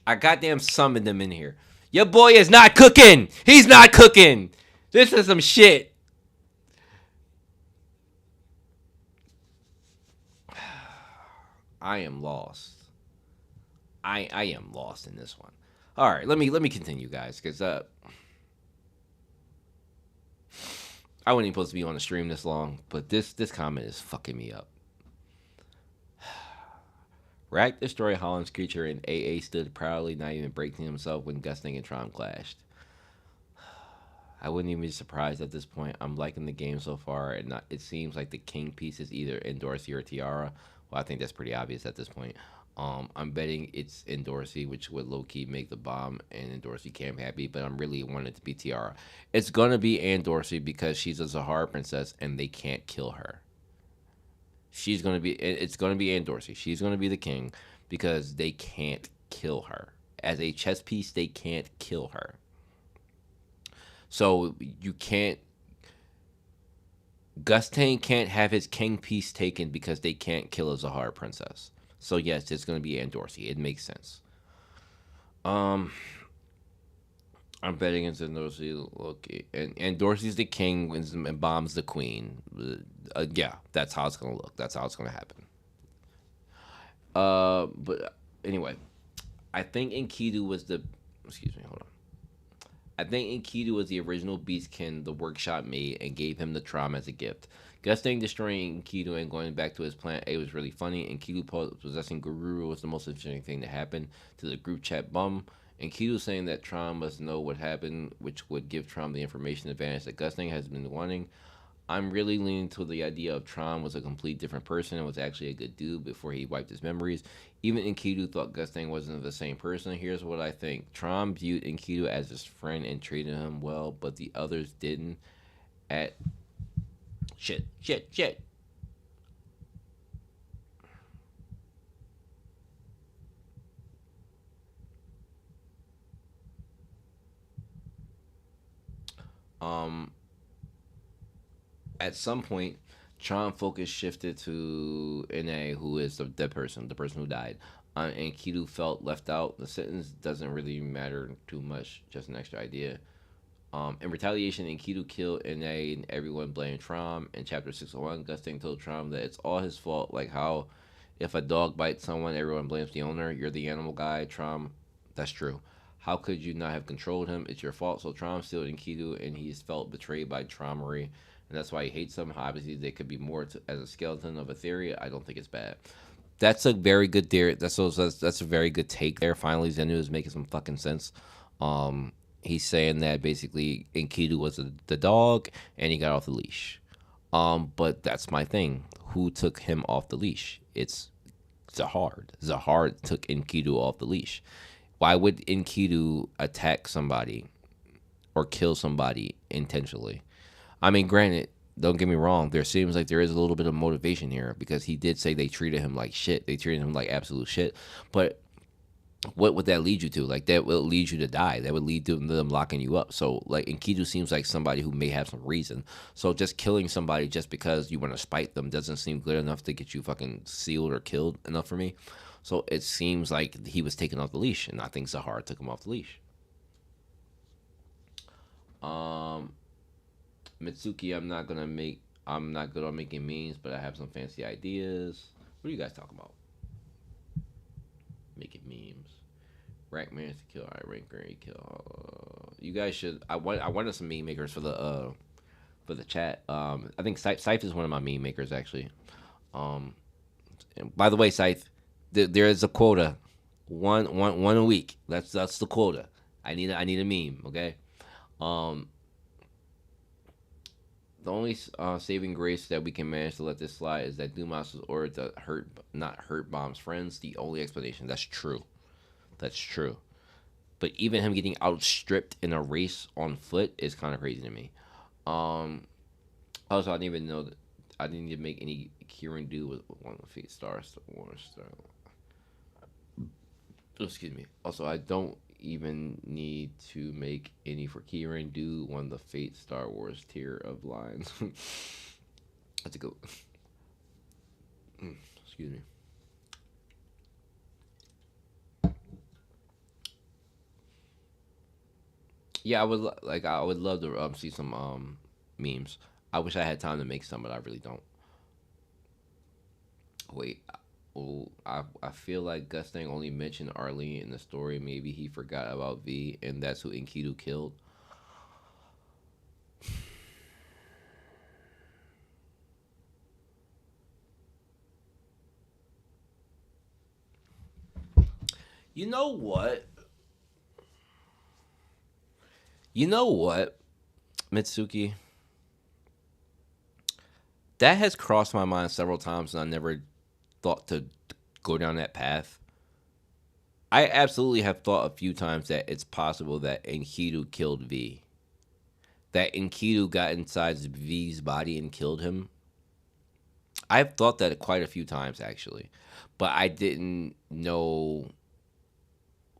I goddamn summoned him in here. Your boy is not cooking. He's not cooking. This is some shit. I am lost. I am lost in this one. All right, let me continue, guys, because I wasn't even supposed to be on the stream this long, but this comment is fucking me up. Rack destroyed Holland's creature, and AA stood proudly, not even breaking himself when Gusting and Tron clashed. I wouldn't even be surprised at this point. I'm liking the game so far, and it seems like the king piece is either Endorsi or Tiara. Well, I think that's pretty obvious at this point. I'm betting it's in Dorsey, which would low key make the bomb and Dorsey camp happy, but I'm really wanting it to be Tiara. It's gonna be Ann Dorsey because she's a Zahara princess and they can't kill her. She's gonna be. It's gonna be Ann Dorsey. She's gonna be the king because they can't kill her as a chess piece. They can't kill her. So you can't. Gustane can't have his king piece taken because they can't kill a Zahara princess. So yes, it's gonna be Ann Dorsey. It makes sense. Um, I'm betting it's Ann Dorsey. Look, and Dorsey's the king and Bomb's the queen. Yeah, that's how it's gonna look. That's how it's gonna happen. But anyway, I think Enkidu was the. Excuse me, hold on. I think Enkidu was the original Beastkin the workshop made and gave him the trauma as a gift. Gusting destroying Enkidu and going back to his planet A was really funny. Enkidu possessing Guru was the most interesting thing to happen to the group chat bum. Enkidu saying that Tron must know what happened, which would give Tron the information advantage that Gusting has been wanting. I'm really leaning to the idea of Tron was a complete different person and was actually a good dude before he wiped his memories. Even Enkidu thought Gustang wasn't the same person. Here's what I think. Tron viewed Enkidu as his friend and treated him well, but the others didn't. At shit. Um, at some point, Tron focus shifted to Na, who is the dead person, the person who died. And Kidu felt left out. The sentence doesn't really matter too much, just an extra idea. In retaliation, Enkidu killed Na and everyone blamed Trom. In chapter 601, Gusting told Trom that it's all his fault, like how if a dog bites someone, everyone blames the owner. You're the animal guy, Trom. That's true. How could you not have controlled him? It's your fault. So Trom still Enkidu, and he's felt betrayed by Trommery, and that's why he hates him. Obviously, they could be more as a skeleton of a theory. I don't think it's bad. That's a very good theory. That's a very good take there. Finally, Zenu is making some fucking sense. He's saying that basically Enkidu was the dog and he got off the leash. But that's my thing. Who took him off the leash? It's Zahar. Zahar took Enkidu off the leash. Why would Enkidu attack somebody or kill somebody intentionally? I mean, granted, don't get me wrong. There seems like there is a little bit of motivation here because he did say they treated him like shit. They treated him like absolute shit. But what would that lead you to? Like, that would lead you to die. That would lead to them locking you up. So, like, Enkidu seems like somebody who may have some reason. So, just killing somebody just because you want to spite them doesn't seem good enough to get you fucking sealed or killed enough for me. So, it seems like he was taken off the leash, and I think Zahara took him off the leash. Um, Mitsuki, I'm not good on making memes, but I have some fancy ideas. What are you guys talking about? Making memes. Rank man to kill. Alright, ranker he kill. You guys should. I wanted some meme makers for the chat. I think Scythe is one of my meme makers actually. Um, and by the way, Scythe, there is a quota. One a week. That's the quota. I need a meme. Okay. Um, the only saving grace that we can manage to let this slide is that Dumas was ordered to not hurt Bomb's friends. The only explanation. That's true. That's true. But even him getting outstripped in a race on foot is kind of crazy to me. Um, Also, I didn't even know that I didn't even make any Kieran do with one of the feet stars. Excuse me. Also, I don't even need to make any for Kieran do one of the Fate Star Wars tier of lines. That's a good. Excuse me. Yeah, I would love to see some memes. I wish I had time to make some, but I really don't. Wait, oh, I feel like Gustang only mentioned Arlene in the story. Maybe he forgot about V, and that's who Enkidu killed. You know what? You know what, Mitsuki? That has crossed my mind several times, and I never thought to go down that path. I absolutely have thought a few times that it's possible that Enkidu killed V. That Enkidu got inside V's body and killed him. I've thought that quite a few times actually, but I didn't know.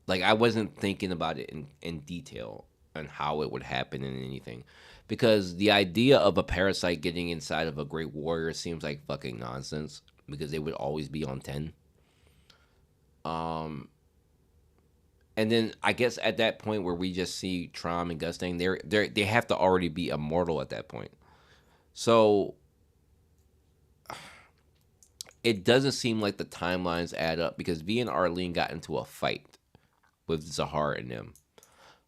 Like I wasn't thinking about it in detail and how it would happen and anything, because the idea of a parasite getting inside of a great warrior seems like fucking nonsense. Because they would always be on 10. Um, and then I guess at that point where we just see Trom and Gustang, they have to already be immortal at that point. So it doesn't seem like the timelines add up because V and Arlene got into a fight with Zahar and them.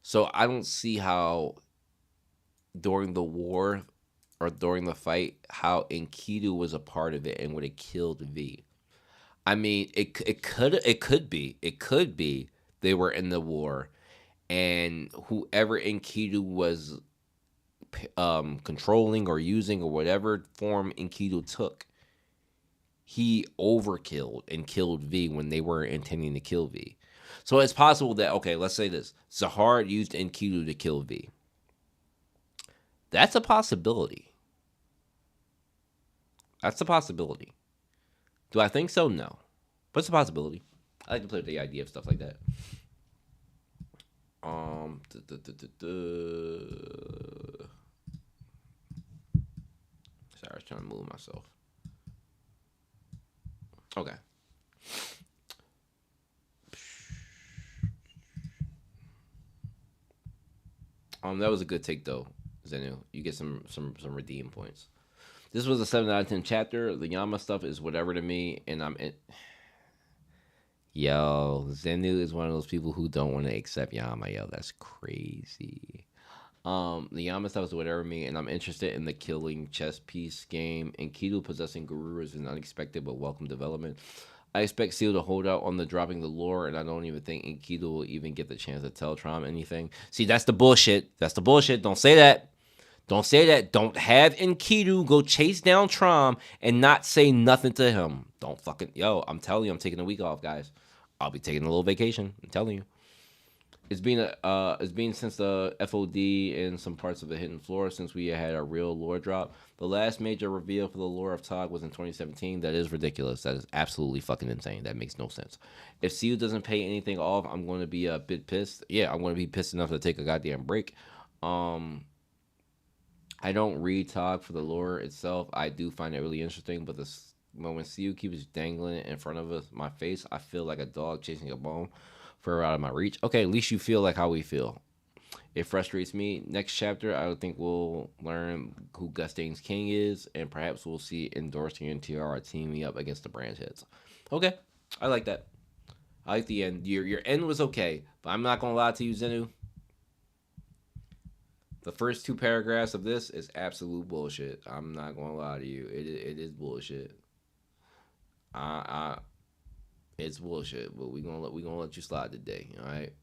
So I don't see how during the war or during the fight how Enkidu was a part of it and would have killed V. I mean, it could be they were in the war and whoever Enkidu was controlling or using or whatever form Enkidu took, he overkilled and killed V when they were intending to kill V. So it's possible that, okay, let's say this: Zahar used Enkidu to kill V. That's a possibility. That's a possibility. Do I think so? No, but it's a possibility. I like to play with the idea of stuff like that. Um, duh, duh, duh, duh, duh. Sorry, I was trying to move myself. Okay. That was a good take though, Zenu. You get some redeem points. This was a 7 out of 10 chapter. The Yama stuff is whatever to me, and I'm in. Yo, Zenu is one of those people who don't want to accept Yama. Yo, that's crazy. The Yama stuff is whatever to me, and I'm interested in the killing chess piece game. And Kido possessing Guru is an unexpected but welcome development. I expect Seal to hold out on the dropping the lore, and I don't even think Enkidu will even get the chance to tell Trom anything. See, that's the bullshit. That's the bullshit. Don't say that. Don't say that. Don't have Enkidu go chase down Trom and not say nothing to him. Don't fucking I'm telling you, I'm taking a week off, guys. I'll be taking a little vacation. I'm telling you. It's been since the FOD and some parts of the Hidden Floor since we had a real lore drop. The last major reveal for the lore of Tog was in 2017. That is ridiculous. That is absolutely fucking insane. That makes no sense. If CU doesn't pay anything off, I'm going to be a bit pissed. Yeah, I'm going to be pissed enough to take a goddamn break. I don't read Tog for the lore itself. I do find it really interesting, but when CU keeps dangling it in front of my face, I feel like a dog chasing a bone further out of my reach. Okay, at least you feel like how we feel. It frustrates me. Next chapter, I think we'll learn who Gustain's king is, and perhaps we'll see Endorsing and Tiara teaming up against the Branch Heads. Okay, I like that. I like the end. Your end was okay, but I'm not gonna lie to you, Zenu. The first 2 paragraphs of this is absolute bullshit. I'm not gonna lie to you. It is bullshit. I it's bullshit, but we gonna let you slide today. All right,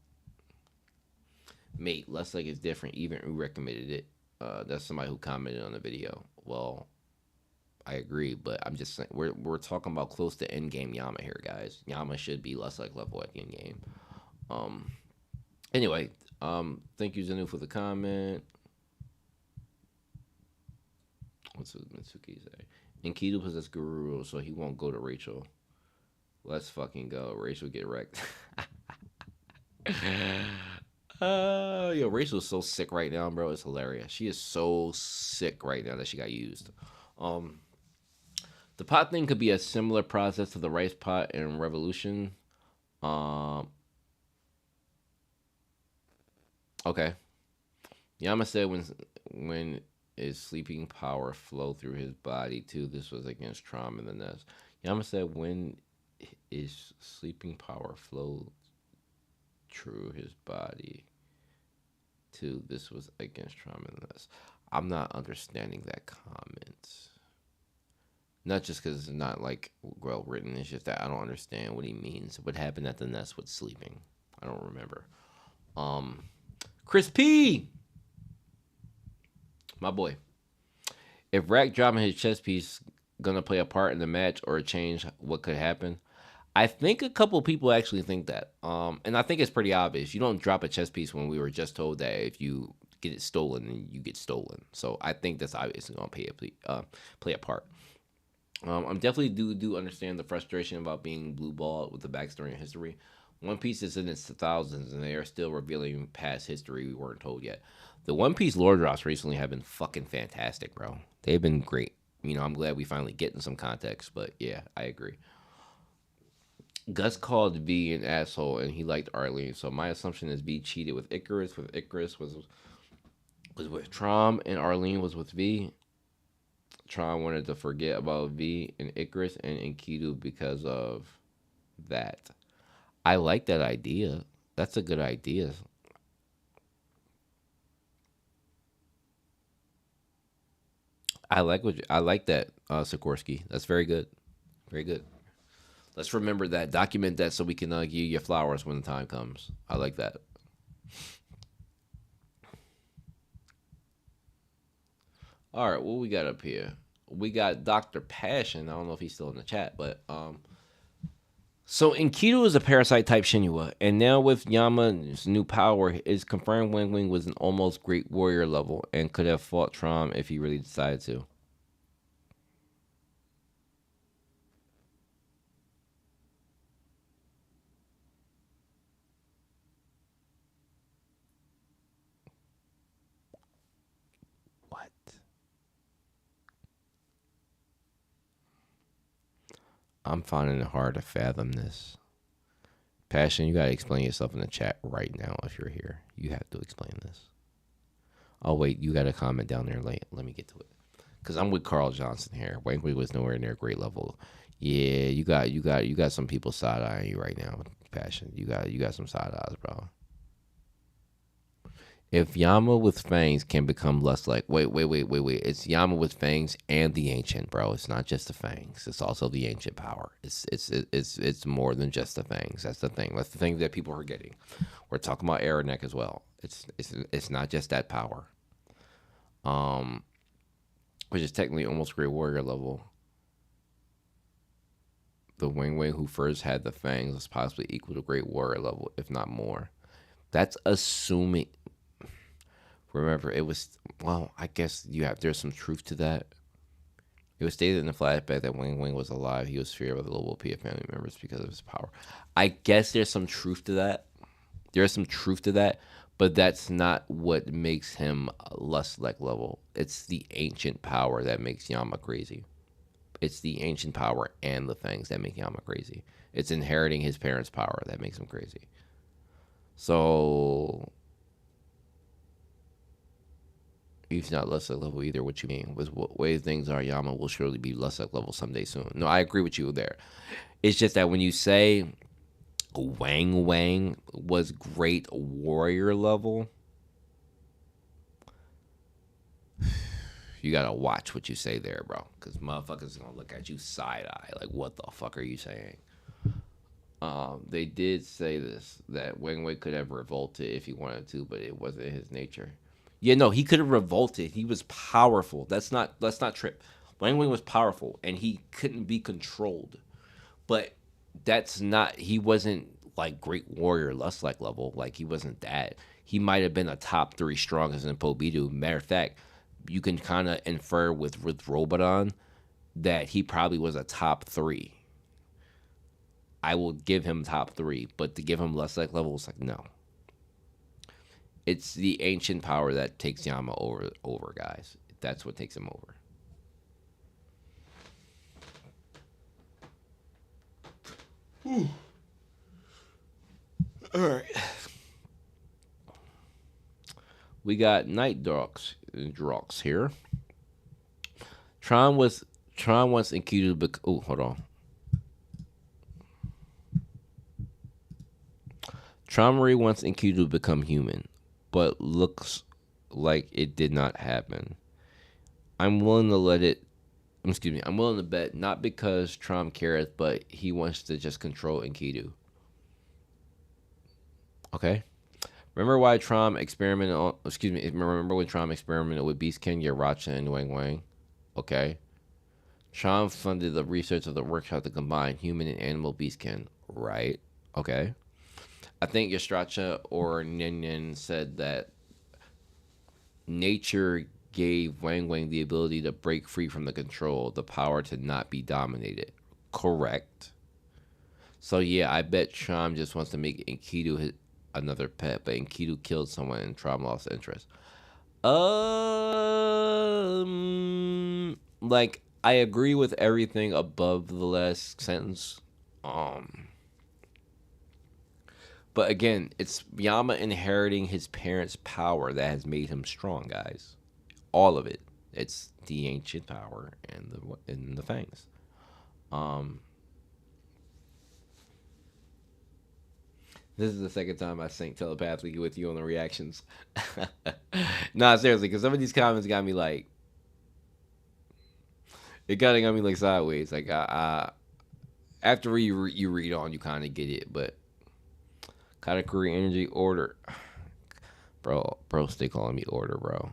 mate. Less like it's different. Even who recommended it. That's somebody who commented on the video. Well, I agree, but I'm just saying we're talking about close to end game Yama here, guys. Yama should be less like level at the end game. Um. Anyway, thank you Zenu for the comment. What's Mitsuki say? Enkidu possesses Guru, so he won't go to Rachel. Let's fucking go. Rachel get wrecked. Yo, Rachel's so sick right now, bro. It's hilarious. She is so sick right now that she got used. Um, the pot thing could be a similar process to the rice pot in Revolution. Um, okay. Yama said when his sleeping power flow through his body too. This was against trauma in the nest. Yama said when his sleeping power flow through his body too. This was against trauma in the nest. I'm not understanding that comment. Not just because it's not like well written. It's just that I don't understand what he means. What happened at the nest with sleeping? I don't remember. Chris P, my boy. If Rack dropping his chess piece gonna play a part in the match or change what could happen, I think a couple people actually think that. And I think it's pretty obvious. You don't drop a chess piece when we were just told that if you get it stolen, then you get stolen. So I think that's obviously going to play a part. I'm definitely do understand the frustration about being blue balled with the backstory and history. One Piece is in its thousands, and they are still revealing past history we weren't told yet. The One Piece lore drops recently have been fucking fantastic, bro. They've been great. I'm glad we finally getting some context, but yeah, I agree. Gus called V an asshole, and he liked Arlene. So my assumption is V cheated with Icarus. With Icarus was with Trom, and Arlene was with V. Tron wanted to forget about V and Icarus and Enkidu because of that. I like that idea. That's a good idea. I like that, Sikorsky. That's very good. Very good. Let's remember that. Document that so we can give you your flowers when the time comes. I like that. All right, what we got up here? We got Dr. Passion. I don't know if he's still in the chat, but so Enkidu is a parasite type Shinua, and now with Yama's new power, it's confirmed Wang Wing was an almost great warrior level and could have fought Trom if he really decided to. What? I'm finding it hard to fathom this. Passion, you gotta explain yourself in the chat right now if you're here. You have to explain this. Oh wait, you got a comment down there late. Let me get to it. Cause I'm with Carl Johnson here. Wang Wing was nowhere near great level. Yeah, you got some people side eyeing you right now. Passion, you got some side eyes, bro. If Yama with fangs can become less like wait. It's Yama with fangs and the ancient, bro. It's not just the fangs. It's also the ancient power. It's more than just the fangs. That's the thing. That's the thing that people are getting. We're talking about Aranek as well. It's not just that power. Um, which is technically almost great warrior level. The Wing Wing who first had the fangs was possibly equal to great warrior level, if not more. That's assuming. Remember, it was I guess there's some truth to that. It was stated in the flashback that Wing Wing was alive. He was feared by the local PF family members because of his power. I guess there's some truth to that. There's some truth to that, but that's not what makes him less like level. It's the ancient power that makes Yama crazy. It's the ancient power and the things that make Yama crazy. It's inheriting his parents' power that makes him crazy. So he's not less at level either. What you mean? With what way things are, Yama will surely be less at level someday soon. No, I agree with you there. It's just that when you say Wang Wang was great warrior level, you gotta watch what you say there, bro. Because motherfuckers gonna look at you side eye like, what the fuck are you saying? They did say this that Wang Wei could have revolted if he wanted to, but it wasn't his nature. Yeah, no, he could have revolted. He was powerful. Let's not trip. Wang Wei was powerful and he couldn't be controlled. But that's not he wasn't like great warrior lust like level. Like he wasn't that. He might have been a top 3 strongest in Pobidu. Matter of fact, you can kind of infer with Robodon that he probably was a top 3. I will give him top 3, but to give him less like level, it's like no. It's the ancient power that takes Yama over guys. That's what takes him over. All right. We got Night Drox here. Tron wants Enkidu to oh, hold on. Tron wants Enkidu to become human, but looks like it did not happen. I'm willing to bet not because Trom careth, but he wants to just control Enkidu. Okay. Remember when Trom experimented with Beastkin, Yaracha, and Wang Wang? Okay. Sean funded the research of the workshop to combine human and animal beast skin. Right. Okay. I think Yastracha or Ninyan said that nature gave Wang Wang the ability to break free from the control, the power to not be dominated. Correct. So yeah, I bet Sean just wants to make Enkidu his another pet, but Enkidu killed someone and Tron lost interest. Like I agree with everything above the last sentence. Um, but again, it's Yama inheriting his parents' power that has made him strong, guys. All of it. It's the ancient power and the fangs. Um, this is the second time I sync telepathically with you on the reactions. Nah, seriously, because some of these comments got me like, it kind of got me like sideways. Like after you read on, you kind of get it, but Katakuri Energy Order, bro, stay calling me Order, bro.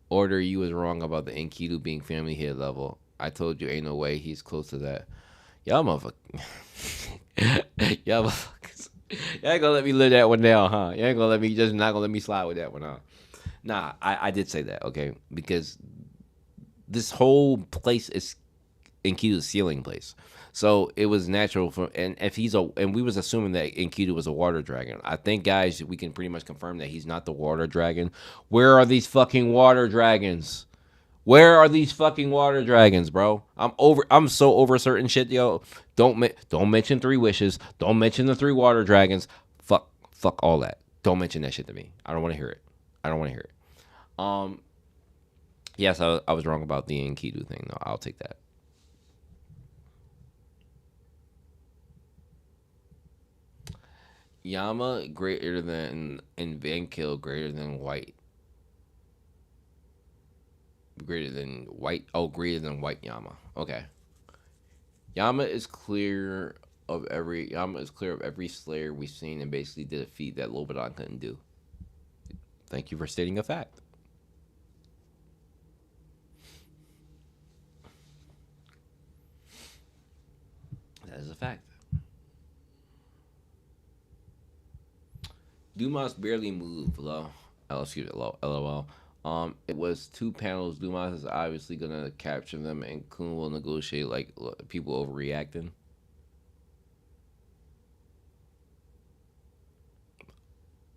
Order, you was wrong about the Enkidu being family head level. I told you ain't no way he's close to that. Y'all motherfuckers. Y'all motherfuckers. Y'all ain't gonna let me live that one down, huh? You ain't gonna let me just not gonna let me slide with that one, huh? Nah, I did say that, okay? Because this whole place is Enkidu's ceiling place. So it was natural for and if he's a and we was assuming that Enkidu was a water dragon. I think guys we can pretty much confirm that he's not the water dragon. Where are these fucking water dragons? Where are these fucking water dragons, bro? I'm so over certain shit, yo. Don't mention three wishes. Don't mention the three water dragons. Fuck all that. Don't mention that shit to me. I don't want to hear it. I don't want to hear it. Yes, I was wrong about the Enkidu thing though. I'll take that. Yama greater than and Vankill greater than white. Greater than white. Oh, greater than white Yama. Okay. Yama is clear of every Slayer we've seen and basically did a feat that Lobadan couldn't do. Thank you for stating a fact. That is a fact. Dumas barely moved, lol. Oh, excuse me, lol. It was two panels. Dumas is obviously gonna capture them, and Kun will negotiate like people overreacting.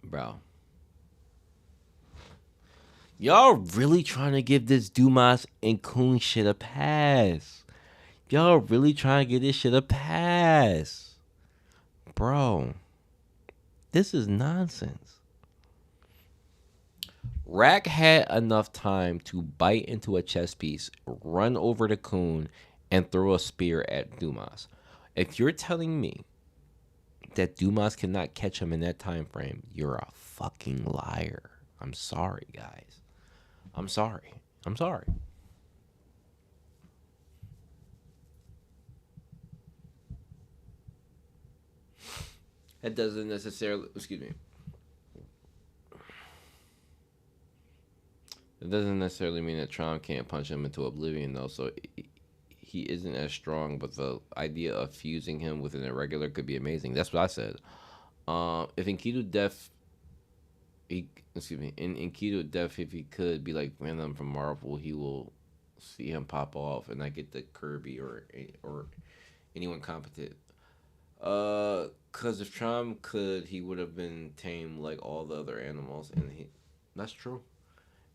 Bro, y'all really trying to give this Dumas and Kun shit a pass? Y'all really trying to get this shit a pass, bro? This is nonsense. Rack had enough time to bite into a chess piece, run over to Kun, and throw a spear at Dumas. If you're telling me that Dumas cannot catch him in that time frame, you're a fucking liar. I'm sorry, guys. I'm sorry. I'm sorry. That doesn't necessarily, excuse me. It doesn't necessarily mean that Tron can't punch him into oblivion, though. So he isn't as strong, but the idea of fusing him with an irregular could be amazing. That's what I said. If Enkidu Death, in Enkidu Death, if he could be like Venom from Marvel, he will see him pop off, and I get the Kirby or anyone competent. Cause if Tron could, he would have been tamed like all the other animals, and that's true.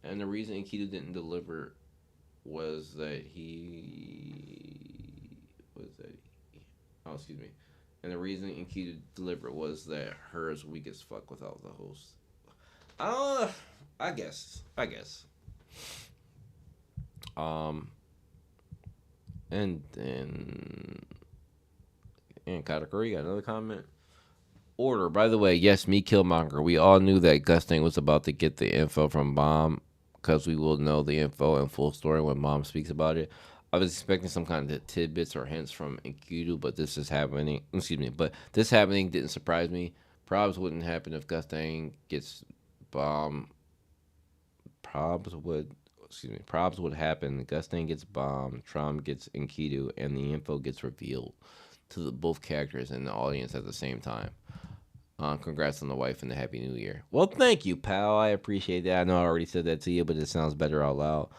And the reason Enkidu didn't deliver was that he was that. Oh, excuse me. And the reason Enkidu delivered was that hers weak as fuck without the host. I guess. Um, and then and Katakuri got another comment. Order. By the way, yes, me Killmonger. We all knew that Gusting was about to get the info from Bomb because we will know the info and full story when Mom speaks about it. I was expecting some kind of tidbits or hints from Enkidu, but this is happening. Excuse me, but this happening didn't surprise me. Probs wouldn't happen if Gusting gets Bomb. Probs would. excuse me, probs would happen. Gustin gets bombed, Trom gets Enkidu, and the info gets revealed to both characters and the audience at the same time. Congrats on the wife and the Happy New Year. Well, thank you, pal. I appreciate that. I know I already said that to you, but it sounds better out loud.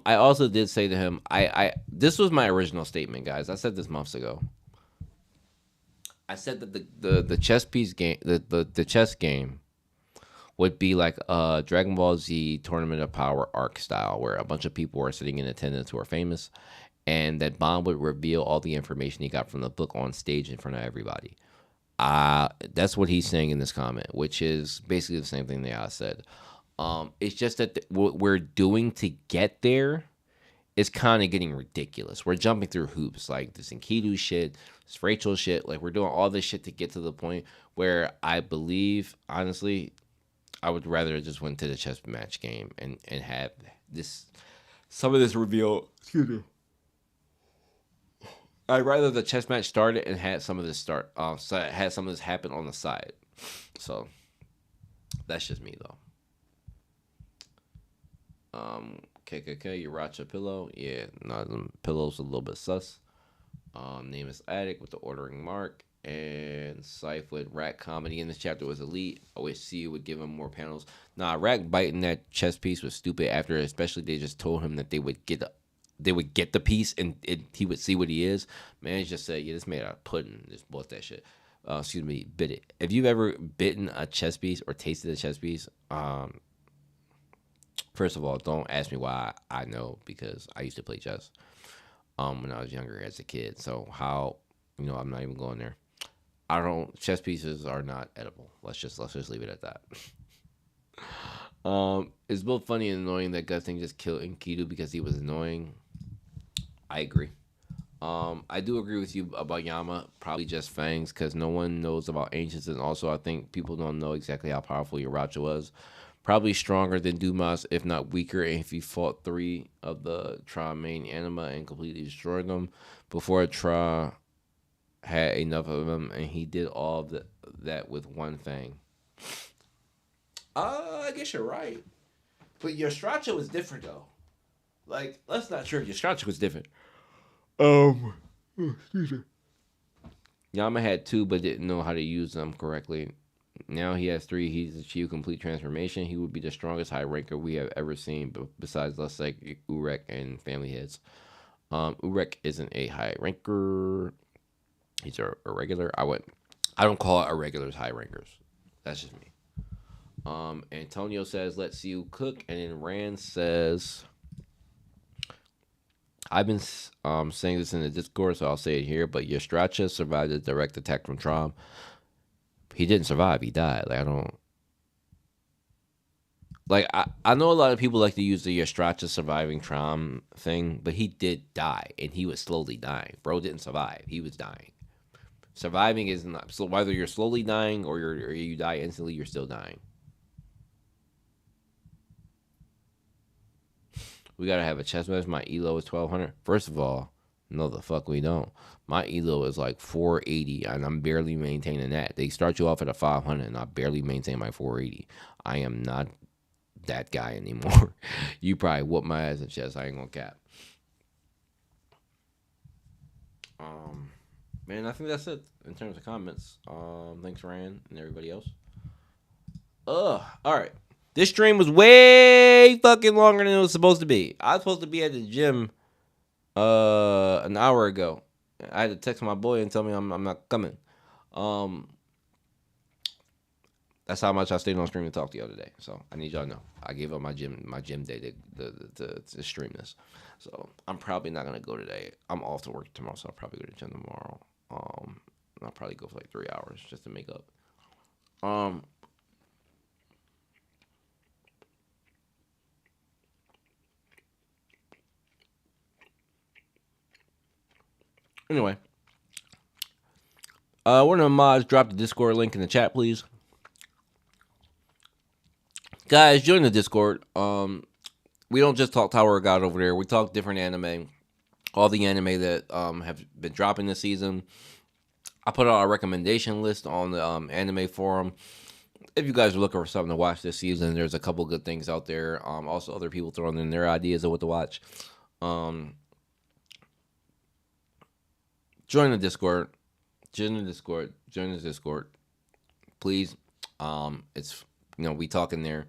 I also did say to him, this was my original statement, guys. I said this months ago. I said that the chess piece game, the chess game, would be like a Dragon Ball Z Tournament of Power arc style, where a bunch of people are sitting in attendance who are famous, and that Bond would reveal all the information he got from the book on stage in front of everybody. That's what he's saying in this comment, which is basically the same thing that I said. It's just that what we're doing to get there is kind of getting ridiculous. We're jumping through hoops, like this Enkidu shit, this Rachel shit. Like, we're doing all this shit to get to the point where I believe, honestly, I would rather just went to the chess match game and have some of this reveal. Excuse me. I'd rather the chess match started and had some of this had some of this happen on the side. So that's just me though. KKK, Uracha pillow. Yeah, no, the pillow's a little bit sus. Name is Attic with the ordering mark. And Syph with Rack comedy in this chapter was elite. I wish CU would give him more panels. Nah, Rack biting that chess piece was stupid after, especially they just told him that they would get the piece and he would see what he is. Man, he just said, yeah, this made out of pudding. Just bought that shit. Excuse me, bit it. If you've ever bitten a chess piece or tasted a chess piece, first of all, don't ask me why I know, because I used to play chess when I was younger as a kid. So how, I'm not even going there. Chess pieces are not edible. Let's just leave it at that. It's both funny and annoying that Gustin just killed Enkidu because he was annoying. I agree. I do agree with you about Yama. Probably just Fangs, because no one knows about Ancients, and also I think people don't know exactly how powerful Uracha was. Probably stronger than Dumas, if not weaker, if he fought 3 of the Tra main anima and completely destroyed them before Tra had enough of them, and he did all of that with one Fang. I guess you're right. But your Stracha was different, though. Like, let's not sure. Your Stracha was different. Excuse me. Yama had 2, but didn't know how to use them correctly. Now he has 3. He's achieved complete transformation. He would be the strongest high ranker we have ever seen, besides, let's say, Urek and Family Heads. Urek isn't a high ranker. He's a regular. I don't call it irregulars high rankers. That's just me. Antonio says, let's you cook. And then Rand says, I've been saying this in the Discord, so I'll say it here, but Yastracha survived a direct attack from Trom. He didn't survive. He died. I know a lot of people like to use the Yastracha surviving Trom thing, but he did die, and he was slowly dying. Bro didn't survive. He was dying. Surviving is not, so whether you're slowly dying or you die instantly, you're still dying. We gotta have a chess match. My elo is 1200. First of all, no, the fuck we don't. My elo is like 480, and I'm barely maintaining that. They start you off at a 500, and I barely maintain my 480. I am not that guy anymore. You probably whoop my ass in chess. I ain't gonna cap. Man, I think that's it in terms of comments. Thanks, Rand, and everybody else. All right. This stream was way fucking longer than it was supposed to be. I was supposed to be at the gym an hour ago. I had to text my boy and tell me I'm not coming. That's how much I stayed on stream and talked the other day. So I need y'all to know. I gave up my gym day to stream this. So I'm probably not gonna go today. I'm off to work tomorrow, so I'll probably go to the gym tomorrow. I'll probably go for like 3 hours just to make up. Anyway, one of the mods drop the Discord link in the chat, please. Guys, join the Discord. We don't just talk Tower of God over there. We talk different anime. All the anime that have been dropping this season. I put out a recommendation list on the anime forum. if you guys are looking for something to watch this season, there's a couple good things out there. Also other people throwing in their ideas of what to watch. Um, join the Discord. Join the Discord. Join the Discord. Please. It's we talking there.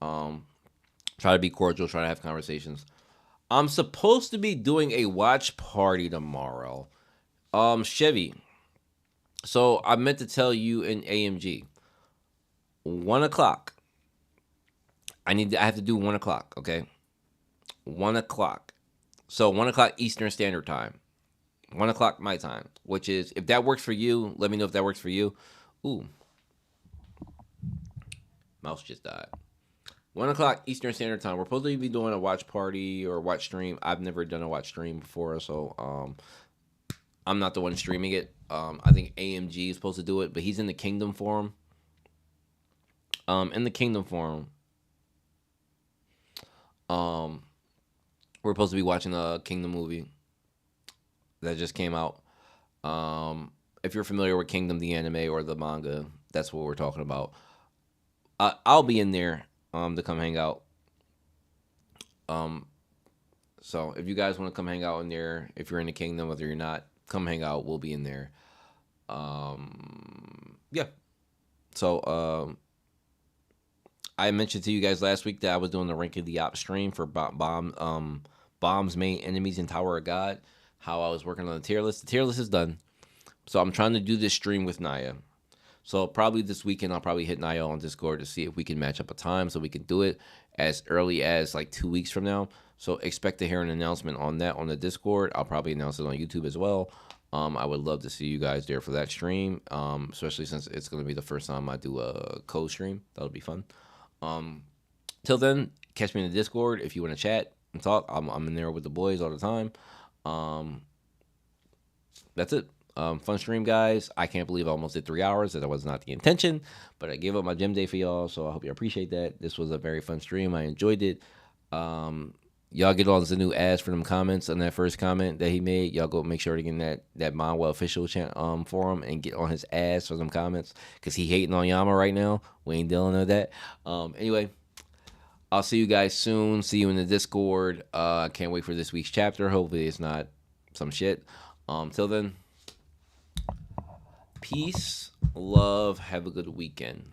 Try to be cordial. Try to have conversations. I'm supposed to be doing a watch party tomorrow. Chevy. So I meant to tell you in AMG. 1:00. I have to do 1:00. Okay. 1:00. So 1:00 Eastern Standard Time. 1:00 my time. Which is, if that works for you, let me know if that works for you. Ooh. Mouse just died. 1:00 Eastern Standard Time. We're supposed to be doing a watch party or watch stream. I've never done a watch stream before, so I'm not the one streaming it. I think AMG is supposed to do it, but he's in the Kingdom Forum. In the Kingdom Forum, we're supposed to be watching a Kingdom movie that just came out. If you're familiar with Kingdom, the anime or the manga, that's what we're talking about. I'll be in there to come hang out. So if you guys want to come hang out in there, if you're in the Kingdom, whether you're not, come hang out. We'll be in there. Yeah. So I mentioned to you guys last week that I was doing the Rank of the Op stream for Bomb's main enemies in Tower of God. How I was working on the tier list. The tier list is done. So I'm trying to do this stream with Naya. So probably this weekend I'll probably hit Naya on Discord to see if we can match up a time so we can do it as early as like 2 weeks from now. So expect to hear an announcement on that on the Discord. I'll probably announce it on YouTube as well. I would love to see you guys there for that stream, especially since it's going to be the first time I do a co-stream. That'll be fun. Till then, catch me in the Discord if you want to chat and talk. I'm in there with the boys all the time. That's it. Fun stream, guys. I can't believe I almost did 3 hours. That was not the intention, but I gave up my gym day for y'all, so I hope you appreciate that. This was a very fun stream. I enjoyed it. Y'all get all the new ads for them comments on that first comment that he made. Y'all go make sure to get in that Monwell official forum and get on his ass for them comments because he hating on Yama right now. We ain't dealing with that. Anyway, I'll see you guys soon. See you in the Discord. I can't wait for this week's chapter. Hopefully it's not some shit. Till then, peace, love, have a good weekend.